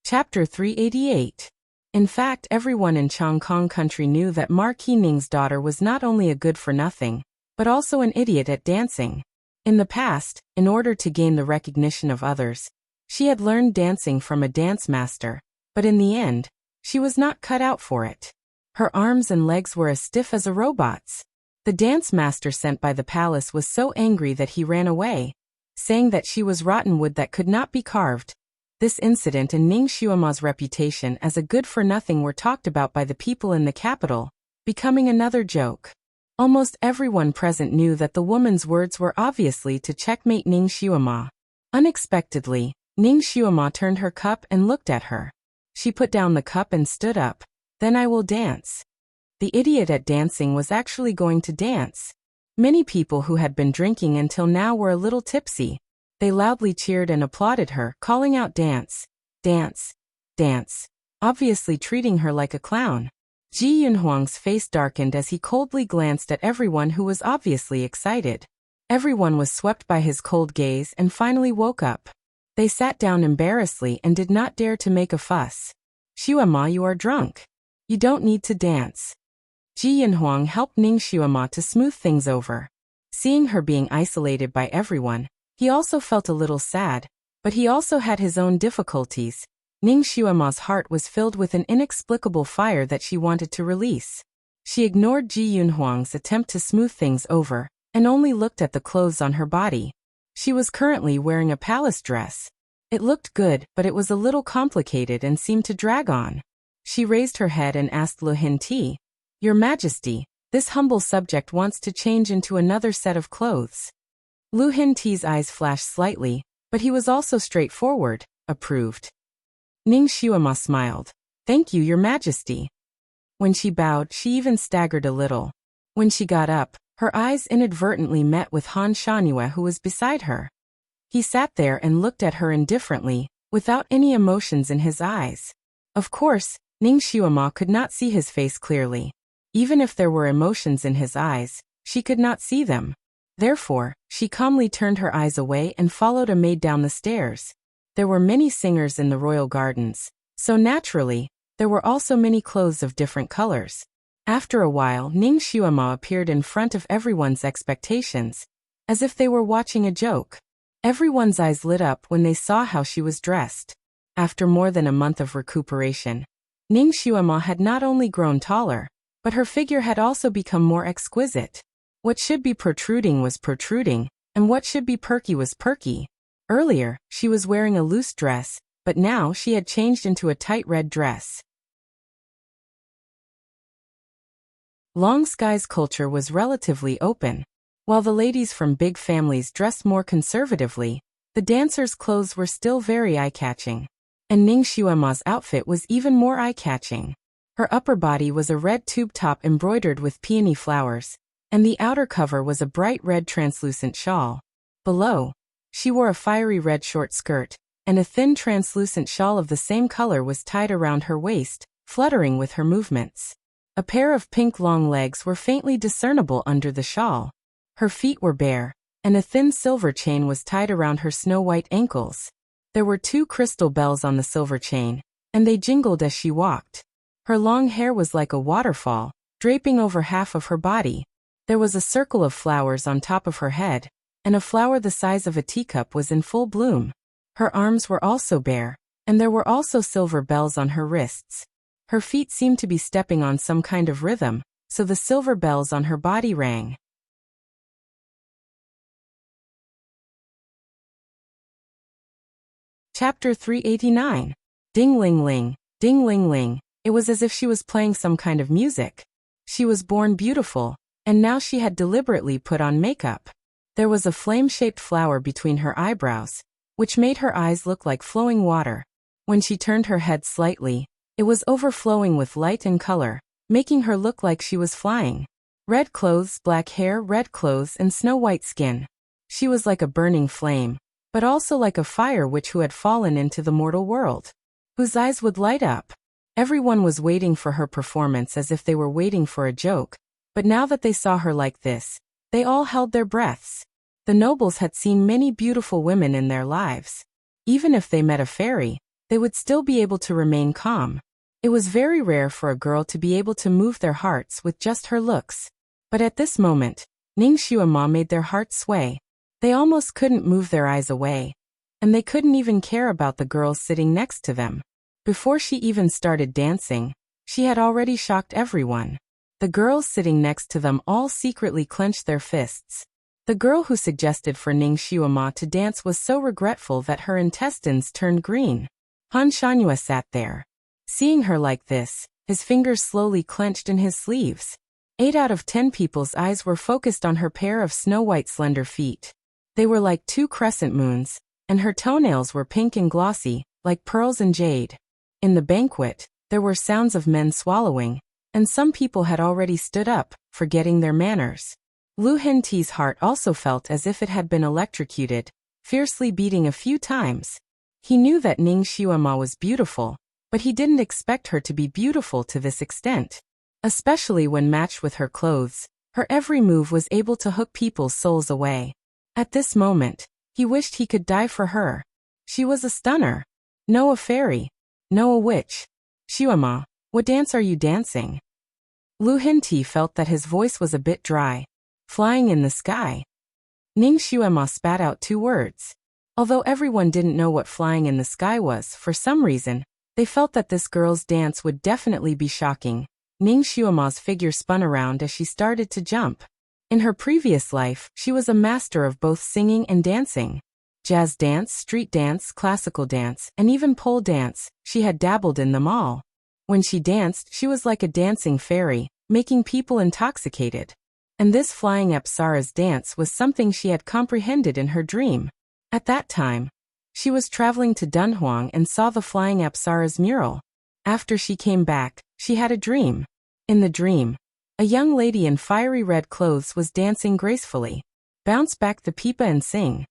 Chapter 388. In fact, everyone in Chongkong country knew that Marquis Ning's daughter was not only a good-for-nothing, but also an idiot at dancing. In the past, in order to gain the recognition of others, she had learned dancing from a dance master, but in the end, she was not cut out for it. Her arms and legs were as stiff as a robot's. The dance master sent by the palace was so angry that he ran away, saying that she was rotten wood that could not be carved. This incident and Ning Xuema's reputation as a good-for-nothing were talked about by the people in the capital, becoming another joke. Almost everyone present knew that the woman's words were obviously to checkmate Ning Xuema. Unexpectedly, Ning Xuema turned her cup and looked at her. She put down the cup and stood up. "Then I will dance." The idiot at dancing was actually going to dance. Many people who had been drinking until now were a little tipsy. They loudly cheered and applauded her, calling out "Dance! Dance! Dance!" obviously treating her like a clown. Ji Yunhuang's face darkened as he coldly glanced at everyone who was obviously excited. Everyone was swept by his cold gaze and finally woke up. They sat down embarrassedly and did not dare to make a fuss. "Xuema, you are drunk. You don't need to dance." Ji Yunhuang helped Ning Xuema to smooth things over. Seeing her being isolated by everyone, he also felt a little sad, but he also had his own difficulties. Ning Xuema's heart was filled with an inexplicable fire that she wanted to release. She ignored Ji Yunhuang's attempt to smooth things over, and only looked at the clothes on her body. She was currently wearing a palace dress. It looked good, but it was a little complicated and seemed to drag on. She raised her head and asked Lu Hinti, "Your Majesty, this humble subject wants to change into another set of clothes." Lu Hinti's eyes flashed slightly, but he was also straightforward, approved. Ning Xuema smiled. "Thank you, Your Majesty." When she bowed, she even staggered a little. When she got up, her eyes inadvertently met with Han Shanue, who was beside her. He sat there and looked at her indifferently, without any emotions in his eyes. Of course, Ning Xuema could not see his face clearly. Even if there were emotions in his eyes, she could not see them. Therefore, she calmly turned her eyes away and followed a maid down the stairs. There were many singers in the royal gardens, so naturally, there were also many clothes of different colors. After a while, Ning Xuema appeared in front of everyone's expectations, as if they were watching a joke. Everyone's eyes lit up when they saw how she was dressed. After more than a month of recuperation, Ning Xuema had not only grown taller, but her figure had also become more exquisite. What should be protruding was protruding, and what should be perky was perky. Earlier, she was wearing a loose dress, but now she had changed into a tight red dress. Long Sky's culture was relatively open. While the ladies from big families dressed more conservatively, the dancers' clothes were still very eye-catching. And Ning Xuema's outfit was even more eye-catching. Her upper body was a red tube top embroidered with peony flowers, and the outer cover was a bright red translucent shawl. Below, she wore a fiery red short skirt, and a thin translucent shawl of the same color was tied around her waist, fluttering with her movements. A pair of pink long legs were faintly discernible under the shawl. Her feet were bare, and a thin silver chain was tied around her snow-white ankles. There were 2 crystal bells on the silver chain, and they jingled as she walked. Her long hair was like a waterfall, draping over half of her body. There was a circle of flowers on top of her head, and a flower the size of a teacup was in full bloom. Her arms were also bare, and there were also silver bells on her wrists. Her feet seemed to be stepping on some kind of rhythm, so the silver bells on her body rang. Chapter 389. Ding ling ling, ding ling ling. It was as if she was playing some kind of music. She was born beautiful, and now she had deliberately put on makeup. There was a flame-shaped flower between her eyebrows, which made her eyes look like flowing water. When she turned her head slightly, it was overflowing with light and color, making her look like she was flying. Red clothes, black hair, red clothes, and snow-white skin. She was like a burning flame, but also like a fire who had fallen into the mortal world, whose eyes would light up. Everyone was waiting for her performance as if they were waiting for a joke, but now that they saw her like this, they all held their breaths. The nobles had seen many beautiful women in their lives. Even if they met a fairy, they would still be able to remain calm. It was very rare for a girl to be able to move their hearts with just her looks. But at this moment, Ning Xuema made their hearts sway. They almost couldn't move their eyes away. And they couldn't even care about the girls sitting next to them. Before she even started dancing, she had already shocked everyone. The girls sitting next to them all secretly clenched their fists. The girl who suggested for Ning Xuema to dance was so regretful that her intestines turned green. Han Shanhua sat there. Seeing her like this, his fingers slowly clenched in his sleeves. 8 out of 10 people's eyes were focused on her pair of snow-white slender feet. They were like 2 crescent moons, and her toenails were pink and glossy, like pearls and jade. In the banquet, there were sounds of men swallowing, and some people had already stood up, forgetting their manners. Lu Henti's heart also felt as if it had been electrocuted, fiercely beating a few times. He knew that Ning Xuema was beautiful, but he didn't expect her to be beautiful to this extent. Especially when matched with her clothes, her every move was able to hook people's souls away. At this moment, he wished he could die for her. She was a stunner. No a fairy. No a witch. Xuema, what dance are you dancing? Lu Henti felt that his voice was a bit dry. Flying in the sky. Ning Xuema spat out 2 words. Although everyone didn't know what flying in the sky was, for some reason, they felt that this girl's dance would definitely be shocking. Ning Xuema's figure spun around as she started to jump. In her previous life, she was a master of both singing and dancing. Jazz dance, street dance, classical dance, and even pole dance, she had dabbled in them all. When she danced, she was like a dancing fairy, making people intoxicated. And this flying Apsara's dance was something she had comprehended in her dream. At that time, she was traveling to Dunhuang and saw the flying Apsara's mural. After she came back, she had a dream. In the dream, a young lady in fiery red clothes was dancing gracefully. Bounce back the pipa and sing.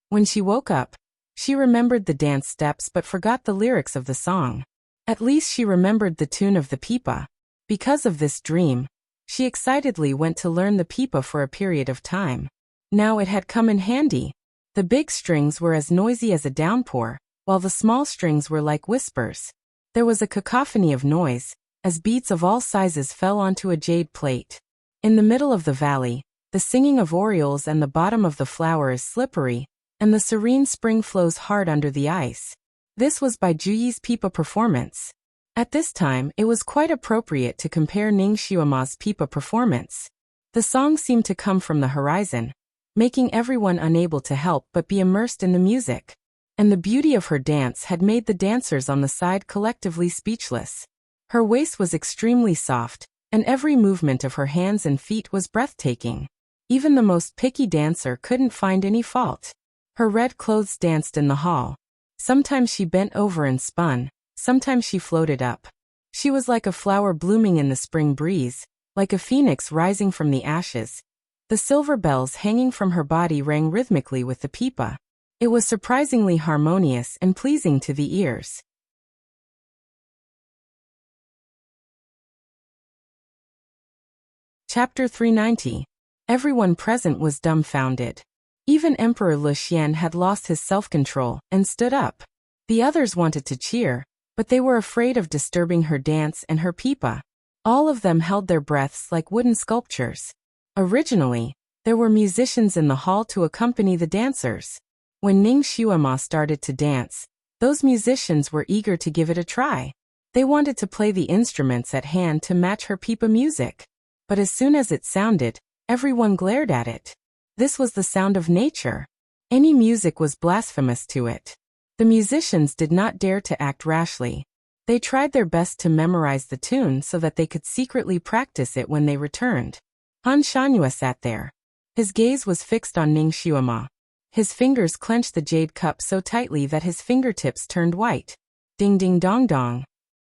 When she woke up, she remembered the dance steps but forgot the lyrics of the song. At least she remembered the tune of the pipa. Because of this dream, she excitedly went to learn the pipa for a period of time. Now it had come in handy. The big strings were as noisy as a downpour, while the small strings were like whispers. There was a cacophony of noise, as beats of all sizes fell onto a jade plate. In the middle of the valley, the singing of orioles and the bottom of the flower is slippery, and the serene spring flows hard under the ice. This was by Juyi's pipa performance. At this time, it was quite appropriate to compare Ning Xiuma's pipa performance. The song seemed to come from the horizon, making everyone unable to help but be immersed in the music. And the beauty of her dance had made the dancers on the side collectively speechless. Her waist was extremely soft, and every movement of her hands and feet was breathtaking. Even the most picky dancer couldn't find any fault. Her red clothes danced in the hall. Sometimes she bent over and spun, sometimes she floated up. She was like a flower blooming in the spring breeze, like a phoenix rising from the ashes. The silver bells hanging from her body rang rhythmically with the pipa. It was surprisingly harmonious and pleasing to the ears. Chapter 390. Everyone present was dumbfounded. Even Emperor Lu Xian had lost his self-control and stood up. The others wanted to cheer, but they were afraid of disturbing her dance and her pipa. All of them held their breaths like wooden sculptures. Originally, there were musicians in the hall to accompany the dancers. When Ning Xiuma started to dance, those musicians were eager to give it a try. They wanted to play the instruments at hand to match her pipa music. But as soon as it sounded, everyone glared at it. This was the sound of nature. Any music was blasphemous to it. The musicians did not dare to act rashly. They tried their best to memorize the tune so that they could secretly practice it when they returned. Han Shanhua sat there. His gaze was fixed on Ning Xiuma. His fingers clenched the jade cup so tightly that his fingertips turned white. Ding ding dong dong.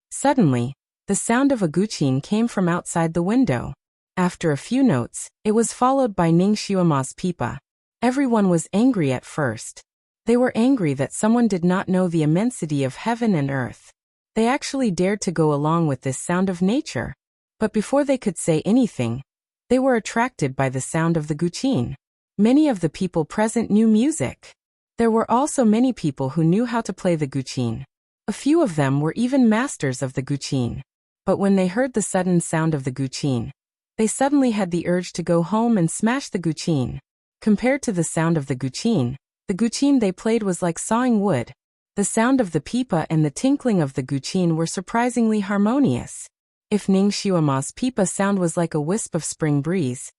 Suddenly, the sound of a guqin came from outside the window. After a few notes, it was followed by Ning Xiuma's pipa. Everyone was angry at first. They were angry that someone did not know the immensity of heaven and earth. They actually dared to go along with this sound of nature. But before they could say anything, they were attracted by the sound of the guqin. Many of the people present knew music. There were also many people who knew how to play the guqin. A few of them were even masters of the guqin. But when they heard the sudden sound of the guqin, they suddenly had the urge to go home and smash the guqin. Compared to the sound of the guqin they played was like sawing wood. The sound of the pipa and the tinkling of the guqin were surprisingly harmonious. If Ning Xiuma's pipa sound was like a wisp of spring breeze,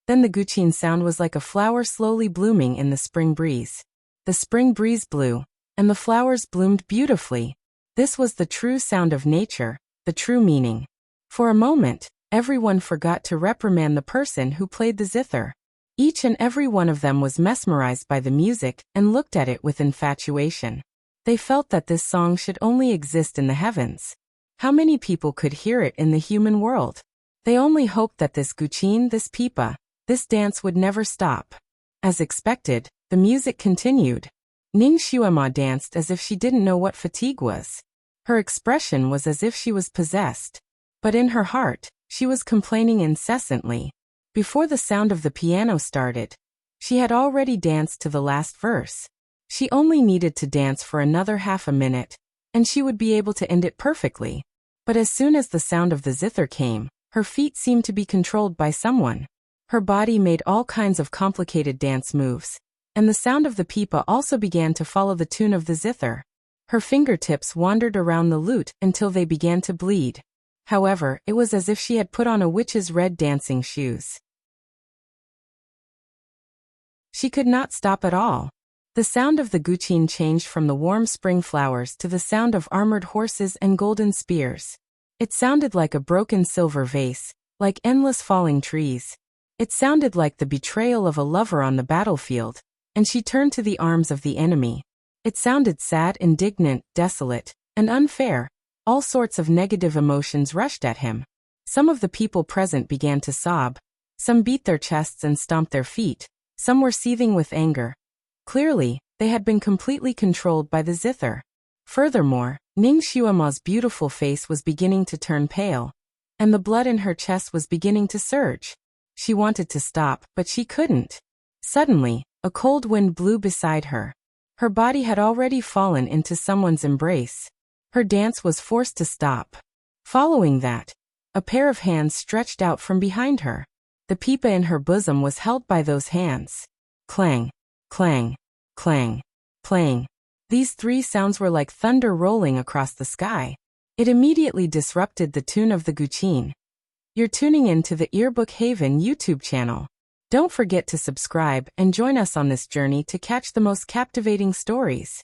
then the guqin sound was like a flower slowly blooming in the spring breeze. The spring breeze blew, and the flowers bloomed beautifully. This was the true sound of nature, the true meaning. For a moment, everyone forgot to reprimand the person who played the zither. Each and every one of them was mesmerized by the music and looked at it with infatuation. They felt that this song should only exist in the heavens. How many people could hear it in the human world? They only hoped that this guqin, this pipa, this dance would never stop. As expected, the music continued. Ning Xiuma danced as if she didn't know what fatigue was. Her expression was as if she was possessed. But in her heart, she was complaining incessantly. Before the sound of the piano started, she had already danced to the last verse. She only needed to dance for another half a minute, and she would be able to end it perfectly. But as soon as the sound of the zither came, her feet seemed to be controlled by someone. Her body made all kinds of complicated dance moves, and the sound of the pipa also began to follow the tune of the zither. Her fingertips wandered around the lute until they began to bleed. However, it was as if she had put on a witch's red dancing shoes. She could not stop at all. The sound of the guqin changed from the warm spring flowers to the sound of armored horses and golden spears. It sounded like a broken silver vase, like endless falling trees. It sounded like the betrayal of a lover on the battlefield, and she turned to the arms of the enemy. It sounded sad, indignant, desolate, and unfair. All sorts of negative emotions rushed at him. Some of the people present began to sob. Some beat their chests and stomped their feet. Some were seething with anger. Clearly, they had been completely controlled by the zither. Furthermore, Ning Xiuma's beautiful face was beginning to turn pale, and the blood in her chest was beginning to surge. She wanted to stop, but she couldn't. Suddenly, a cold wind blew beside her. Her body had already fallen into someone's embrace. Her dance was forced to stop. Following that, a pair of hands stretched out from behind her. The pipa in her bosom was held by those hands. Clang, clang, clang, clang. These three sounds were like thunder rolling across the sky. It immediately disrupted the tune of the guqin. You're tuning in to the Earbook Haven YouTube channel. Don't forget to subscribe and join us on this journey to catch the most captivating stories.